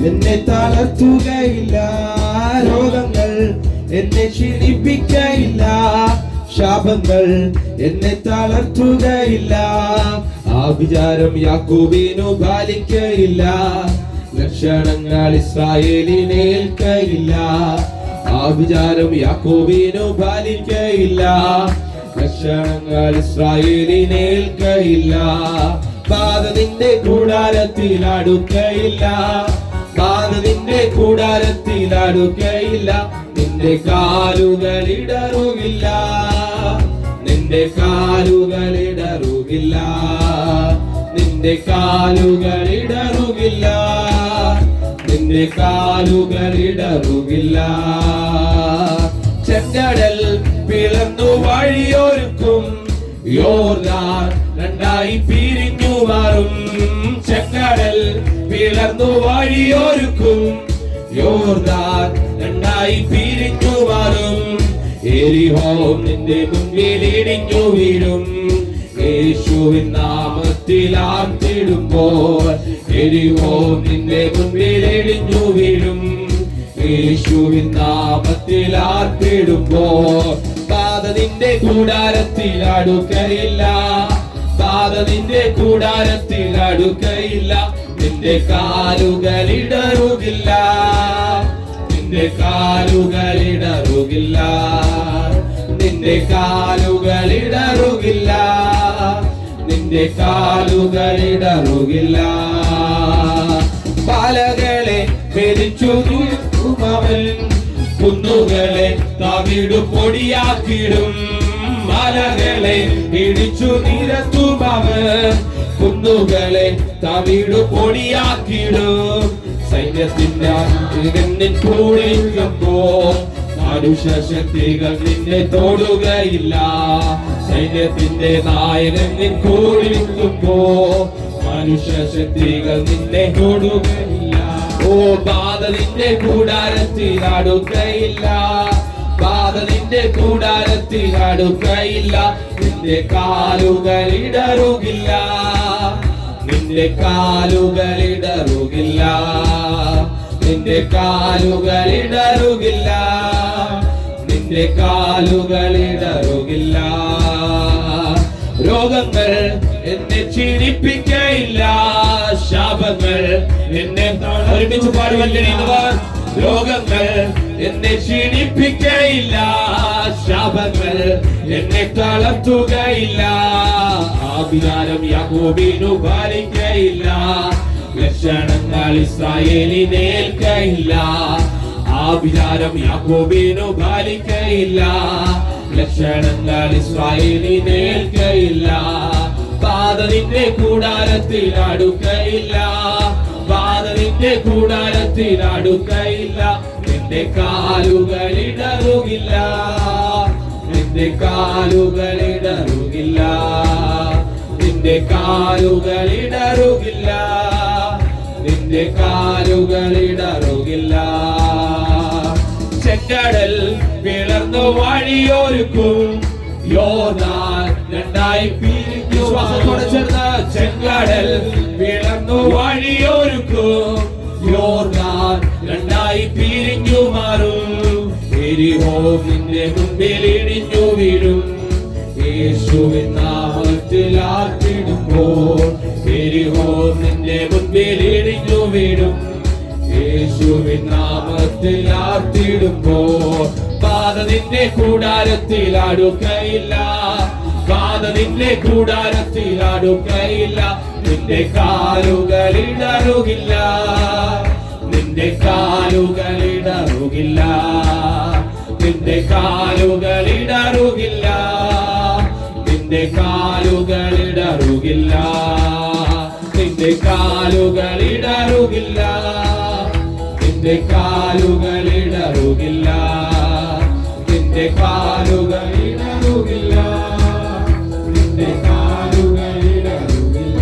എന്നെ തളർത്തുകയില്ല, രോഗങ്ങൾ എന്നെ ക്ഷീണിപ്പിക്കയില്ല, ശാപങ്ങൾ എന്നെ തളർത്തുകയില്ല. ആഭിചാരം യാക്കോബിനു പാലിക്കയില്ല, ലക്ഷണങ്ങൾ ഇസ്രായേലിനേൽക്കയില്ല. ആഭിചാരം യാക്കോബിനു പാലിക്കയില്ല, ലക്ഷണങ്ങൾ ഇസ്രായേലിനേൽക്കയില്ല. ബാധ നിന്റെ കൂടാരത്തിൽ അടുക്കയില്ല, ബാധ നിന്റെ കൂടാരത്തിൽ അടുക്കയില്ല. നിന്റെ കാലുകൾ ഇടറുകില്ല, നിന്റെ കാലുകൾ ഇടറുകില്ല, നിന്റെ കാലുകൾ ഇടറുകില്ല, നിന്റെ കാലുകൾ ഇടറുകില്ല. ചെങ്കടൽ പിളർന്നു വഴിയൊരുക്കും, യോർദാൻ രണ്ടായി പിരിഞ്ഞു മാറും. ചെങ്കടൽ പിളർന്നു വഴിയൊരുക്കും, യോർദാൻ രണ്ടായി പിരിഞ്ഞു മാറും. എരിഹോ നിന്റെ മുൻപിൽ ഇടിഞ്ഞു വീഴും, യേശുവിൻ നാമത്തിൽ ആർത്തിടുമ്പോൾ. എരിഹോ നിന്റെ മുൻപിൽ ഇടിഞ്ഞു വീഴും, യേശുവിൻ നാമത്തിൽ ആർത്തിടുമ്പോൾ. ബാധ നിന്റെ കൂടാരത്തിൽ അടുക്കയില്ല, ബാധ നിന്റെ കൂടാരത്തിൽ അടുക്കയില്ല. നിന്റെ കാലുകൾ ഇടറുകില്ല, നിന്റെ കാലുകൾ ഇടറുകില്ല, നിന്റെ കാലുകൾ ഇടറുകില്ല, നിന്റെ കാലുകൾ ഇടറുകില്ല. പാലകളെ മെതിച്ചു അവൻ, കുന്നുകളെ തവിടു പൊടിയാക്കിടും. മലകളെ ഇടിച്ചു നിരത്തും അവൻ, കുന്നുകളെ തവിടു പൊടിയാക്കിടും. സൈന്യത്തിന്റെ കൂടിക്കുമ്പോ മനുഷ്യശക്തികൾ നിന്നെ തൊടുകയില്ല. സൈന്യത്തിന്റെ നായകൻ നിൻ കൂടിക്കുമ്പോ മനുഷ്യശക്തികൾ നിന്നെ തൊടുകയില്ല. ഓ ബാധ നിന്റെ കൂടാരത്തിൽ അടുക്കയില്ല, ബാധ നിന്റെ കൂടാരത്തിൽ അടുക്കയില്ല. നിന്റെ കാലുകൾ ഇടറുകില്ല, നിന്റെ കാലുകൾ ഇടറുകില്ല, നിന്റെ കാലുകൾ ഇടറുകില്ല, നിന്റെ കാലുകൾ ഇടറുകില്ല. രോഗങ്ങൾ എന്നെ ക്ഷീണിപ്പിക്കയില്ല, ശാപങ്ങൾ എന്നെ ഒരുമിച്ച് പാടുവല്ലിടുന്നവർ. രോഗങ്ങൾ എന്നെ ക്ഷീണിപ്പിക്കയില്ല, ശാപങ്ങൾ എന്നെ തളർത്തുകയില്ല. ആഭിചാരം യാക്കോബിനു പാലിക്കയില്ല, ലക്ഷണങ്ങൾ ഇസ്രായേലിനേൽക്കയില്ല. ആഭിചാരം യാക്കോബിനു പാലിക്കയില്ല, ലക്ഷണങ്ങൾ ഇസ്രായേലിനേൽക്കയില്ല. ബാധ നിന്റെ കൂടാരത്തിൽ അടുക്കയില്ല, ബാധ നിന്റെ കൂടാരത്തിൽ അടുക്കയില്ല. നിന്റെ കാലുകൾ ഇടറുകില്ല, നിന്റെ കാലുകൾ ഇടറുകില്ല, നിന്റെ കാലുകൾ ഇടറുകില്ല, നിന്റെ കാലുകൾ ഇടറുകില്ല. ചെങ്കടൽ പിളർന്നു വഴിയൊരുക്കും, യോർദാൻ രണ്ടായി പിരിഞ്ഞു. ശ്വാസത്തോടെ ചേർന്ന് ചെങ്കടൽ പിളർന്നു വഴിയൊരുക്കും, യോർദാൻ രണ്ടായി പിരിഞ്ഞു മാറും. എരിഹോ നിന്റെ മുൻപിൽ ഇടിഞ്ഞു വീഴും, യേശുവിൻ നാമത്തിൽ നാമത്തിൽ ആർത്തിടുമ്പോൾ എരിഹോ നിന്റെ മുൻപിൽ ഇടിഞ്ഞു വീഴും. യേശുവിൻ നാമത്തിൽ ആർത്തിടുമ്പോൾ ബാധ നിന്റെ കൂടാരത്തിൽ അടുക്കയില്ല, ബാധ നിന്റെ കൂടാരത്തിൽ അടുക്കയില്ല. നിന്റെ കാലുകൾ ഇടറുകില്ല, നിന്റെ കാലുകൾ ഇടറുകില്ല, നിന്റെ കാലുകൾ ഇടറുകില്ല, നിന്റെ കാലുകൾ ഇടറുകില്ല, നിന്റെ കാലുകൾ ഇടറുകില്ല, നിന്റെ കാലുകൾ ഇടറുകില്ല, നിന്റെ കാലുകൾ ഇടറുകില്ല, നിന്റെ കാലുകൾ ഇടറുകില്ല.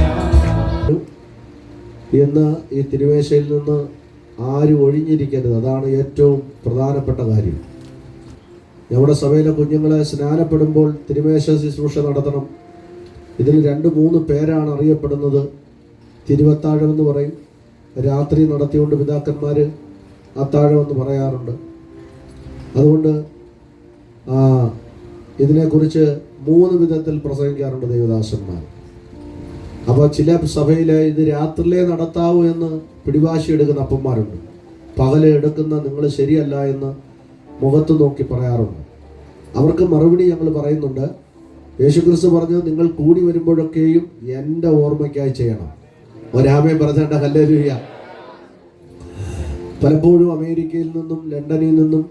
എന്ന് ഈ തിരുമേശയിൽ നിന്ന് ആരും ഒഴിഞ്ഞിരിക്കരുത്. അതാണ് ഏറ്റവും പ്രധാനപ്പെട്ട കാര്യം. നമ്മുടെ സഭയിലെ കുഞ്ഞുങ്ങളെ സ്നാനപ്പെടുമ്പോൾ തിരുമേശ ശുശ്രൂഷ നടത്തണം. ഇതിൽ 2-3 പേരാണ് അറിയപ്പെടുന്നത്. തിരുവത്താഴം എന്ന് പറയും, രാത്രി നടത്തിക്കൊണ്ട് പിതാക്കന്മാർ അത്താഴം എന്ന് പറയാറുണ്ട്. അതുകൊണ്ട് ഇതിനെക്കുറിച്ച് 3 വിധത്തിൽ പ്രസംഗിക്കാറുണ്ട് ദൈവദാസന്മാർ. അപ്പോൾ ചില സഭയിൽ ഇത് രാത്രിയിലേ നടത്താവൂ എന്ന് പിടിവാശി എടുക്കുന്ന അപ്പന്മാരുണ്ട്. പകല് എടുക്കുന്ന നിങ്ങൾ ശരിയല്ല എന്ന് മുഖത്ത് നോക്കി പറയാറുണ്ട്. അവർക്ക് മറുപടി ഞങ്ങൾ പറയുന്നുണ്ട്. യേശുക്രിസ്തു പറഞ്ഞത് നിങ്ങൾ കൂടി വരുമ്പോഴൊക്കെയും എൻ്റെ ഓർമ്മയ്ക്കായി ചെയ്യണം. ഒരാമയും പറഞ്ഞേണ്ട ഹല്ലേലൂയ. പലപ്പോഴും അമേരിക്കയിൽ നിന്നും ലണ്ടനിൽ നിന്നും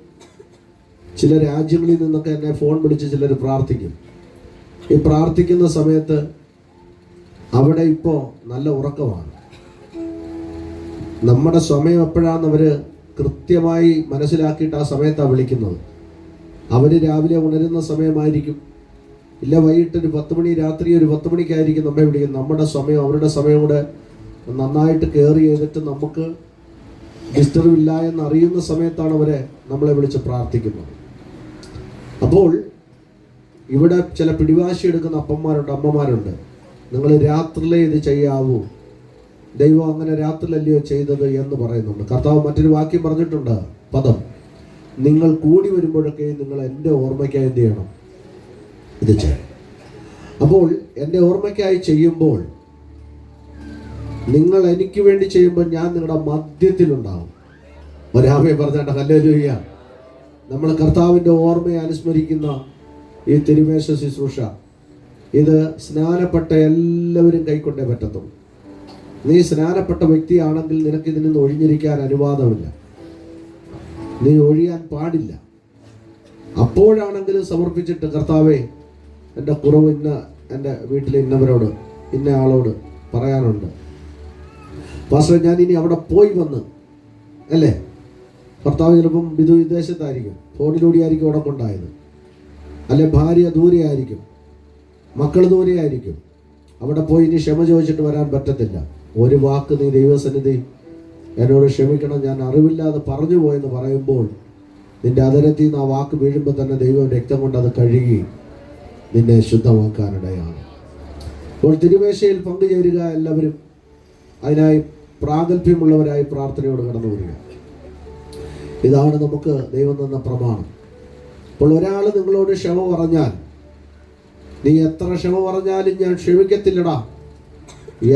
ചില രാജ്യങ്ങളിൽ നിന്നൊക്കെ എന്നെ ഫോൺ വിളിച്ച് ചിലർ പ്രാർത്ഥിക്കും. ഈ പ്രാർത്ഥിക്കുന്ന സമയത്ത് അവിടെ ഇപ്പോൾ നല്ല ഉറക്കമാണ്. നമ്മുടെ സമയം എപ്പോഴാണെന്ന് അവർ കൃത്യമായി മനസ്സിലാക്കിയിട്ട് ആ സമയത്താണ് വിളിക്കുന്നത്. അവർ രാവിലെ ഉണരുന്ന സമയമായിരിക്കും, ഇല്ല വൈകിട്ട് ഒരു 10 മണി, രാത്രി ഒരു 10 മണിക്കായിരിക്കും നമ്മെ വിളിക്കുന്നത്. നമ്മുടെ സമയം അവരുടെ സമയം കൂടെ നന്നായിട്ട് കെയർ ചെയ്തിട്ട് നമുക്ക് ഡിസ്റ്റർബ് ഇല്ല എന്നറിയുന്ന സമയത്താണ് അവരെ നമ്മളെ വിളിച്ച് പ്രാർത്ഥിക്കുന്നത്. അപ്പോൾ ഇവിടെ ചില പിടിവാശി എടുക്കുന്ന അപ്പന്മാരുണ്ട്, അമ്മമാരുണ്ട്. നിങ്ങൾ രാത്രിയിലേ ഇത് ചെയ്യാവൂ, ദൈവം അങ്ങനെ രാത്രിയിലല്ലയോ ചെയ്തത് എന്ന് പറയുന്നുണ്ട്. കർത്താവ് മറ്റൊരു വാക്യം പറഞ്ഞിട്ടുണ്ട്, പദം, നിങ്ങൾ കൂടി വരുമ്പോഴൊക്കെ നിങ്ങൾ എൻ്റെ ഓർമ്മയ്ക്കായി എന്ത് ചെയ്യണം, ഇത് ചെയ്യണം. അപ്പോൾ എൻ്റെ ഓർമ്മയ്ക്കായി ചെയ്യുമ്പോൾ, നിങ്ങൾ എനിക്ക് വേണ്ടി ചെയ്യുമ്പോൾ ഞാൻ നിങ്ങളുടെ മധ്യത്തിലുണ്ടാവും. ഒരാമയെ പറഞ്ഞേണ്ട ഹല്ലേലൂയ. നമ്മൾ കർത്താവിൻ്റെ ഓർമ്മയെ അനുസ്മരിക്കുന്ന ഈ തിരുമേശ ശുശ്രൂഷ, ഇത് സ്നാനപ്പെട്ട എല്ലാവരും കൈക്കൊണ്ടേ പറ്റത്തുള്ളൂ. നീ സ്നാനപ്പെട്ട വ്യക്തിയാണെങ്കിൽ നിനക്കിതിൽ നിന്ന് ഒഴിഞ്ഞിരിക്കാൻ അനുവാദമില്ല, നീ ഒഴിയാൻ പാടില്ല. അപ്പോഴാണെങ്കിലും സമർപ്പിച്ചിട്ട്, കർത്താവേ എൻ്റെ കുറവ് ഇന്ന എൻ്റെ വീട്ടിലെ ഇന്നവരോട് ഇന്ന ആളോട് പറയാനുണ്ട്, പാസ്റ്റർ ഞാൻ ഇനി അവിടെ പോയി വന്ന്, അല്ലേ? ഭർത്താവ് ചിലപ്പം വിദേശത്തായിരിക്കും, ഫോണിലൂടെ ആയിരിക്കും അവിടെ കൊണ്ടായത്, അല്ലെ ഭാര്യ ദൂരെ ആയിരിക്കും, മക്കൾ ദൂരെ ആയിരിക്കും. അവിടെ പോയി ഇനി ക്ഷമ ചോദിച്ചിട്ട് വരാൻ പറ്റത്തില്ല. ഒരു വാക്ക് നീ ദൈവസന്നിധി എന്നോട് ക്ഷമിക്കണം, ഞാൻ അറിവില്ലാതെ പറഞ്ഞു പോയെന്ന് പറയുമ്പോൾ നിന്റെ അതരത്തിൽ നിന്ന് ആ വാക്ക് വീഴുമ്പോൾ തന്നെ ദൈവം രക്തം കൊണ്ട് അത് കഴുകി നിന്നെ ശുദ്ധമാക്കാനിടയാണ്. അപ്പോൾ തിരുമേശയിൽ പങ്കുചേരുക, എല്ലാവരും അതിനായി പ്രാഗൽഭ്യമുള്ളവരായി പ്രാർത്ഥനയോട് കടന്നു വരിക. ഇതാണ് നമുക്ക് ദൈവം തന്ന പ്രമാണം. അപ്പോൾ ഒരാൾ നിങ്ങളോട് ക്ഷമ പറഞ്ഞാൽ, നീ എത്ര ക്ഷമ പറഞ്ഞാലും ഞാൻ ക്ഷമിക്കത്തില്ലടാ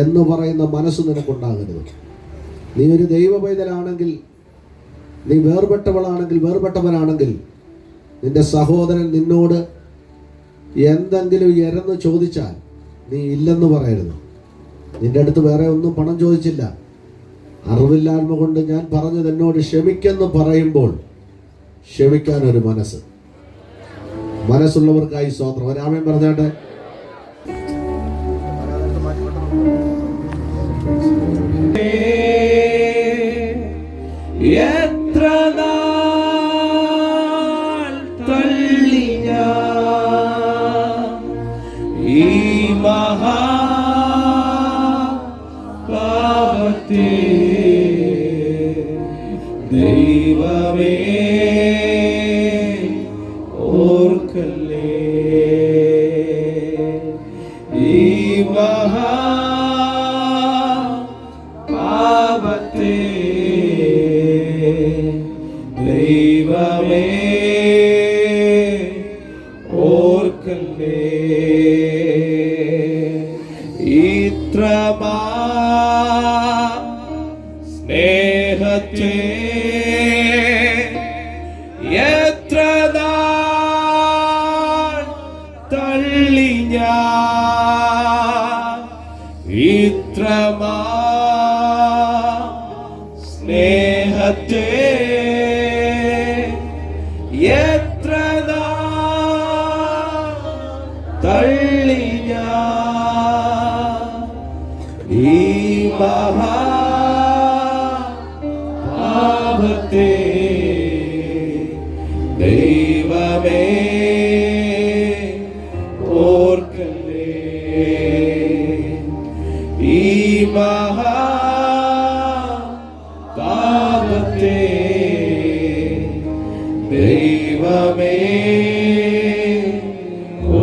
എന്ന് പറയുന്ന മനസ്സ് നിനക്കുണ്ടാകരുത്. നീ ഒരു ദൈവ പൈതലാണെങ്കിൽ, നീ വേർപെട്ടവളാണെങ്കിൽ, വേർപെട്ടവനാണെങ്കിൽ, നിന്റെ സഹോദരൻ നിന്നോട് എന്തെങ്കിലും എരന്ന് ചോദിച്ചാൽ നീ ഇല്ലെന്ന് പറയരുത്. നിന്റെ അടുത്ത് വേറെ ഒന്നും പണം ചോദിച്ചില്ല, അറിവില്ലായ്മ കൊണ്ട് ഞാൻ പറഞ്ഞത് എന്നോട് ക്ഷമിക്കെന്ന് പറയുമ്പോൾ ക്ഷമിക്കാനൊരു മനസ്സുള്ളവർക്കായി സ്തോത്രം. ഒരാമേൻ പറഞ്ഞാട്ടെ. എത്ര നാൾ തള്ളി ഞാൻ ഈ മഹാപാപത്തെ, ദൈവമേ ഓർക്കല്ലേ, ഈ മഹാപാപത്തെ ദൈവമേ ഓർക്കല്ലേ. ഇത്രമാ സ്നേഹത്തെ എത്ര നാൾ തള്ളി ഞാൻ, ഇത്രമാ സ്നേഹത്തെ എത്ര നാൾ തള്ളി ഞാൻ, ഈ മഹാപാപത്തെ ദൈവമേ ഓർക്കല്ലേ, ഈ മഹാപാപത്തെ ദൈവമേ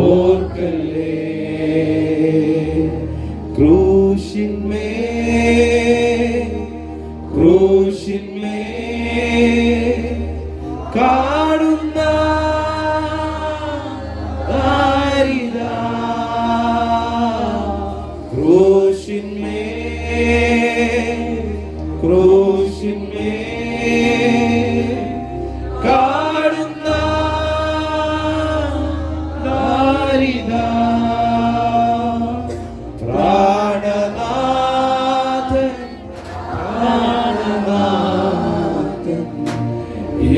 ഓർക്കല്ലേ. ക്രൂശിന്മേ കാണുന്ന ആരിതാ, ക്രൂശിന്മേ കാണുന്ന ആരിതാ, പ്രാണനാഥൻ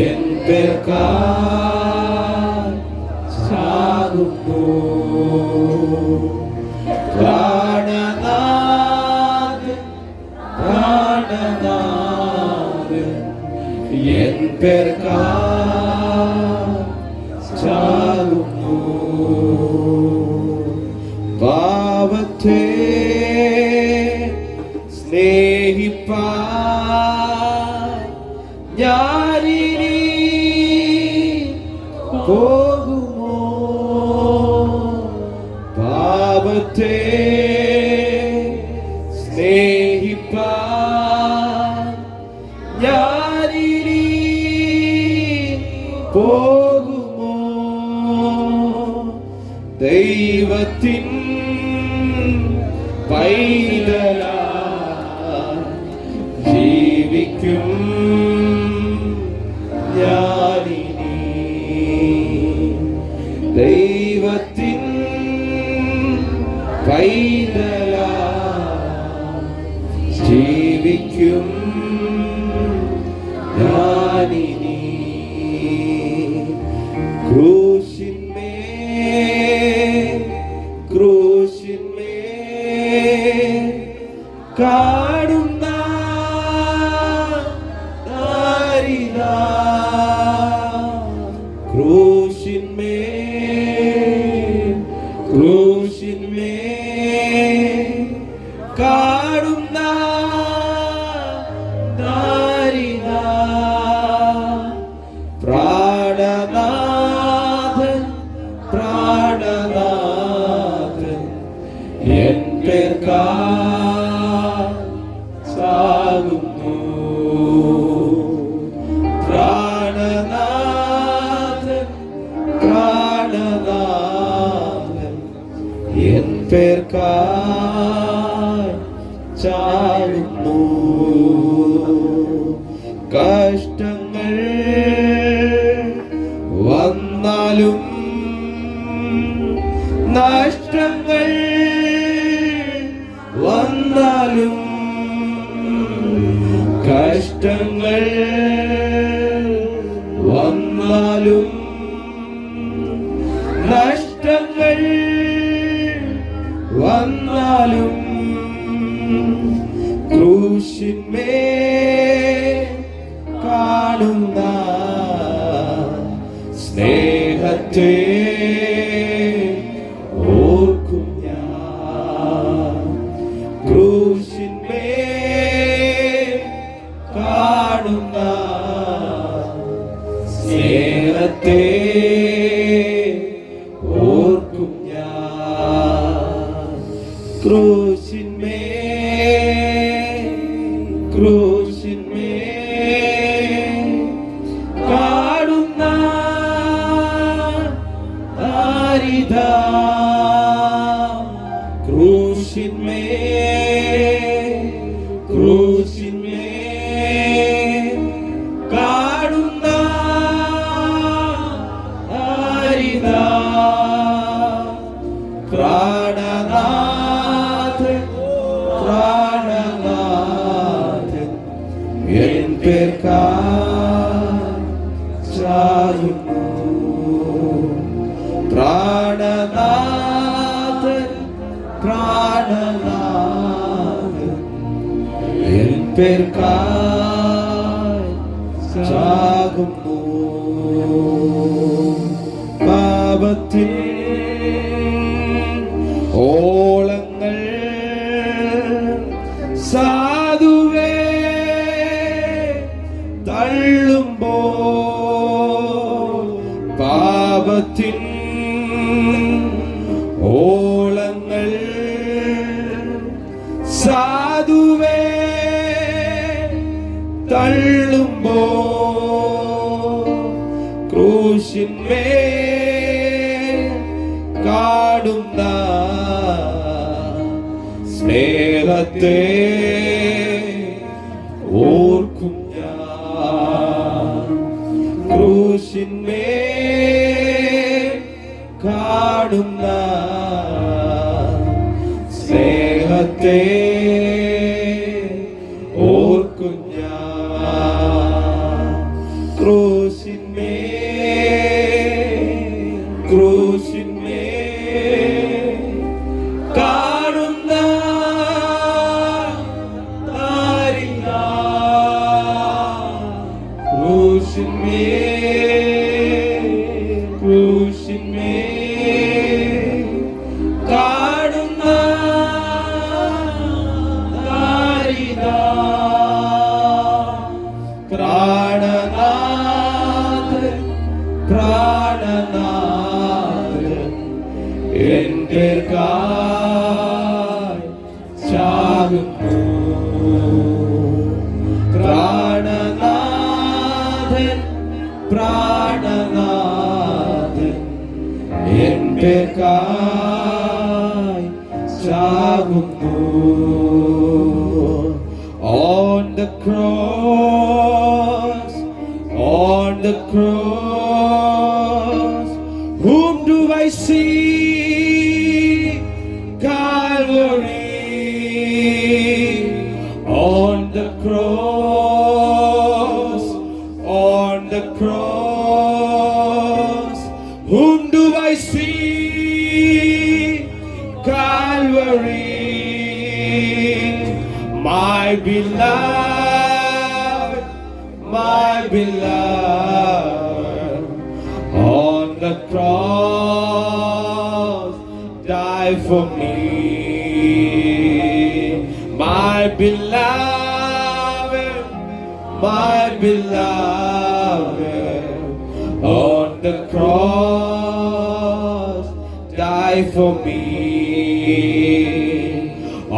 എൻ പേർക്കായി ചാകുന്നു, പ്രാണനാഥൻ എൻ പേർക്കായി ചാകുന്നു. പാപത്തെ സ്നേഹിപ്പാൻ ഞാനിനി പോകുമോ, പാപത്തെ സ്നേഹിപ്പാൻ ഞാനിനി പോകുമോ, ദൈവത്തിൻ പൈതലായി ജീവിക്കും ഞാനിനി, ദൈവത്തിൻ പൈതലായി ജീവിക്കും ഞാനിനി. ക്രൂശിന്മേ കാണുന്ന ആരിതാ, ക്രൂശിന്മേ കാണുന്ന ആരിതാ, പ്രാണനാഥൻ എൻ പേർക്കായി ചാകുന്നു, പ്രാണനാഥൻ എൻ പേർക്കായി ചാകുന്നു. കഷ്ടങ്ങൾ വന്നാലും നഷ്ടങ്ങൾ വന്നാലും, കഷ്ടങ്ങൾ വന്നാലും നഷ്ടങ്ങൾ വന്നാലും, ക്രൂശിന്മേ കാണുന്ന സ്നേഹത്തെ ഓർക്കും ഞാൻ, ക്രൂശിന്മേ കാണുന്ന സ്നേഹത്തെ ഓർക്കും ഞാൻ, ക്രൂശിന്മേ കാണുന്ന ആരിതാ, ക്രൂശിന്മേ പ്രാണനാഥൻ പ്രാണനാഥൻ എൻ പേർക്കായി ചാകുന്നു. പാപത്തിൻ ഓളങ്ങൾ സാധുവേ തള്ളുമ്പോ പാപത്തിൻ ഓളങ്ങൾ സാധുവേ തള്ളുമ്പോ ക്രൂശിന്മേൽ കാണുന്ന സ്നേഹത്തെ ഓർക്കും ഞാൻ. ക്രൂശിന്മേൽ കാണുന്ന സ്നേഹത്തെ ഓർക്കും ഞാൻ. ക്രൂശിന്മേൽ കാണുന്ന താരിക. ക്രൂശിന്മേൽ കാണുന്ന താരിക. പ്രാണനാഥൻ പ്രാണനാഥൻ എൻ പേർക്കായി ചാകുന്നു. പ്രാണനാഥൻ പ്രാണനാഥൻ എൻ പേർക്കായി ചാകുന്നു. On the cross, on the cross, whom do I see? Calvary. On the cross, on the cross, whom do I see? Calvary. My beloved, my beloved, on the cross, die for me. My beloved, my beloved, on the cross, die for me.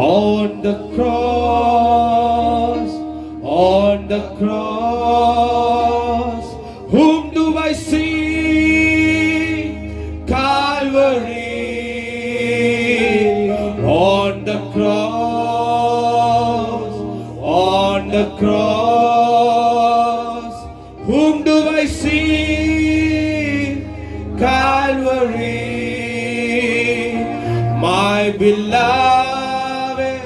On the cross, on the cross, whom do I see? Calvary. On the cross, on the cross, whom do I see? Calvary. My beloved,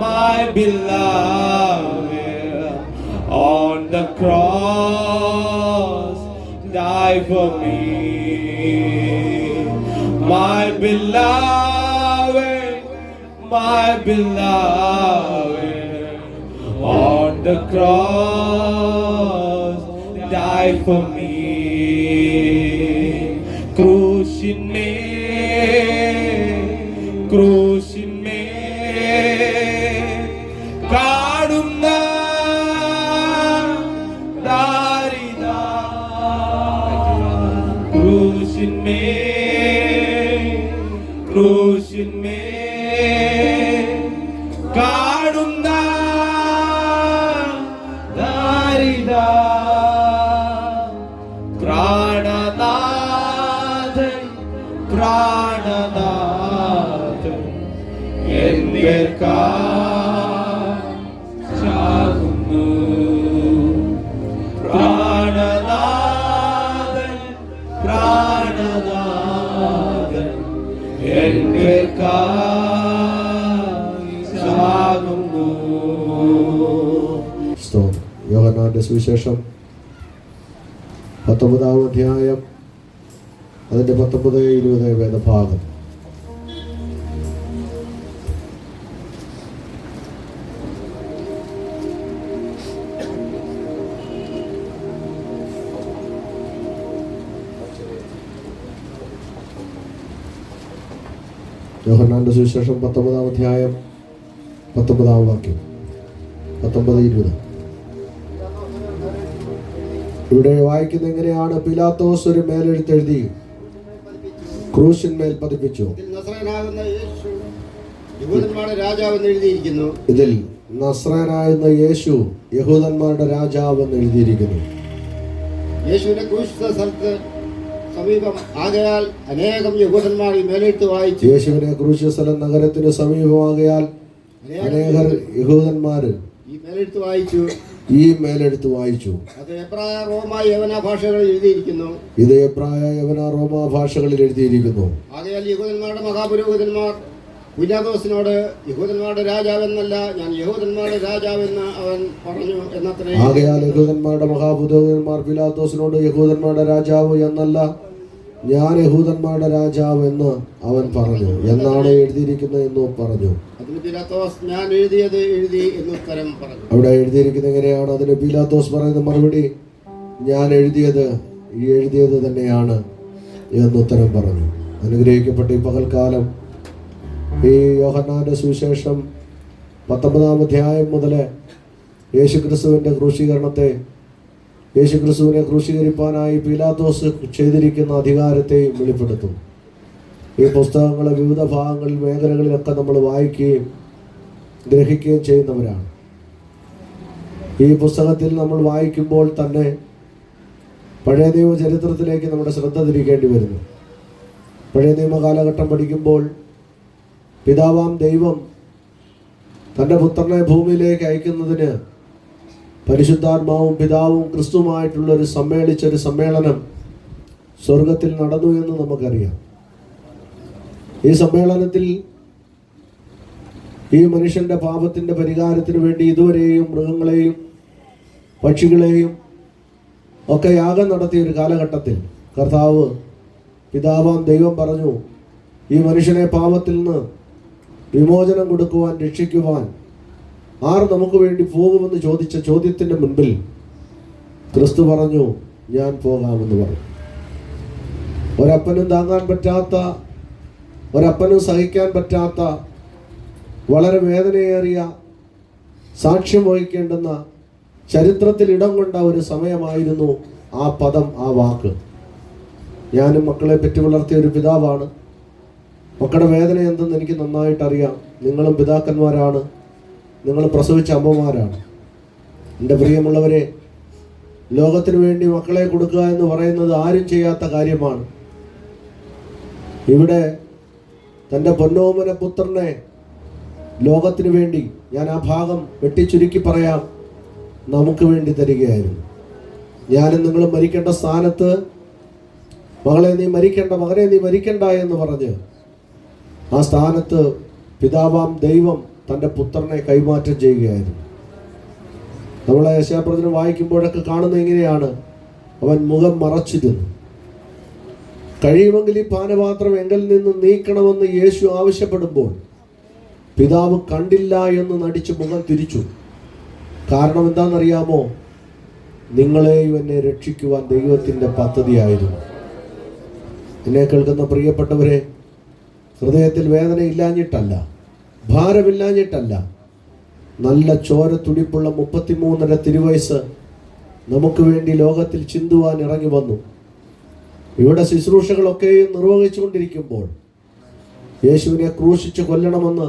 my beloved, on the cross, die for me. My beloved, my beloved, on the cross, die for me. ക്രൂശിന്മേൽ കാണുന്ന ദാരിദ്ര്യ. ക്രൂശിന്മേൽ കാണുന്ന ദാരിദ്ര്യ. പ്രാണനാഥൻ പ്രാണനാഥൻ N പേർക്കായി ചാകുന്നു. പ്രാണനാഥൻ പ്രാണനാഥൻ N പേർക്കായി ചാകുന്നു. സ്തോത്രം. യോഹന്നാന്റെ സുവിശേഷം 19-ാം അധ്യായം അതിൻ്റെ 19-20 വേദഭാഗം. യോഹന്നാന്റെ സുവിശേഷം 19-ാം അധ്യായം 19-ാം വാക്യം. 19-20 ഇവിടെ വായിക്കുന്ന എങ്ങനെയാണ്? പിലാത്തോസ് ഒരു മേലെഴുത്തെഴുതി ക്രൂശിന്മേൽ പതിപ്പിച്ചു. ഇതിൽ നസ്രായനാകുന്ന യേശു യഹൂദന്മാരുടെ രാജാവെന്ന് എഴുതിയിരിക്കുന്നു. യേശുവിനെ ക്രൂശിച്ച സ്ഥലത്ത് സമീപം ആകയാൽ അനേകം യഹൂദന്മാർ ഈ മേലെഴുത്ത് വായിച്ചു. യേശുവിനെ ക്രൂശിച്ച സ്ഥലം നഗരത്തിന് സമീപമാകയാൽ അനേകർ യഹൂദന്മാർ ഈ മേലെഴുത്ത് വായിച്ചു. അത് എബ്രായ റോമ യവന ഭാഷകളിൽ എഴുതിയിരിക്കുന്നു. ഇത് എബ്രായ യവന റോമ ഭാഷകളിൽ എഴുതിയിരിക്കുന്നു. ആകയാൽ യഹൂദന്മാരുടെ മഹാപുരോഹിതന്മാർ പിലാത്തോസിനോട് യഹൂദന്മാരുടെ രാജാവെന്നല്ല, ഞാൻ യഹൂദന്മാരുടെ രാജാവെന്ന് അവൻ പറഞ്ഞു എന്നത്രേ. ആകയാൽ യഹൂദന്മാരുടെ മഹാപുരോഹിതന്മാർ പിലാത്തോസിനോട് യഹൂദന്മാരുടെ രാജാവ് എന്നല്ല, ഞാൻ യഹൂദന്മാരുടെ രാജാവ് എന്ന് അവൻ പറഞ്ഞു എന്നാണ് എഴുതിയിരിക്കുന്നത് എന്ന് പറഞ്ഞു. അതിന് പിലാത്തോസ് ഞാൻ എഴുതിയത് എഴുതി എന്ന് ഉത്തരം പറഞ്ഞു. അവിടെ എഴുതിയിരിക്കുന്നത് എങ്ങനെയാണ്? അതിന് പിലാത്തോസ് പറയുന്ന മറുപടി, ഞാൻ എഴുതിയത് തന്നെയാണ് എന്ന് ഉത്തരം പറഞ്ഞു. അനുഗ്രഹിക്കപ്പെട്ട ഈ പകൽക്കാലം ഈ യോഹന്നാന്റെ സുവിശേഷം 19-ാം അധ്യായം മുതൽ യേശുക്രിസ്തുവിൻ്റെ ക്രൂശീകരണത്തെ, യേശുക്രിസ്തുവിനെ ക്രൂശീകരിപ്പാനായി പീലാത്തോസ് ചെയ്തിരിക്കുന്ന അധികാരത്തെയും വെളിപ്പെടുത്തും. ഈ പുസ്തകങ്ങളെ വിവിധ ഭാഗങ്ങളിൽ മേഖലകളിലൊക്കെ നമ്മൾ വായിക്കുകയും ഗ്രഹിക്കുകയും ചെയ്യുന്നവരാണ്. ഈ പുസ്തകത്തിൽ നമ്മൾ വായിക്കുമ്പോൾ തന്നെ പഴയ നിയമ ചരിത്രത്തിലേക്ക് നമ്മുടെ ശ്രദ്ധ തിരിക്കേണ്ടി വരുന്നു. പഴയ നിയമ കാലഘട്ടം പഠിക്കുമ്പോൾ പിതാവാം ദൈവം തൻ്റെ പുത്രനെ ഭൂമിയിലേക്ക് അയക്കുന്നതിന് പരിശുദ്ധാത്മാവും പിതാവും ക്രിസ്തുവുമായിട്ടുള്ളൊരു സമ്മേളനം സ്വർഗത്തിൽ നടന്നു എന്ന് നമുക്കറിയാം. ഈ സമ്മേളനത്തിൽ ഈ മനുഷ്യൻ്റെ പാപത്തിൻ്റെ പരിഹാരത്തിന് വേണ്ടി ഇതുവരെയും മൃഗങ്ങളെയും പക്ഷികളെയും ഒക്കെ യാഗം നടത്തിയ ഒരു കാലഘട്ടത്തിൽ കർത്താവ് പിതാവാം ദൈവം പറഞ്ഞു, ഈ മനുഷ്യനെ പാപത്തിൽ നിന്ന് വിമോചനം കൊടുക്കുവാൻ, രക്ഷിക്കുവാൻ ആർ നമുക്ക് വേണ്ടി പോകുമെന്ന് ചോദിച്ച ചോദ്യത്തിൻ്റെ മുൻപിൽ ക്രിസ്തു പറഞ്ഞു, ഞാൻ പോകാമെന്ന് പറഞ്ഞു. ഒരപ്പനും താങ്ങാൻ പറ്റാത്ത, ഒരപ്പനും സഹിക്കാൻ പറ്റാത്ത, വളരെ വേദനയേറിയ, സാക്ഷ്യം വഹിക്കേണ്ടുന്ന, ചരിത്രത്തിൽ ഇടം കൊണ്ട ഒരു സമയമായിരുന്നു ആ പദം, ആ വാക്ക്. ഞാനും മക്കളെ പെറ്റു വളർത്തിയ ഒരു പിതാവാണ്. മക്കളുടെ വേദന എന്തെന്ന് എനിക്ക് നന്നായിട്ടറിയാം. നിങ്ങളും പിതാക്കന്മാരാണ്, നിങ്ങൾ പ്രസവിച്ച അമ്മമാരാണ്. എൻ്റെ പ്രിയമുള്ളവരെ, ലോകത്തിന് വേണ്ടി മക്കളെ കൊടുക്കുക എന്ന് പറയുന്നത് ആരും ചെയ്യാത്ത കാര്യമാണ്. ഇവിടെ തൻ്റെ പൊന്നോമന പുത്രനെ ലോകത്തിന് വേണ്ടി, ഞാൻ ആ ഭാഗം വെട്ടിച്ചുരുക്കി പറയാം, നമുക്ക് വേണ്ടി തരികയായിരുന്നു. ഞാനും നിങ്ങളും മരിക്കേണ്ട സ്ഥാനത്ത് മകളെ നീ മരിക്കേണ്ട, മകനെ നീ മരിക്കണ്ട എന്ന് പറഞ്ഞ് ആ സ്ഥാനത്ത് പിതാവാം ദൈവം തൻ്റെ പുത്രനെ കൈമാറ്റം ചെയ്യുകയായിരുന്നു. നമ്മളെ യേശയ്യാപ്രവചനം വായിക്കുമ്പോഴൊക്കെ കാണുന്നത് എങ്ങനെയാണ്? അവൻ മുഖം മറച്ചിരുന്നു. കഴിയുമെങ്കിൽ ഈ പാനപാത്രം എങ്കിൽ നിന്ന് നീക്കണമെന്ന് യേശു ആവശ്യപ്പെടുമ്പോൾ പിതാവ് കണ്ടില്ല എന്ന് നടിച്ച് മുഖം തിരിച്ചു. കാരണം എന്താണെന്നറിയാമോ? നിങ്ങളെയും എന്നെ രക്ഷിക്കുവാൻ ദൈവത്തിൻ്റെ പദ്ധതിയായിരുന്നു. എന്നെ കേൾക്കുന്ന പ്രിയപ്പെട്ടവരെ, ഹൃദയത്തിൽ വേദന ഇല്ലാഞ്ഞിട്ടല്ല, ഭാരമില്ലാഞ്ഞിട്ടല്ല, നല്ല ചോര തുടിപ്പുള്ള 33.5 തിരുവയസ്സ് നമുക്ക് വേണ്ടി ലോകത്തിൽ ചിന്തുവാൻ ഇറങ്ങി വന്നു. ഇവിടെ ശുശ്രൂഷകളൊക്കെയും നിർവഹിച്ചുകൊണ്ടിരിക്കുമ്പോൾ യേശുവിനെ ക്രൂശിച്ച് കൊല്ലണമെന്ന്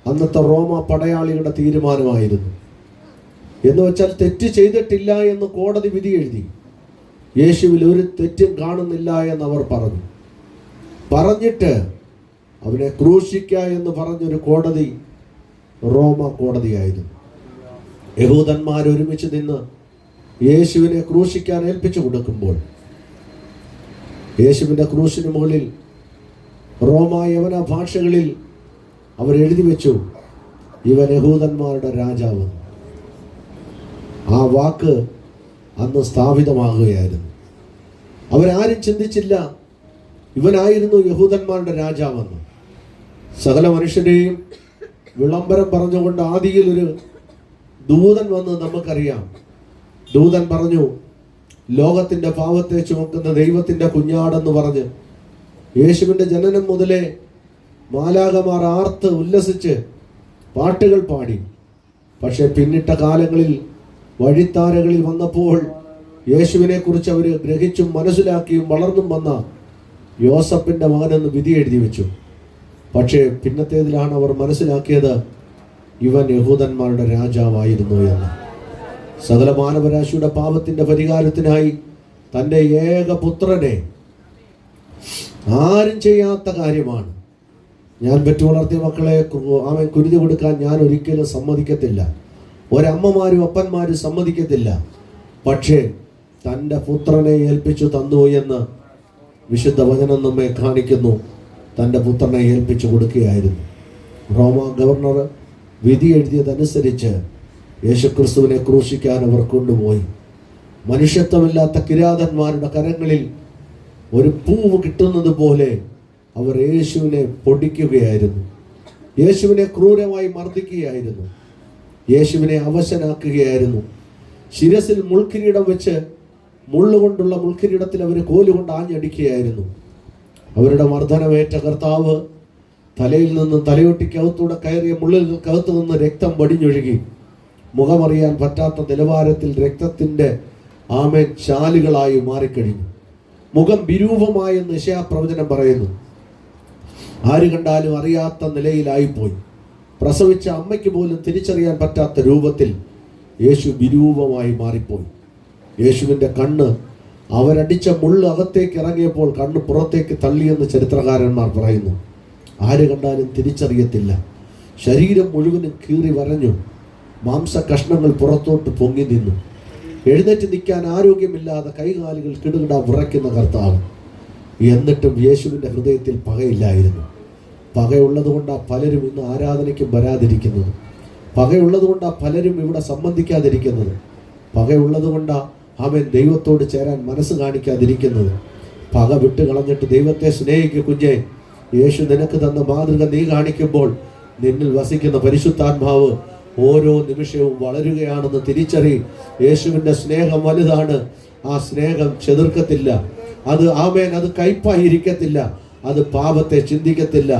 അന്നത്തെ റോമ പടയാളികളുടെ തീരുമാനമായിരുന്നു. എന്ന് വെച്ചാൽ തെറ്റ് ചെയ്തിട്ടില്ല എന്ന് കോടതി വിധി എഴുതി. യേശുവിൽ ഒരു തെറ്റും കാണുന്നില്ല എന്നവർ പറഞ്ഞു. പറഞ്ഞിട്ട് അവനെ ക്രൂശിക്കുക എന്ന് പറഞ്ഞൊരു കോടതി റോമ കോടതിയായിരുന്നു. യഹൂദന്മാർ ഒരുമിച്ച് നിന്ന് യേശുവിനെ ക്രൂശിക്കാൻ ഏൽപ്പിച്ചു കൊടുക്കുമ്പോൾ യേശുവിൻ്റെ ക്രൂശിന് മുകളിൽ റോമ യവന ഭാഷകളിൽ അവരെഴുതി വെച്ചു, ഇവൻ യഹൂദന്മാരുടെ രാജാവ്. ആ വാക്ക് അന്ന് സ്ഥാപിതമാകുകയായിരുന്നു. അവരാരും ചിന്തിച്ചില്ല ഇവനായിരുന്നു യഹൂദന്മാരുടെ രാജാവെന്ന്. സകല മനുഷ്യരെയും വിളംബരം പറഞ്ഞുകൊണ്ട് ആദിയിൽ ഒരു ദൂതൻ വന്ന് നമുക്കറിയാം. ദൂതൻ പറഞ്ഞു, ലോകത്തിന്റെ പാപത്തെ ചുമക്കുന്ന ദൈവത്തിന്റെ കുഞ്ഞാടെന്ന് പറഞ്ഞ് യേശുവിന്റെ ജനനം മുതലേ മാലാഖമാർ ആർത്ത് ഉല്ലസിച്ച് പാട്ടുകൾ പാടി. പക്ഷെ പിന്നിട്ട കാലങ്ങളിൽ വഴിത്താരകളിൽ വന്നപ്പോൾ യേശുവിനെ കുറിച്ച് അവർ ഗ്രഹിച്ചും മനസ്സിലാക്കിയും വളർന്നും വന്ന യോസഫിന്റെ മകനെന്ന് വിധി എഴുതി വെച്ചു. പക്ഷേ പിന്നത്തേതിലാണ് അവർ മനസ്സിലാക്കിയത് ഇവൻ യഹൂദന്മാരുടെ രാജാവായിരുന്നു എന്ന്. സകല മാനവരാശിയുടെ പാപത്തിന്റെ പരിഹാരത്തിനായി തൻ്റെ ഏകപുത്രനെ, ആരും ചെയ്യാത്ത കാര്യമാണ്, ഞാൻ പെറ്റു വളർത്തിയ മക്കളെ അവൻ കുരുതി കൊടുക്കാൻ ഞാൻ ഒരിക്കലും സമ്മതിക്കത്തില്ല, ഒരമ്മമാരും അപ്പന്മാരും സമ്മതിക്കത്തില്ല. പക്ഷേ തൻ്റെ പുത്രനെ ഏൽപ്പിച്ചു തന്നു എന്ന് വിശുദ്ധ വചനം നമ്മെ കാണിക്കുന്നു. തൻ്റെ പുത്രനെ ഏൽപ്പിച്ചു കൊടുക്കുകയായിരുന്നു. റോമ ഗവർണർ വിധി എഴുതിയതനുസരിച്ച് യേശുക്രിസ്തുവിനെ ക്രൂശിക്കാൻ അവർ കൊണ്ടുപോയി. മനുഷ്യത്വമില്ലാത്ത കിരാതന്മാരുടെ കരങ്ങളിൽ ഒരു പൂവ് കിട്ടുന്നത് പോലെ അവർ യേശുവിനെ പൊടിക്കുകയായിരുന്നു. യേശുവിനെ ക്രൂരമായി മർദ്ദിക്കുകയായിരുന്നു. യേശുവിനെ അവശനാക്കുകയായിരുന്നു. ശിരസിൽ മുൾക്കിരീടം വെച്ച് മുള്ളുകൊണ്ടുള്ള മുൾക്കിരീടത്തിൽ അവർ കോലുകൊണ്ട് ആഞ്ഞടിക്കുകയായിരുന്നു. അവരുടെ മർദ്ദനമേറ്റ കർത്താവ് തലയിൽ നിന്നും തലയൊട്ടിക്കകത്തൂടെ കയറിയ മുള്ളിൽക്കകത്തു നിന്ന് രക്തം വടിഞ്ഞൊഴുകി. മുഖമറിയാൻ പറ്റാത്ത നിലവാരത്തിൽ രക്തത്തിൻ്റെ ചാലുകളായി മാറിക്കഴിഞ്ഞു. മുഖം വിരൂപമായെന്ന് യെശയ്യാ പറയുന്നു. ആര് കണ്ടാലും അറിയാത്ത നിലയിലായിപ്പോയി. പ്രസവിച്ച അമ്മയ്ക്ക് പോലും തിരിച്ചറിയാൻ പറ്റാത്ത രൂപത്തിൽ യേശു വിരൂപമായി മാറിപ്പോയി. യേശുവിൻ്റെ കണ്ണ് അവരടിച്ച മുള്ള് അകത്തേക്ക് ഇറങ്ങിയപ്പോൾ കണ്ണ് പുറത്തേക്ക് തള്ളിയെന്ന് ചരിത്രകാരന്മാർ പറയുന്നു. ആര് കണ്ടാലും തിരിച്ചറിയത്തില്ല. ശരീരം മുഴുവനും കീറി വരഞ്ഞു. മാംസ കഷ്ണങ്ങൾ പുറത്തോട്ട് പൊങ്ങി നിന്നു. എഴുന്നേറ്റ് നിൽക്കാൻ ആരോഗ്യമില്ലാതെ കൈകാലുകൾ കിടുകിട വിറയ്ക്കുന്ന കർത്താവ്. എന്നിട്ടും യേശുവിൻ്റെ ഹൃദയത്തിൽ പകയില്ലായിരുന്നു. പകയുള്ളത് കൊണ്ടാണ് പലരും ഇന്ന് ആരാധനയ്ക്ക് വരാതിരിക്കുന്നത്. പകയുള്ളത് കൊണ്ടാണ് പലരും ഇവിടെ സംബന്ധിക്കാതിരിക്കുന്നത്. പകയുള്ളത് കൊണ്ടാണ് അവൻ ദൈവത്തോട് ചേരാൻ മനസ്സ് കാണിക്കാതിരിക്കുന്നത്. പക വിട്ട് കളഞ്ഞിട്ട് ദൈവത്തെ സ്നേഹിക്കുക കുഞ്ഞെ. യേശു നിനക്ക് തന്ന മാതൃക നീ കാണിക്കുമ്പോൾ നിന്നിൽ വസിക്കുന്ന പരിശുദ്ധാത്മാവ് ഓരോ നിമിഷവും വളരുകയാണെന്ന് തിരിച്ചറിയും. യേശുവിൻ്റെ സ്നേഹം വലുതാണ്. ആ സ്നേഹം ചെതിർക്കത്തില്ല. അത് അത് കയ്പായിരിക്കത്തില്ല. അത് പാപത്തെ ചിന്തിക്കത്തില്ല.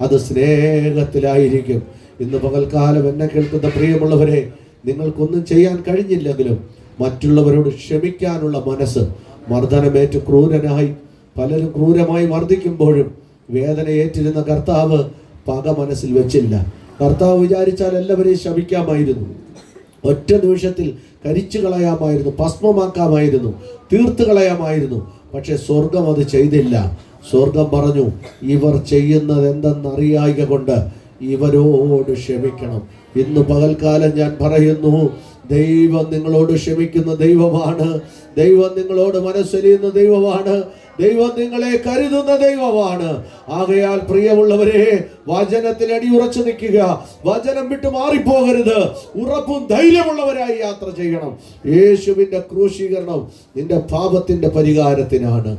അത് സ്നേഹത്തിലായിരിക്കും. ഇന്ന് പകൽക്കാലം എന്നെ കേൾക്കുന്ന പ്രിയമുള്ളവരെ, നിങ്ങൾക്കൊന്നും ചെയ്യാൻ കഴിഞ്ഞില്ലെങ്കിലും മറ്റുള്ളവരോട് ക്ഷമിക്കാനുള്ള മനസ്സ്. മർദ്ദനമേറ്റ് ക്രൂരനായി പലരും ക്രൂരമായി മർദ്ദിക്കുമ്പോഴും വേദന ഏറ്റിരുന്ന കർത്താവ് പക മനസ്സിൽ വെച്ചില്ല. കർത്താവ് വിചാരിച്ചാൽ എല്ലാവരെയും ശമിക്കാമായിരുന്നു. ഒറ്റ നിമിഷത്തിൽ കരിച്ചു കളയാമായിരുന്നു, ഭസ്മമാക്കാമായിരുന്നു, തീർത്ത് കളയാമായിരുന്നു. പക്ഷെ സ്വർഗം അത് ചെയ്തില്ല. സ്വർഗം പറഞ്ഞു, ഇവർ ചെയ്യുന്നത് എന്തെന്നറിയായിക കൊണ്ട് ഇവരോട് ക്ഷമിക്കണം. ഇന്ന് പകൽക്കാലം ഞാൻ പറയുന്നു, ദൈവം നിങ്ങളോട് ക്ഷമിക്കുന്ന ദൈവമാണ്. ദൈവം നിങ്ങളോട് മനസ്സലിയുന്ന ദൈവമാണ്. ദൈവം നിങ്ങളെ കരുതുന്ന ദൈവമാണ്. ആകയാൽ പ്രിയമുള്ളവരെ, വചനത്തിൽ അടിയുറച്ചു നിൽക്കുക. വചനം വിട്ടു മാറിപ്പോകരുത്. ഉറപ്പും ധൈര്യമുള്ളവരായി യാത്ര ചെയ്യണം. യേശുവിൻ്റെ ക്രൂശീകരണം നിന്റെ പാപത്തിന്റെ പരിഹാരത്തിനാണ്.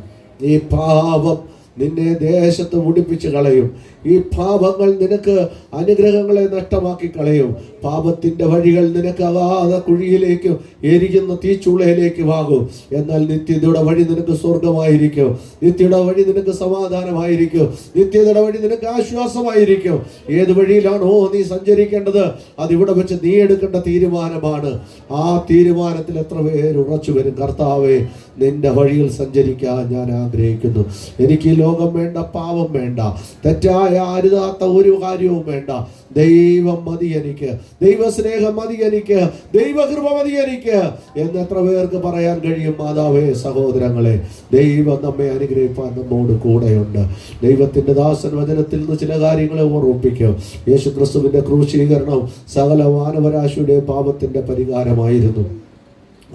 ഈ പാപം നിന്നെ ദേശത്ത് മുടിപ്പിച്ച് കളയും. ഈ പാപങ്ങൾ നിനക്ക് അനുഗ്രഹങ്ങളെ നഷ്ടമാക്കി കളയും. പാപത്തിന്റെ വഴികൾ നിനക്ക് അഗാധ കുഴിയിലേക്കും എരിയുന്ന തീച്ചുളയിലേക്കും ആകും. എന്നാൽ നിത്യതയുടെ വഴി നിനക്ക് സ്വർഗമായിരിക്കും. നിത്യയുടെ വഴി നിനക്ക് സമാധാനമായിരിക്കും. നിത്യതയുടെ വഴി നിനക്ക് ആശ്വാസമായിരിക്കും. ഏത് വഴിയിലാണോ നീ സഞ്ചരിക്കേണ്ടത്, അതിവിടെ വെച്ച് നീ എടുക്കേണ്ട തീരുമാനമാണ്. ആ തീരുമാനത്തിൽ എത്ര പേര് ഉറച്ചു വരും? കർത്താവേ, നിന്റെ വഴിയിൽ സഞ്ചരിക്കാൻ ഞാൻ ആഗ്രഹിക്കുന്നു. എനിക്ക് ഈ ലോകം വേണ്ട, പാപം വേണ്ട, തെറ്റായ അരുതാത്ത ഒരു കാര്യവും വേണ്ട. ദൈവം മതി എനിക്ക്, ദൈവസ്നേഹം മതി എനിക്ക്, ദൈവകൃപ മതി എനിക്ക് എന്ന് എത്ര പേർക്ക് പറയാൻ കഴിയും? മാതാവേ, സഹോദരങ്ങളെ, ദൈവം നമ്മെ അനുഗ്രഹിപ്പാൻ നമ്മോട് കൂടെയുണ്ട്. ദൈവത്തിന്റെ ദാസൻ വചനത്തിൽ നിന്ന് ചില കാര്യങ്ങളെ ഓർമ്മിപ്പിക്കും. യേശുക്രിസ്തുവിന്റെ ക്രൂശീകരണം സകല മാനവരാശിയുടെ പാപത്തിന്റെ പരിഹാരമായിരുന്നു.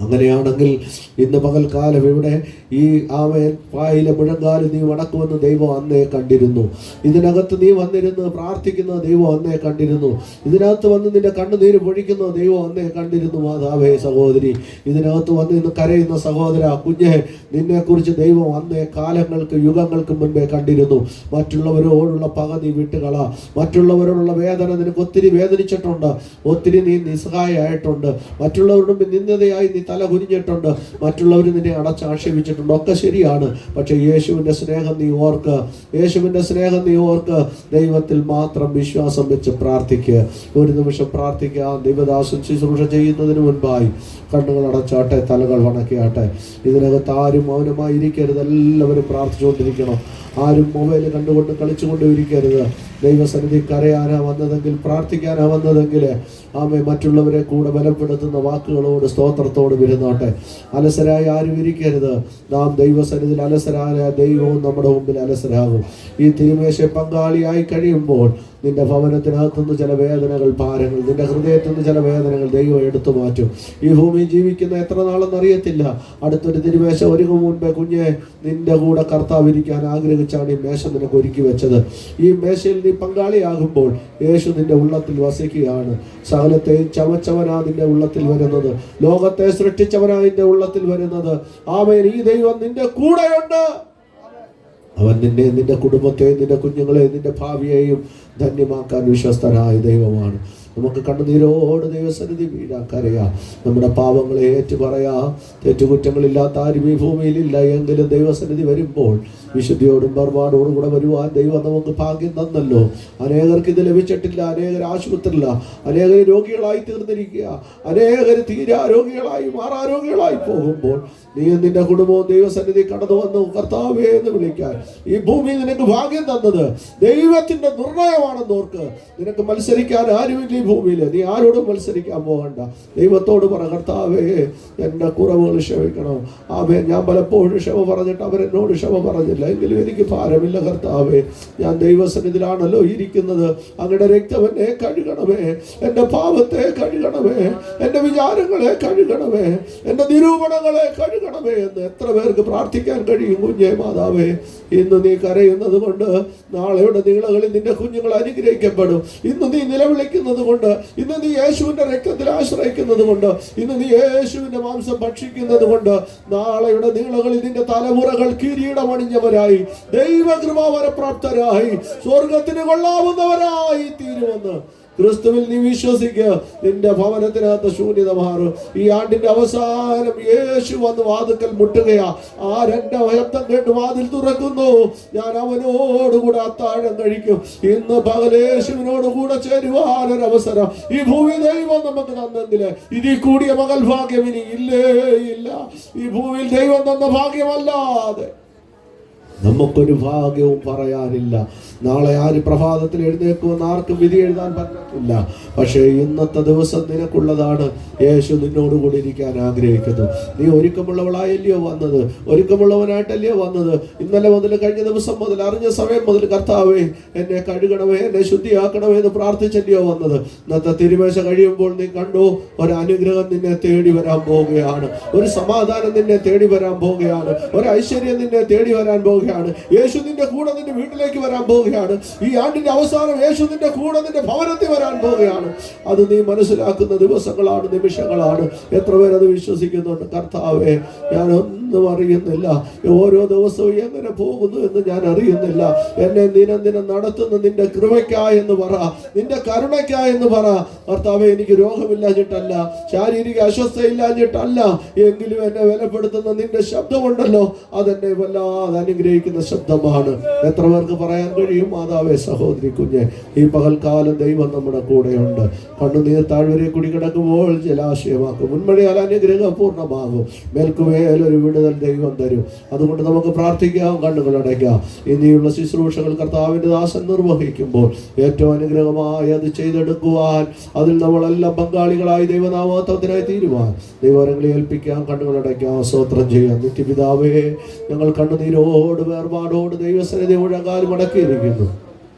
അങ്ങനെയാണെങ്കിൽ ഇന്ന് പകൽക്കാലം ഇവിടെ ഈ ആമേൻ പായിലെ മുഴങ്കാല് നീ വണക്കുമെന്ന് ദൈവം അന്നേ കണ്ടിരുന്നു. ഇതിനകത്ത് നീ വന്നിരുന്ന് പ്രാർത്ഥിക്കുന്ന ദൈവം അന്നേ കണ്ടിരുന്നു. ഇതിനകത്ത് വന്ന് നിന്റെ കണ്ണുനീര് പൊഴിക്കുന്ന ദൈവം അന്നേ കണ്ടിരുന്നു. മാതാവേ, സഹോദരി, ഇതിനകത്ത് വന്ന് ഇന്ന് കരയുന്ന സഹോദര, കുഞ്ഞെ, നിന്നെക്കുറിച്ച് ദൈവം അന്നേ കാലങ്ങൾക്ക് യുഗങ്ങൾക്ക് മുൻപേ കണ്ടിരുന്നു. മറ്റുള്ളവരോടുള്ള പക നീ വിട്ടുകള. മറ്റുള്ളവരോടുള്ള വേദന നിനക്ക് ഒത്തിരി വേദനിച്ചിട്ടുണ്ട്. ഒത്തിരി നീ നിസ്സഹായമായിട്ടുണ്ട്. മറ്റുള്ളവരുടെ മുമ്പിൽ നിന്ദതയായി നീ തല കുനിഞ്ഞിട്ടുണ്ട്. മറ്റുള്ളവർ നിന്നെ അടച്ചാക്ഷേപിച്ചിട്ടുണ്ട്. ഒക്കെ ശരിയാണ്. പക്ഷെ യേശുവിൻ്റെ സ്നേഹം നീ ഓർക്ക്. യേശുവിൻ്റെ സ്നേഹം നീ ഓർക്ക്. ദൈവത്തിൽ മാത്രം വിശ്വാസം വെച്ച് പ്രാർത്ഥിക്കുക. ഒരു നിമിഷം പ്രാർത്ഥിക്കുക. ദൈവദാസൻ ശുശ്രൂഷ ചെയ്യുന്നതിന് മുൻപായി കണ്ണുകൾ അടച്ചാട്ടെ, തലകൾ വണക്കിയാട്ടെ. ഇതിനകത്ത് ആരും മൗനമായിരിക്കരുത്. എല്ലാവരും പ്രാർത്ഥിച്ചുകൊണ്ടിരിക്കണം. ആരും മൊബൈൽ കണ്ടുകൊണ്ട് കളിച്ചുകൊണ്ടും ഇരിക്കരുത്. ദൈവസന്നിധി കരയാനാ വന്നതെങ്കിൽ, പ്രാർത്ഥിക്കാനാ വന്നതെങ്കിൽ ആമേ മറ്റുള്ളവരെ കൂടെ ബലപ്പെടുത്തുന്ന വാക്കുകളോട് സ്തോത്രത്തോട് വരുന്നോട്ടെ. അലസരായി ആരും ഇരിക്കരുത്. നാം ദൈവസന്നിധിയിൽ അലസരായ ദൈവവും നമ്മുടെ മുമ്പിൽ അലസരാകും. ഈ തിരുമേശ പങ്കാളിയായി കഴിയുമ്പോൾ നിന്റെ ഭവനത്തിനകത്തുനിന്ന് ചില വേദനകൾ, ഭാരങ്ങൾ, നിന്റെ ഹൃദയത്തിൽ നിന്ന് ചില വേദനകൾ ദൈവം എടുത്തു മാറ്റും. ഈ ഭൂമിയിൽ ജീവിക്കുന്ന എത്ര നാളെന്ന് അറിയത്തില്ല. അടുത്തൊരു തിരുമേശ ഒരുങ്ങും മുൻപേ കുഞ്ഞെ, നിന്റെ കൂടെ കർത്താവ് ഇരിക്കാൻ ആഗ്രഹിച്ചാണ് ഈ മേശ നിനക്ക് ഒരുക്കി വെച്ചത്. ഈ മേശയിൽ നീ പങ്കാളിയാകുമ്പോൾ യേശു നിന്റെ ഉള്ളത്തിൽ വസിക്കുകയാണ്. സകലത്തെയും ചമച്ചവനാ നിന്റെ ഉള്ളത്തിൽ വരുന്നത്. ലോകത്തെ സൃഷ്ടിച്ചവനാ നിന്റെ ഉള്ളത്തിൽ വരുന്നത്. ആമേൻ. ഈ ദൈവം നിന്റെ കൂടെയുണ്ട്. അവൻ നിന്റെ കുടുംബത്തെയും നിന്റെ കുഞ്ഞുങ്ങളെയും നിന്റെ ഭാവിയെയും ധന്യമാക്കാൻ വിശ്വസ്തനായ ദൈവമാണ്. നമുക്ക് കണ്ണുനീരോട് ദൈവസന്നിധി വീഴാൻ കരയാ. നമ്മുടെ പാവങ്ങളെ ഏറ്റു പറയാ. തെറ്റുകുറ്റങ്ങളില്ലാത്ത ആരും ഈ ഭൂമിയിലില്ല. എങ്കിലും ദൈവസന്നിധി വരുമ്പോൾ വിശുദ്ധിയോടും ബർബാടോടും കൂടെ വരുവാൻ ദൈവം നമുക്ക് ഭാഗ്യം തന്നല്ലോ. അനേകർക്ക് ഇത് ലഭിച്ചിട്ടില്ല. അനേകർ ആശുപത്രിയില്ല. അനേകർ രോഗികളായി തീർന്നിരിക്കുക. അനേകർ തീരാരോഗികളായി മാറാരോഗികളായി പോകുമ്പോൾ നീ നിന്റെ കുടുംബവും ദൈവസന്നിധി കടന്നു വന്നു കർത്താവേ എന്ന് വിളിക്കാൻ ഈ ഭൂമി നിനക്ക് ഭാഗ്യം തന്നത് ദൈവത്തിന്റെ നിർണയമാണെന്ന് ഓർക്ക്. നിനക്ക് മത്സരിക്കാൻ ആരുമില്ല ഈ ഭൂമിയിൽ. നീ ആരോടും മത്സരിക്കാൻ പോകണ്ട. ദൈവത്തോട് പറ, കർത്താവേ എൻ്റെ കുറവുകൾ ക്ഷമിക്കണം. ആമേൻ. ഞാൻ പലപ്പോഴും ക്ഷമ പറഞ്ഞിട്ട് അവരെന്നോട് ക്ഷമ പറഞ്ഞില്ല. എങ്കിലും എനിക്ക് ഭാരമില്ല കർത്താവേ. ഞാൻ ദൈവസന്നിധിയിലാണല്ലോ ഇരിക്കുന്നത്. അങ്ങയുടെ രക്തം എന്നെ കഴുകണമേ. എൻ്റെ പാപത്തെ കഴുകണമേ. എൻ്റെ വിചാരങ്ങളെ കഴുകണമേ. എൻ്റെ നിരൂപണങ്ങളെ കഴുകണമേ എന്ന് എത്ര പേർക്ക് പ്രാർത്ഥിക്കാൻ കഴിയും? കുഞ്ഞേ മാതാവേ, ഇന്ന് നീ കരയുന്നത് കൊണ്ട് നാളെയുടെ നീളകളിൽ നിന്റെ കുഞ്ഞുങ്ങൾ അനുഗ്രഹിക്കപ്പെടും. ഇന്ന് നീ നിലവിളിക്കുന്നത് കൊണ്ട്, ഇന്ന് നീ യേശുവിന്റെ രക്തത്തിൽ ആശ്രയിക്കുന്നത് കൊണ്ട്, ഇന്ന് നീ യേശുവിന്റെ മാംസം ഭക്ഷിക്കുന്നത് കൊണ്ട് നാളെയുടെ നീളകളിൽ നിന്റെ തലമുറകൾ കിരീടമണിഞ്ഞവരായി, ദൈവകൃപാവരപ്രാപ്തരായി, സ്വർഗത്തിന് കൊള്ളാവുന്നവരായി തീരുമെന്ന് ക്രിസ്തുവിൽ നീ വിശ്വസിക്കുക. നിന്റെ ഭവനത്തിനകത്ത് ശൂന്യത മാറും. ഈ ആണ്ടിന്റെ അവസാനം യേശു വന്ന് വാതിൽക്കൽ മുട്ടുകയാ. ആരെന്റെ ശബ്ദം കേട്ട് വാതിൽ തുറക്കുന്നു, ഞാൻ അവനോടുകൂടെ അത്താഴം കഴിക്കും. ഇന്ന് പകൽ യേശുവിനോട് കൂടെ ചേരുവാനൊരവസരം ഈ ഭൂമി ദൈവം നമുക്ക് തന്നെങ്കില് ഇതിൽ കൂടിയ മകൾ ഭാഗ്യം ഇനി ഇല്ലേ ഇല്ല. ഈ ഭൂമിയിൽ ദൈവം തന്ന ഭാഗ്യമല്ലാതെ നമുക്കൊരു ഭാഗ്യവും പറയാനില്ല. നാളെ ആര് പ്രഭാതത്തിൽ എഴുന്നേക്കുമെന്ന് ആർക്കും വിധി എഴുതാൻ പറ്റത്തില്ല. പക്ഷേ ഇന്നത്തെ ദിവസം നിനക്കുള്ളതാണ്. യേശു നിന്നോടുകൂടി ഇരിക്കാൻ ആഗ്രഹിക്കുന്നു. നീ ഒരുക്കമുള്ളവളായല്ലയോ വന്നത്? ഒരുക്കമുള്ളവനായിട്ടല്ലയോ വന്നത്? ഇന്നലെ മുതൽ, കഴിഞ്ഞ ദിവസം മുതൽ, അറിഞ്ഞ സമയം മുതൽ കർത്താവേ എന്നെ കഴുകണമേ, എന്നെ ശുദ്ധിയാക്കണമേ എന്ന് പ്രാർത്ഥിച്ചല്ലയോ വന്നത്? ഇന്നത്തെ തിരുമേശ കഴിയുമ്പോൾ നീ കണ്ടു, ഒരു അനുഗ്രഹം നിന്നെ തേടി വരാൻ പോവുകയാണ്. ഒരു സമാധാനം നിന്നെ തേടി വരാൻ പോവുകയാണ്. ഒരു ഐശ്വര്യം നിന്നെ തേടി വരാൻ പോവുകയാണ്. യേശു നിന്റെ കൂടെ നിന്റെ വീട്ടിലേക്ക് വരാൻ പോവുകയാണ്. ഈ ആണ്ടിന്റെ അവസാനം യേശു നിന്റെ കൂടെ നിന്റെ ഭവനത്തിൽ വരാൻ പോവുകയാണ്. അത് നീ മനസ്സിലാക്കുന്ന ദിവസങ്ങളാണ്, നിമിഷങ്ങളാണ്. എത്ര പേരത് വിശ്വസിക്കുന്നുണ്ട്? കർത്താവേ, ഞാനൊന്നും അറിയുന്നില്ല. ഓരോ ദിവസവും എങ്ങനെ പോകുന്നു എന്ന് ഞാൻ അറിയുന്നില്ല. എന്നെ ദിനം നടത്തുന്ന നിന്റെ കൃപയ്ക്കായെന്ന് പറ, നിന്റെ കരുണയ്ക്കായെന്ന് പറ. കർത്താവേ, എനിക്ക് രോഗമില്ലാഞ്ഞിട്ടല്ല, ശാരീരിക അസ്വസ്ഥയില്ലാഞ്ഞിട്ടല്ല, എങ്കിലും എന്നെ വിലപ്പെടുത്തുന്ന നിന്റെ ശബ്ദമുണ്ടല്ലോ, അതെന്നെ വല്ലാതെ അനുഗ്രഹിക്കുന്ന ശബ്ദമാണ്. എത്ര പേർക്ക് പറയാൻ കഴിയും? മാതാവേ, സഹോദരി, കുഞ്ഞെ, ഈ പകൽക്കാലം ദൈവം നമ്മുടെ കൂടെയുണ്ട്. കണ്ണുനീർ താഴ്വരെ കുടി കിടക്കുമ്പോൾ ജലാശയമാക്കും. മുൻമഴയാൽ അനുഗ്രഹം പൂർണ്ണമാകും. മേൽക്കുമേലൊരു വിടുതൽ ദൈവം തരും. അതുകൊണ്ട് നമുക്ക് പ്രാർത്ഥിക്കാം, കണ്ണുകളടയ്ക്കാം. ഇനിയുള്ള ശുശ്രൂഷകൾ കർത്താവിന്റെ ദാസൻ നിർവഹിക്കുമ്പോൾ ഏറ്റവും അനുഗ്രഹമായി അത് ചെയ്തെടുക്കുവാൻ, അതിൽ നമ്മളെല്ലാം പങ്കാളികളായി ദൈവനാമത്വത്തിനായി തീരുവാൻ ദൈവങ്ങളെ ഏൽപ്പിക്കാം. കണ്ണുകളടയ്ക്കാം, സ്തോത്രം ചെയ്യാം. നിത്യപിതാവേ, ഞങ്ങൾ കണ്ണുനീരോട് വേർപാടോട് ദൈവസന്നിധി മുഴങ്കാൽ മടക്കിയിരിക്കുന്നു.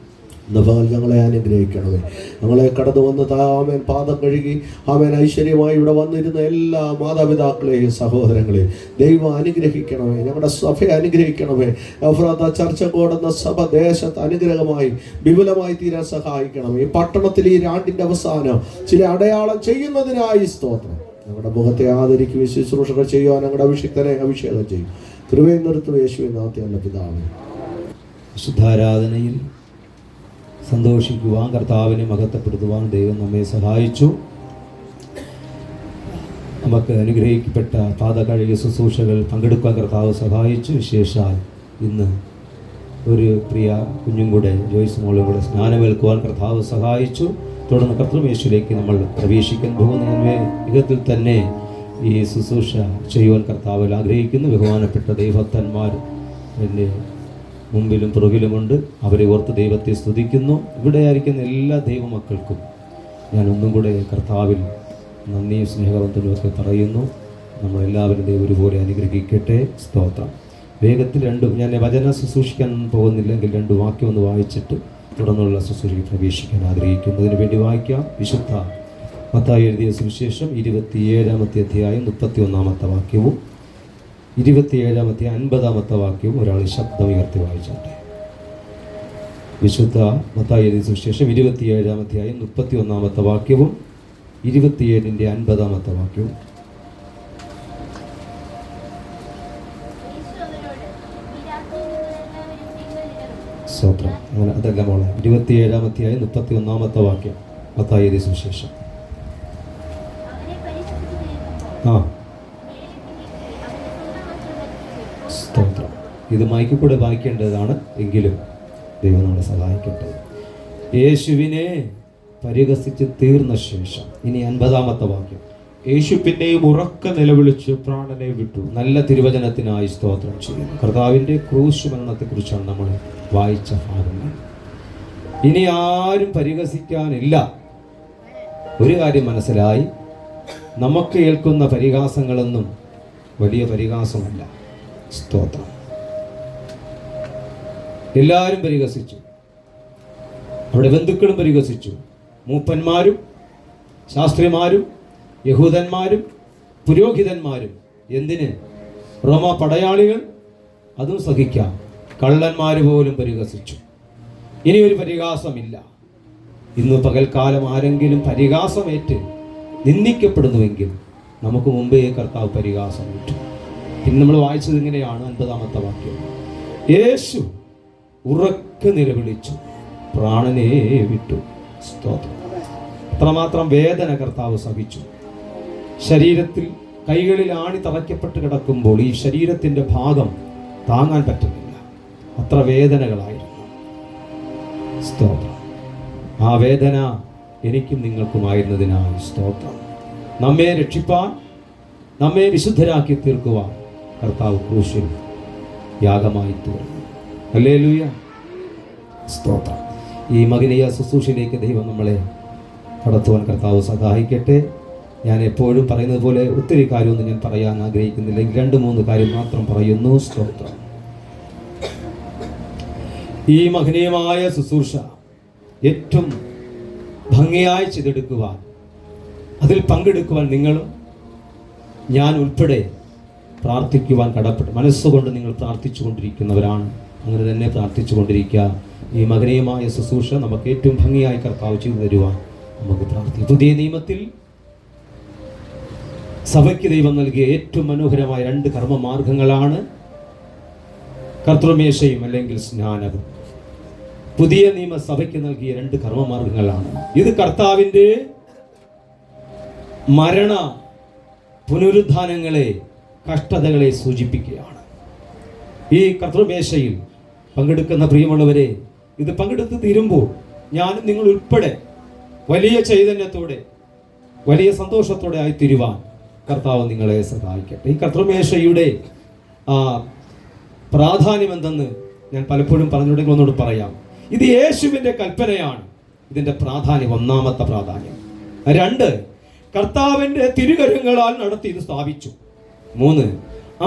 ഇന്ന് പകൽ ഞങ്ങളെ അനുഗ്രഹിക്കണമേ. ഞങ്ങളെ കടന്നു വന്ന് ആമേൻ പാദം കഴുകി ആമേൻ ഐശ്വര്യമായി ഇവിടെ വന്നിരുന്ന എല്ലാ മാതാപിതാക്കളെയും സഹോദരങ്ങളെയും ദൈവം അനുഗ്രഹിക്കണമേ. ഞങ്ങളുടെ സഭയെ അനുഗ്രഹിക്കണമേ. എഫ്രാത്ത ചർച്ച കോടുന്ന സഭ ദേശത്ത് അനുഗ്രഹമായി വിപുലമായി തീരാൻ സഹായിക്കണമേ. ഈ പട്ടണത്തിൽ ഈ ആണ്ടിൻ്റെ അവസാനം ചില അടയാളം ചെയ്യുന്നതിനായി സ്തോത്രം. ഞങ്ങളുടെ മുഖത്തെ ആദരിക്കുകയും ശുശ്രൂഷകൾ ചെയ്യുവാൻ ഞങ്ങളുടെ അഭിഷിക്തനെ അഭിഷേകം ചെയ്യും. കൃപയും നിർത്തും യേശുവിൻ നാമത്തിൽ നല്ല പിതാവേ. ശുദ്ധാരാധനയിൽ സന്തോഷിക്കുവാൻ, കർത്താവിനെ മഹത്വപ്പെടുത്തുവാൻ ദൈവം നമ്മെ സഹായിച്ചു. നമുക്ക് അനുഗ്രഹിക്കപ്പെട്ട പാദകഴുകിയ ശുശ്രൂഷകൾ പങ്കെടുക്കാൻ കർത്താവ് സഹായിച്ചു. വിശേഷാൽ ഇന്ന് ഒരു പ്രിയ കുഞ്ഞും കൂടെ ജോയ്സ് മോളും കൂടെ സ്നാനമേൽക്കുവാൻ കർത്താവ് സഹായിച്ചു. തുടർന്ന് കർത്തൃമേശയിലേക്ക് നമ്മൾ പ്രവേശിക്കാൻ പോകുന്ന യുഗത്തിൽ തന്നെ ഈ ശുശ്രൂഷ ചെയ്യുവാൻ കർത്താവിൽ ആഗ്രഹിക്കുന്നു. ബഹുമാനപ്പെട്ട ദൈവഭക്തന്മാർ എൻ്റെ മുമ്പിലും പുറകിലുമുണ്ട്. അവരെ ഓർത്ത് ദൈവത്തെ സ്തുതിക്കുന്നു. ഇവിടെ ആയിരിക്കുന്ന എല്ലാ ദൈവമക്കൾക്കും ഞാൻ ഒന്നും കൂടെ കർത്താവിൽ നന്ദിയും സ്നേഹബന്ധനുമൊക്കെ പറയുന്നു. നമ്മളെല്ലാവരും ദൈവം ഒരുപോലെ അനുഗ്രഹിക്കട്ടെ. സ്തോത്രം. വേഗത്തിൽ ഞാൻ വചന ശുശ്രൂഷിക്കാൻ പോകുന്നില്ലെങ്കിൽ 2 വാക്യം ഒന്ന് വായിച്ചിട്ട് തുടർന്നുള്ള ശുശ്രൂഷയിൽ പ്രവേശിക്കാൻ ആഗ്രഹിക്കുന്നതിന് വേണ്ടി വായിക്കാം. വിശുദ്ധ മത്തായി എഴുതിയ സുവിശേഷം 27-ാമത്തെ അധ്യായം 31-ാമത്തെ വാക്യവും 27-ാമത്തെ 50-ാമത്തെ വാക്യവും ഒരാൾ ശബ്ദമുയർത്തി വായിച്ചോട്ടെ. വിശുദ്ധ മത്തായി എഴുതിയ സുവിശേഷം 27-ാം അധ്യായം 31-ാമത്തെ വാക്യവും 27-ന്റെ 50-ാമത്തെ വാക്യവും. സ്തോത്രം. അങ്ങനെ അതല്ല മോളെ, 27-ാം അധ്യായം 31-ാമത്തെ വാക്യം മത്തായി എഴുതിയ സുവിശേഷം. സ്തോത്രം. ഇത് മൈക്കിൽ കൂടെ വായിക്കേണ്ടതാണ്, എങ്കിലും ദൈവം നമ്മളെ സഹായിക്കട്ടെ. യേശുവിനെ പരിഹസിച്ച് തീർന്ന ശേഷം ഇനി 50-ാമത്തെ വാക്യം. യേശു പിന്നെയും ഉറക്കെ നിലവിളിച്ച് പ്രാണനെ വിട്ടു. നല്ല തിരുവചനത്തിനായി സ്തോത്രം ചെയ്യുന്നു. കർത്താവിൻ്റെ ക്രൂശ് മരണത്തെക്കുറിച്ചാണ് നമ്മൾ വായിച്ച ഭാഗങ്ങൾ. ഇനി ആരും പരിഹസിക്കാനില്ല. ഒരു കാര്യം മനസ്സിലായി, നമുക്ക് ഏൽക്കുന്ന പരിഹാസങ്ങളൊന്നും വലിയ പരിഹാസമല്ല. സ്തോത്രം. എല്ലാവരും പരിഹസിച്ചു. അവിടെ ബന്ധുക്കളും പരിഹസിച്ചു. മൂപ്പന്മാരും ശാസ്ത്രിമാരും യഹൂദന്മാരും പുരോഹിതന്മാരും. എന്തിന്? റോമ പടയാളികൾ. അതും സഹിക്കാം. കള്ളന്മാർ പോലും പരിഹസിച്ചു. ഇനി ഒരു പരിഹാസമില്ല. ഇന്ന് പകൽക്കാലം ആരെങ്കിലും പരിഹാസമേറ്റ് നിന്ദിക്കപ്പെടുന്നുവെങ്കിൽ നമുക്ക് മുമ്പേ കർത്താവ് പരിഹാസമേറ്റു. പിന്നെ നമ്മൾ വായിച്ചത് ഇങ്ങനെയാണ് 50-ാമത്തെ വാക്യം. യേശു ഉറക്കെ നിലവിളിച്ചു പ്രാണനെ വിട്ടു. സ്തോത്രം. അത്രമാത്രം വേദന കർത്താവ് സഹിച്ചു. ശരീരത്തിൽ കൈകളിൽ ആണി തറയ്ക്കപ്പെട്ട് കിടക്കുമ്പോൾ ഈ ശരീരത്തിൻ്റെ ഭാഗം താങ്ങാൻ പറ്റുന്നില്ല. അത്ര വേദനകളായിരുന്നു. സ്തോത്രം. ആ വേദന എനിക്കും നിങ്ങൾക്കുമായിരുന്നതിനായി സ്തോത്രം. നമ്മെ രക്ഷിപ്പാൻ, നമ്മെ വിശുദ്ധരാക്കി തീർക്കുവാൻ കർത്താവ് ക്രൂശിൽ യാഗമായി തീർന്നു. ഹല്ലേലൂയ. സ്തോത്രം. ഈ മകനീയ ശുശ്രൂഷയിലേക്ക് ദൈവം നമ്മളെ കടത്തുവാൻ കർത്താവ് സഹായിക്കട്ടെ. ഞാൻ എപ്പോഴും പറയുന്നത് പോലെ ഒത്തിരി കാര്യമൊന്നും ഞാൻ പറയാൻ ആഗ്രഹിക്കുന്നില്ല. 2-3 കാര്യം മാത്രം പറയുന്നു. സ്തോത്രം. ഈ മഹനീയമായ ശുശ്രൂഷ ഏറ്റവും ഭംഗിയായി ചെയ്തെടുക്കുവാൻ, അതിൽ പങ്കെടുക്കുവാൻ നിങ്ങളും ഞാൻ ഉൾപ്പെടെ പ്രാർത്ഥിക്കുവാൻ കടപ്പെട്ടു. മനസ്സുകൊണ്ട് നിങ്ങൾ പ്രാർത്ഥിച്ചു കൊണ്ടിരിക്കുന്നവരാണ്. അങ്ങനെ തന്നെ പ്രാർത്ഥിച്ചു കൊണ്ടിരിക്കുക. ഈ മഹനീയമായ ശുശ്രൂഷ നമുക്ക് ഏറ്റവും ഭംഗിയായി കർത്താവ് ചെയ്തു തരുവാൻ നമുക്ക് പ്രാർത്ഥിക്കാം. പുതിയ നിയമത്തിൽ സഭയ്ക്ക് ദൈവം നൽകിയ ഏറ്റവും മനോഹരമായ 2 കർമ്മമാർഗങ്ങളാണ് കർത്തൃമേശയും അല്ലെങ്കിൽ സ്നാനവും. പുതിയ നിയമസഭയ്ക്ക് നൽകിയ 2 കർമ്മമാർഗങ്ങളാണ്. ഇത് കർത്താവിൻ്റെ മരണ പുനരുദ്ധാനങ്ങളെ, കഷ്ടതകളെ സൂചിപ്പിക്കുകയാണ്. ഈ കർത്തൃമേശയിൽ പങ്കെടുക്കുന്ന പ്രിയമുള്ളവരെ, ഇത് പങ്കെടുത്ത് തീരുമ്പോൾ ഞാനും നിങ്ങൾ ഉൾപ്പെടെ വലിയ ചൈതന്യത്തോടെ, വലിയ സന്തോഷത്തോടെ ആയിത്തീരുവാൻ കർത്താവ് നിങ്ങളെ സഹായിക്കട്ടെ. ഈ കർത്തൃമേശയുടെ പ്രാധാന്യം എന്തെന്ന് ഞാൻ പലപ്പോഴും പറഞ്ഞുകൊണ്ടെങ്കിൽ ഒന്നുകൂടി പറയാം. ഇത് യേശുവിൻ്റെ കൽപ്പനയാണ്. ഇതിൻ്റെ പ്രാധാന്യം, 1-ാമത്തെ പ്രാധാന്യം. 2, കർത്താവിൻ്റെ തിരുകരങ്ങളാൽ നടത്തി ഇത് സ്ഥാപിച്ചു. 3,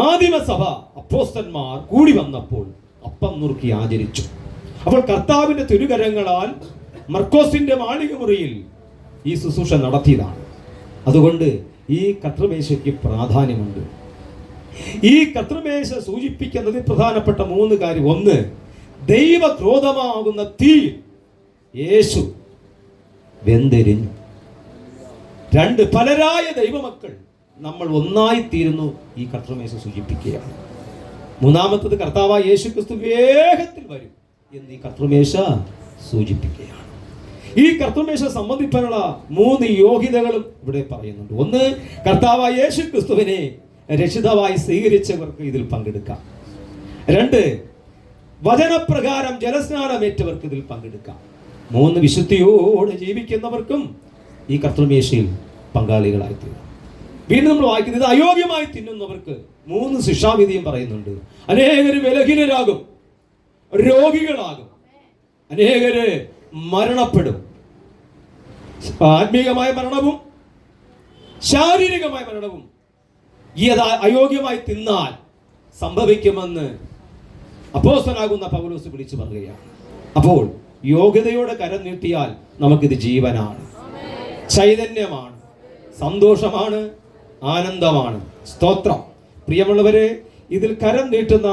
ആദിമസഭ അപ്പോസ്തലന്മാർ കൂടി വന്നപ്പോൾ അപ്പം നുറുക്കി ആചരിച്ചു. അപ്പോൾ കർത്താവിന്റെ തിരുകരങ്ങളാൽ മർക്കോസിന്റെ മാളിക മുറിയിൽ ഈ ശുശ്രൂഷ നടത്തിയതാണ്. അതുകൊണ്ട് ഈ കർത്തൃമേശയ്ക്ക് പ്രാധാന്യമുണ്ട്. ഈ കർത്തൃമേശ സൂചിപ്പിക്കുന്നത് പ്രധാനപ്പെട്ട 3 കാര്യം. 1, ദൈവക്രോധമാകുന്ന തീ യേശു വെന്തെരിഞ്ഞു. 2, പലരായ ദൈവമക്കൾ നമ്മൾ ഒന്നായിത്തീരുന്നു. ഈ കർത്തൃമേശ സൂചിപ്പിക്കുകയാണ്. 3, കർത്താവായ യേശു ക്രിസ്തു വേഗത്തിൽ വരും എന്ന് ഈ കർത്തൃമേശ സൂചിപ്പിക്കുകയാണ്. ഈ കർത്തൃമേശ സംബന്ധിക്കാനുള്ള 3 യോഗ്യതകളും ഇവിടെ പറയുന്നുണ്ട്. 1, കർത്താവായ യേശു ക്രിസ്തുവിനെ രക്ഷിതാവായി സ്വീകരിച്ചവർക്ക് ഇതിൽ പങ്കെടുക്കാം. 2, വചനപ്രകാരം ജലസ്നാനമേറ്റവർക്ക് ഇതിൽ പങ്കെടുക്കാം. 3, വിശുദ്ധിയോടെ ജീവിക്കുന്നവർക്കും ഈ കർത്തൃമേശയിൽ പങ്കാളികളായി തീരും. വീണ്ടും നമ്മൾ വായിക്കുന്നത് അയോഗ്യമായി തിന്നുന്നവർക്ക് 3 ശിക്ഷാവിധിയും പറയുന്നുണ്ട്. അനേകര് ബലഹീനരാകും, രോഗികളാകും, അനേകര് മരണപ്പെടും. ആത്മീയമായ മരണവും ശാരീരികമായ മരണവും ഈ അയോഗ്യമായി തിന്നാൽ സംഭവിക്കുമെന്ന് അപ്പോസ്തലനാകുന്ന പൗലോസ് വിളിച്ചു പറയുകയാണ്. അപ്പോൾ യോഗ്യതയോടെ കരം നീട്ടിയാൽ നമുക്കിത് ജീവനാണ്, ചൈതന്യമാണ്, സന്തോഷമാണ്, ആനന്ദമാണ്. സ്തോത്രം. പ്രിയമുള്ളവരെ, ഇതിൽ കരം നീട്ടുന്ന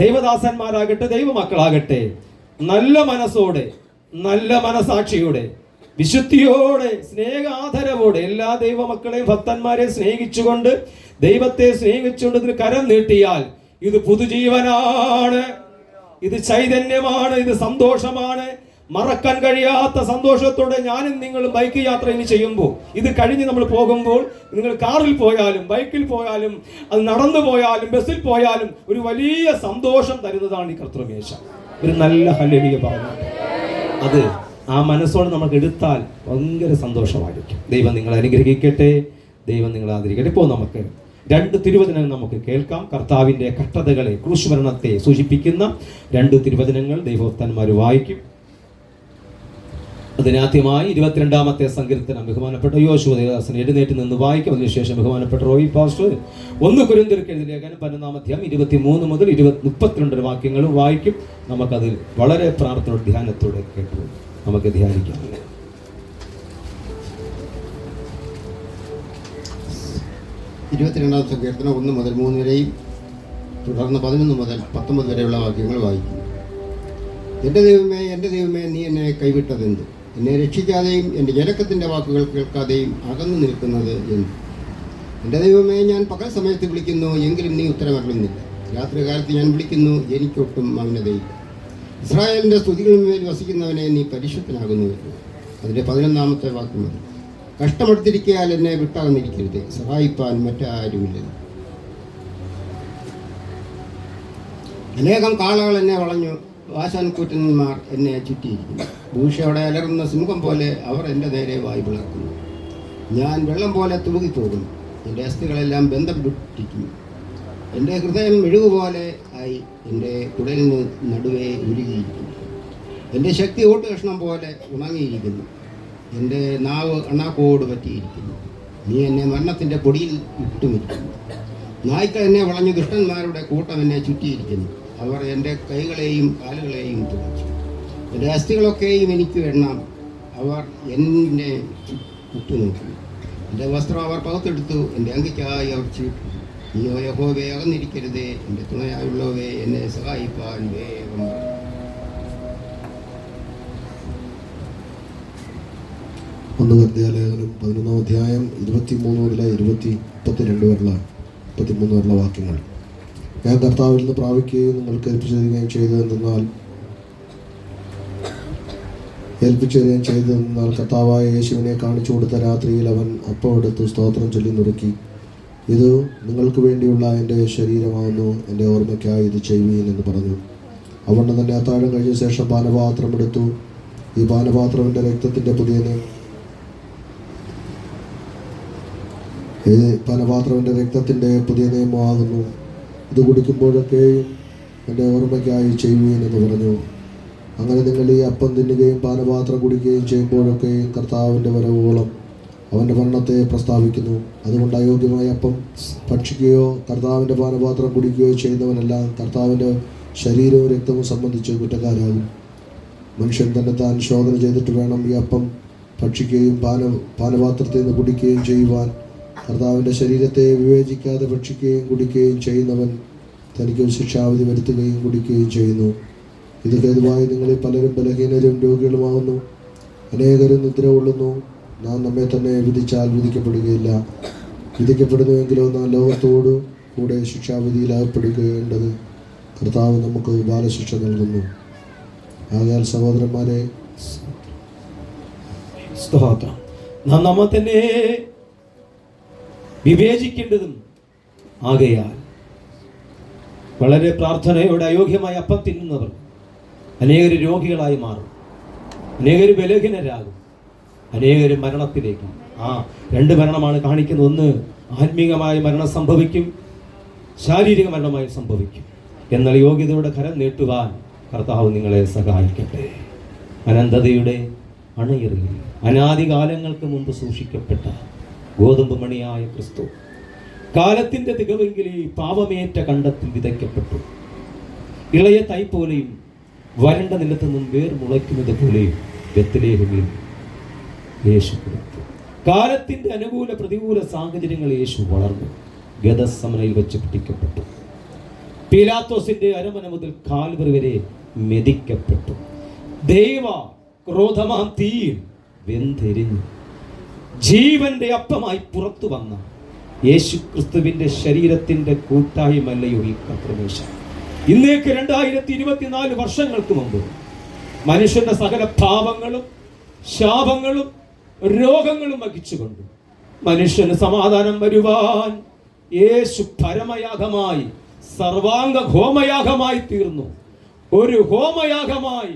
ദൈവദാസന്മാരാകട്ടെ ദൈവമക്കളാകട്ടെ നല്ല മനസ്സോടെ, നല്ല മനസാക്ഷിയോടെ, വിശുദ്ധിയോടെ, സ്നേഹാദരവോടെ എല്ലാ ദൈവമക്കളെയും ഭക്തന്മാരെ സ്നേഹിച്ചുകൊണ്ട്, ദൈവത്തെ സ്നേഹിച്ചുകൊണ്ട് ഇതിന് കരം നീട്ടിയാൽ ഇത് പുതുജീവനാണ്, ഇത് ചൈതന്യമാണ്, ഇത് സന്തോഷമാണ്. മറക്കാൻ കഴിയാത്ത സന്തോഷത്തോടെ ഞാനും നിങ്ങളും ബൈക്ക് യാത്ര ഇനി ചെയ്യുമ്പോൾ, ഇത് കഴിഞ്ഞ് നമ്മൾ പോകുമ്പോൾ, നിങ്ങൾ കാറിൽ പോയാലും ബൈക്കിൽ പോയാലും അത് നടന്നു പോയാലും ബസ്സിൽ പോയാലും ഒരു വലിയ സന്തോഷം തരുന്നതാണ് ഈ കർത്തൃമേശ. ഒരു നല്ല ഹല്ലേലൂയ പറഞ്ഞു അത് ആ മനസ്സോടെ നമുക്ക് എടുത്താൽ ഭയങ്കര സന്തോഷമായിരിക്കും. ദൈവം നിങ്ങളെ അനുഗ്രഹിക്കട്ടെ, ദൈവം നിങ്ങളെ ആദരിക്കട്ടെ. ഇപ്പോൾ നമുക്ക് 2 തിരുവചനങ്ങൾ നമുക്ക് കേൾക്കാം. കർത്താവിൻ്റെ കഷ്ടതകളെ, ക്രൂശുമരണത്തെ സൂചിപ്പിക്കുന്ന 2 തിരുവചനങ്ങൾ ദൈവഭക്തന്മാർ വായിക്കും. അതിനാദ്യമായി 22-ാമത്തെ സങ്കീർത്തനം ബഹുമാനപ്പെട്ട യോശുവ ദേവദാസൻ എഴുന്നേറ്റ് നിന്ന് വായിക്കും. അതിനുശേഷം ബഹുമാനപ്പെട്ട റോയി പാസ്റ്റർ 1 കൊരിന്ത്യർക്ക് എഴുതിയ ലേഖനം 12-ാം അധ്യായം 23 മുതൽ 32 വാക്യങ്ങൾ വായിക്കും. നമുക്കതിൽ വളരെ പ്രാർത്ഥന ധ്യാനത്തോടെ കേട്ടു നമുക്ക് ധ്യാനിക്കാം. 22-ാം സങ്കീർത്തനം 1 മുതൽ 3 വരെയും തുടർന്ന് 11 മുതൽ 19 വരെയുള്ള വാക്യങ്ങൾ വായിക്കും. എൻ്റെ ദൈവമേ, നീ എന്നെ കൈവിട്ടതെന്ത്? എന്നെ രക്ഷിക്കാതെയും എൻ്റെ ജനക്കത്തിൻ്റെ വാക്കുകൾ കേൾക്കാതെയും അകന്നു നിൽക്കുന്നത് എന്ത്? എൻ്റെ ദൈവമേ, ഞാൻ പകൽ സമയത്ത് വിളിക്കുന്നു, എങ്കിലും നീ ഉത്തരമരുളുന്നില്ല. രാത്രികാലത്ത് ഞാൻ വിളിക്കുന്നു, എനിക്കൊട്ടും മൗനതയില്ല. ഇസ്രായേലിൻ്റെ സ്തുതികളിന്മേൽ വസിക്കുന്നവനെ, നീ പരിശുദ്ധനാകുന്നുവല്ലോ. അതിൻ്റെ 11-ാമത്തെ വാക്യം മതി. കഷ്ടമെടുത്തിരിക്കയാൽ എന്നെ വിട്ടകന്നിരിക്കരുത്, സഹായിപ്പാൻ മറ്റാരുമില്ലല്ലോ. അനേകം കാളകൾ എന്നെ വളഞ്ഞു, വാശാൻകൂറ്റന്മാർ എന്നെ ചുറ്റിയിരിക്കുന്നു. ഭൂഷയോടെ അലറുന്ന സിംഹം പോലെ അവർ എൻ്റെ നേരെ വായു പിളർക്കുന്നു. ഞാൻ വെള്ളം പോലെ തൂകിപ്പോകും, എൻ്റെ അസ്ഥികളെല്ലാം ബന്ധം വിട്ടിരിക്കുന്നു. എൻ്റെ ഹൃദയം മെഴുകുപോലെ ആയി, എൻ്റെ കുടലിന് നടുവേ ഉരുകിയിരിക്കുന്നു. എൻ്റെ ശക്തി ഓട്ടുകഷ്ണം പോലെ ഉണങ്ങിയിരിക്കുന്നു, എൻ്റെ നാവ് അണ്ണാക്കോട് പറ്റിയിരിക്കുന്നു. നീ എന്നെ മരണത്തിൻ്റെ പൊടിയിൽ ഇട്ടുമിരിക്കുന്നു. നായ്ക്കൾ എന്നെ വളഞ്ഞു, ദുഷ്ടന്മാരുടെ കൂട്ടം എന്നെ ചുറ്റിയിരിക്കുന്നു. അവർ എൻ്റെ കൈകളെയും കാലുകളെയും തുറച്ചു. എൻ്റെ അസ്ഥികളൊക്കെയും എനിക്ക് എണ്ണാം. അവർ എന്നെ ഉറ്റുനോക്കി. എൻ്റെ വസ്ത്രം അവർ പകുത്തെടുത്തു, എൻ്റെ അങ്കിക്കായി അവർ ചീട്ടു. നീയോ യഹോവേ, അകന്നിരിക്കരുതേ, എൻ്റെ തുണയായുള്ളവേ, എന്നെ സഹായിപ്പാൻ വേഗം. 1 കൊരിന്ത്യർ ലേഖനം 11-ാം അധ്യായം 23 മുതൽ 32 വരെയുള്ള വാക്യങ്ങൾ. ഞാൻ കർത്താവിൽ നിന്ന് പ്രാപിക്കുകയും നിങ്ങൾക്ക് ഏൽപ്പിച്ചു ചെയ്തതെന്നാൽ കർത്താവായ യേശുവിനെ കാണിച്ചു കൊടുത്ത രാത്രിയിൽ അവൻ അപ്പം എടുത്ത് സ്തോത്രം ചൊല്ലി നുറുക്കി, ഇത് നിങ്ങൾക്ക് വേണ്ടിയുള്ള എൻ്റെ ശരീരമാകുന്നു, എൻ്റെ ഓർമ്മയ്ക്കായി ഇത് ചെയ്യുവീൻ എന്ന് പറഞ്ഞു. അവണ്ണം തന്നെ അത്താഴം കഴിഞ്ഞ ശേഷം പാനപാത്രം എടുത്തു. ഈ പാനപാത്രം എൻ്റെ രക്തത്തിൻ്റെ പുതിയ നിയമമാകുന്നു. ഇത് കുടിക്കുമ്പോഴൊക്കെയും എൻ്റെ ഓർമ്മയ്ക്കായി ചെയ്യുവീൻ എന്ന് പറഞ്ഞു. അങ്ങനെ നിങ്ങൾ ഈ അപ്പം തിന്നുകയും പാനപാത്രം കുടിക്കുകയും ചെയ്യുമ്പോഴൊക്കെയും കർത്താവിൻ്റെ വരവോളം അവൻ്റെ മരണത്തെ പ്രസ്താവിക്കുന്നു. അതുകൊണ്ട് അയോഗ്യമായ അപ്പം ഭക്ഷിക്കുകയോ കർത്താവിൻ്റെ പാനപാത്രം കുടിക്കുകയോ ചെയ്യുന്നവനെല്ലാം കർത്താവിൻ്റെ ശരീരവും രക്തവും സംബന്ധിച്ച് കുറ്റക്കാരാകും. മനുഷ്യൻ തന്നെ താൻ ശോധന ചെയ്തിട്ട് വേണം ഈ അപ്പം ഭക്ഷിക്കുകയും പാനപാത്രത്തിൽ നിന്ന് കുടിക്കുകയും ചെയ്യുവാൻ. കർത്താവിൻ്റെ ശരീരത്തെ വിവേചിക്കാതെ ഭക്ഷിക്കുകയും കുടിക്കുകയും ചെയ്യുന്നവൻ തനിക്ക് ശിക്ഷാവിധി വരുത്തുകയും കുടിക്കുകയും ചെയ്യുന്നു. ഇത് ഹേതുവായി നിങ്ങളിൽ പലരും ബലഹീനരും രോഗികളുമാകുന്നു. അനേകരും നിദ്ര കൊള്ളുന്നു. നാം നമ്മെ തന്നെ വിധിച്ചാൽ വിധിക്കപ്പെടുകയില്ല. വിധിക്കപ്പെടുന്നുവെങ്കിലോ നാം ലോകത്തോടു കൂടെ ശിക്ഷാവിധിയിലാകപ്പെടുകയേണ്ടത് കർത്താവ് നമുക്ക് ബാലശിക്ഷ നൽകുന്നു. ആകയാൽ സഹോദരന്മാരെ, സ്തോത്രം, നാം നമ്മെ തന്നെ വിവേചിക്കേണ്ടതും ആകയാൽ വളരെ പ്രാർത്ഥനയോടെ അയോഗ്യമായ അപ്പം തിന്നുന്നവർ അനേകർ രോഗികളായി മാറും, അനേകർ ബലഹീനരാകും, അനേകർ മരണത്തിലേക്ക്. രണ്ട് മരണമാണ് കാണിക്കുന്നത്. ഒന്ന് ആത്മീകമായ മരണം സംഭവിക്കും, ശാരീരിക മരണമായി സംഭവിക്കും. എന്നാൽ യോഗ്യതയുടെ കരം നീട്ടുവാൻ കർത്താവ് നിങ്ങളെ സഹായിക്കട്ടെ. അനന്തതയുടെ അണയറിയിൽ അനാദികാലങ്ങൾക്ക് മുമ്പ് സൂക്ഷിക്കപ്പെട്ട ഗോതമ്പ് മണിയായ ക്രിസ്തു കാലത്തിന്റെ തികവെങ്കിൽ ഈ പാപമേറ്റ കണ്ടത്തിൽ വിതയ്ക്കപ്പെട്ടു. ഇളയ തൈ പോലെയും വരണ്ട നിലത്തു നിന്നും വേർ മുളയ്ക്കുന്നത് പോലെയും ബെത്ലഹേമിൽ യേശു കൊടുത്തു. കാലത്തിന്റെ അനുകൂല പ്രതികൂല സാഹചര്യങ്ങൾ യേശു വളർന്നു. ഗദസമനയിൽ വെച്ച് പിടിക്കപ്പെട്ടു. പീലാത്തോസിന്റെ അരമന മുതൽ കാൽവറി വരെ മെതിക്കപ്പെട്ടു. ദൈവ ക്രോധമാം തീയിൽ വെന്തെരിഞ്ഞു ജീവന്റെ അപ്പമായി പുറത്തു വന്ന യേശു ക്രിസ്തുവിന്റെ ശരീരത്തിന്റെ കൂട്ടായ്മല്ലയോ ഈ കർത്തൃമേശ. ഇന്നേക്ക് 2024 വർഷങ്ങൾക്ക് മുമ്പ് മനുഷ്യന്റെ സകല പാപങ്ങളും ശാപങ്ങളും രോഗങ്ങളും വഹിച്ചുകൊണ്ട് മനുഷ്യന് സമാധാനം വരുവാൻ യേശു പരമയാഗമായി സർവാംഗ ഹോമയാഗമായി തീർന്നു. ഒരു ഹോമയാഗമായി,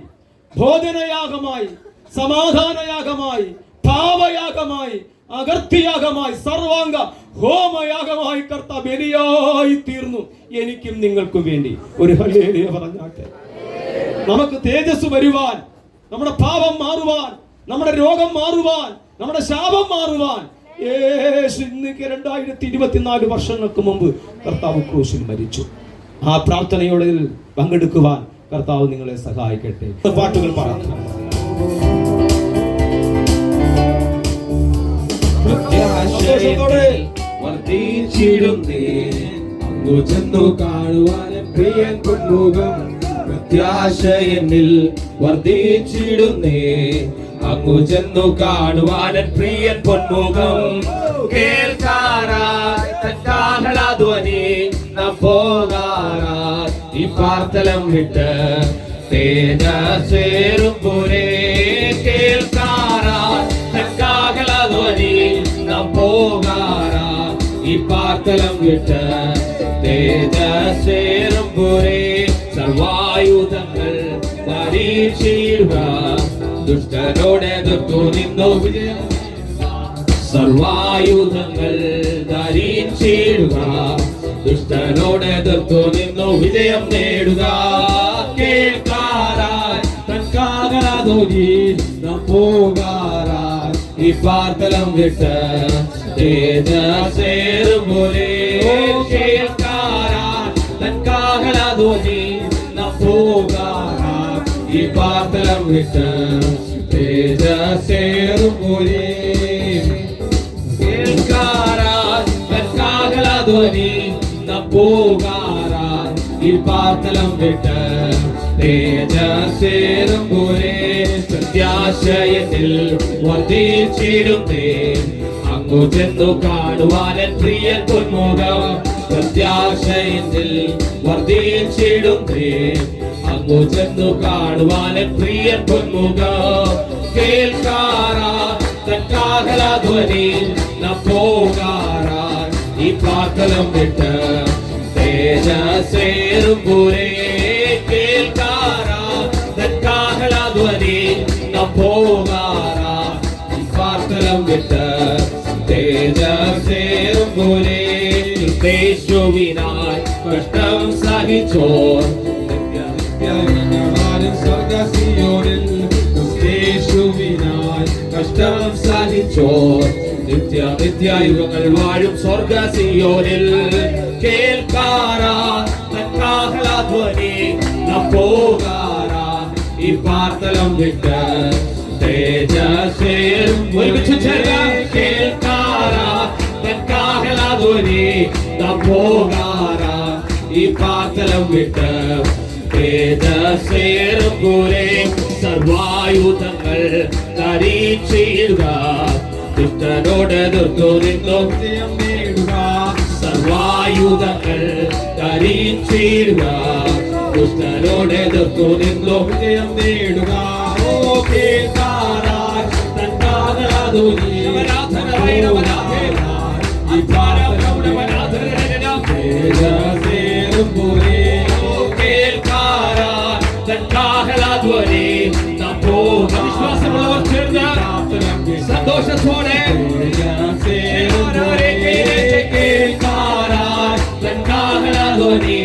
ഭോജനയാഗമായി, സമാധാനയാഗമായി, പാപയാഗമായി, അകർത്തിയാഗമായി, സർവാംഗ ഹോമയാഗമായി കർത്താവ് ബലിയായി തീർന്നു. എനിക്കും നിങ്ങൾക്കും വേണ്ടി ഒരു ഹല്ലേലൂയ പറഞ്ഞാട്ടെ. നമുക്ക് തേജസ് വരുവാൻ, നമ്മുടെ പാപം മാറുവാൻ, നമ്മുടെ രോഗം മാറുവാൻ, നമ്മുടെ ശാപം മാറുവാൻ യേശു 2024 വർഷങ്ങൾക്ക് മുമ്പ് കർത്താവ് ക്രൂശിൽ മരിച്ചു. ആ പ്രാർത്ഥനയോടെ പങ്കെടുക്കുവാൻ കർത്താവ് നിങ്ങളെ സഹായിക്കട്ടെ. പാട്ടുകൾ പാടാം. അങ്ങു ചെന്നു കാണുവാൻ പ്രിയൻ പൊന്മുഖം പ്രത്യാശയെന്നിൽ വർദ്ധിച്ചിടുന്നേ. അങ്ങു ചെന്നു കാണുവാൻ പ്രിയൻ പൊന്മുഖം കേൾക്കാറാധ്വനി നാം പോകാറായി ഈ പാർത്തലം വിട്ട് തേജസ്സേറും പോരേ. കേൾക്കാറാധ്വനി നാം പോകാറായി ഈ പാർത്തലം വിട്ട് തേജസ്സേറും പോരേ. സർവായുധങ്ങൾ പരീക്ഷിടുക, ദുഷ്ടനോടെ എതിർത്തു നിന്നു വിജയം. സർവായുധങ്ങൾ ധരിച്ചിടുക, ദുഷ്ടനോടെ എതിർത്തു നിന്നു വിജയം നേടുക. കേൾക്കാറായി തൻകാകരാധോനി നാം പോകാറായി ഈ പാർത്തലം വിട്ട് തേജസ്സേറും പോലെ. കേൾക്കാറായി തൻകാകരാധോനി നാം പോകാറായി ഈ പാർത്തലം വിട്ട് തേജസ്സേറും പോലെ. കേൾക്കാറായി തൻകാകരാധോനി നാം പോകാറായി ഈ പാർത്തലം വിട്ട് തേജസ്സേറും പോലെ. പ്രത്യാശയെന്നിൽ വർദ്ധിച്ചിടുന്നേ. അങ്ങു ചെന്നു കാണുവാൻ പ്രിയൻ പൊന്മുഖം പ്രത്യാശയെന്നിൽ വർദ്ധിച്ചിടുന്നേ. അങ്ങു ചെന്നു കാണുവാൻ പ്രിയൻ പൊന്മുഖം കേൾക്കാറായി തൻകാഹളധ്വനി നാം പോകാറായി ഈ പാർത്തലം വിട്ട് തേജസ്സേറും പോലെ. കേൾക്കാറായി തൻകാഹളധ്വനി നാം പോകാറായി ഈ പാർത്തലം വിട്ട് തേജസ്സേറും പോലെ. യേശുവിനായി കഷ്ടം സഹിച്ചോർ സ്വർഗ്ഗസിയോനിൽ യേശുവിനായി കഷ്ടം സഹിച്ചോർ നിത്യയുഗങ്ങൾ വാഴും സ്വർഗ്ഗസിയോനിൽ. കേൾക്കാറായി തൻകാഹളധ്വനി നാം പോകാറായി ഈ പാർത്തലം വിട്ട് തേജസ്സേറും ഒരുമിച്ച് ചേർന്ന് കേൾക്കാറാ തൻകാഹളധ്വനി നാം പോകാറാ ഈ പാർത്തലം വിട്ട് തേജസ്സേറും പോലെ സർവായുധങ്ങൾ ധരിച്ചിടുക ദുഷ്ടനോട് എതിർത്തു നിന്നും ജയം നേടുക സർവായുധങ്ങൾ ധരിച്ചിടുക ദുഷ്ടനോട് എതിർത്തു നിന്നും ജയം നേടുക ഓ കേൾക്കാറായി തൻകാഹളധ്വനി ഈ തേജസ്സേറും പോലെ ധ്വനി വിശ്വാസമുള്ളവർ ചേർന്ന് സന്തോഷത്തോടെ ധ്വനി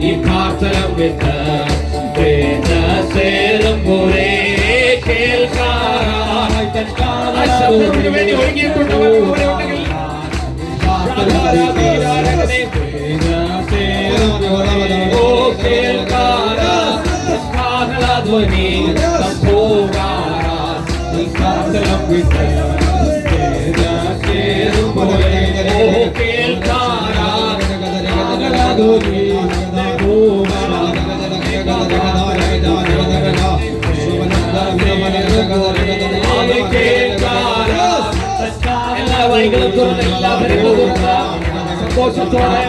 ഈ പ്രാർത്ഥനം വിട്ട് സേറും പോലെ കേൾക്കാറായി വേണ്ടി ഒരുങ്ങിയിട്ടുണ്ടവർ ധ്വനി പോകാറാ കേൾക്കാറാ എല്ലാ വൈകളും തുറന്ന് എല്ലാവരും സന്തോഷത്തോടെ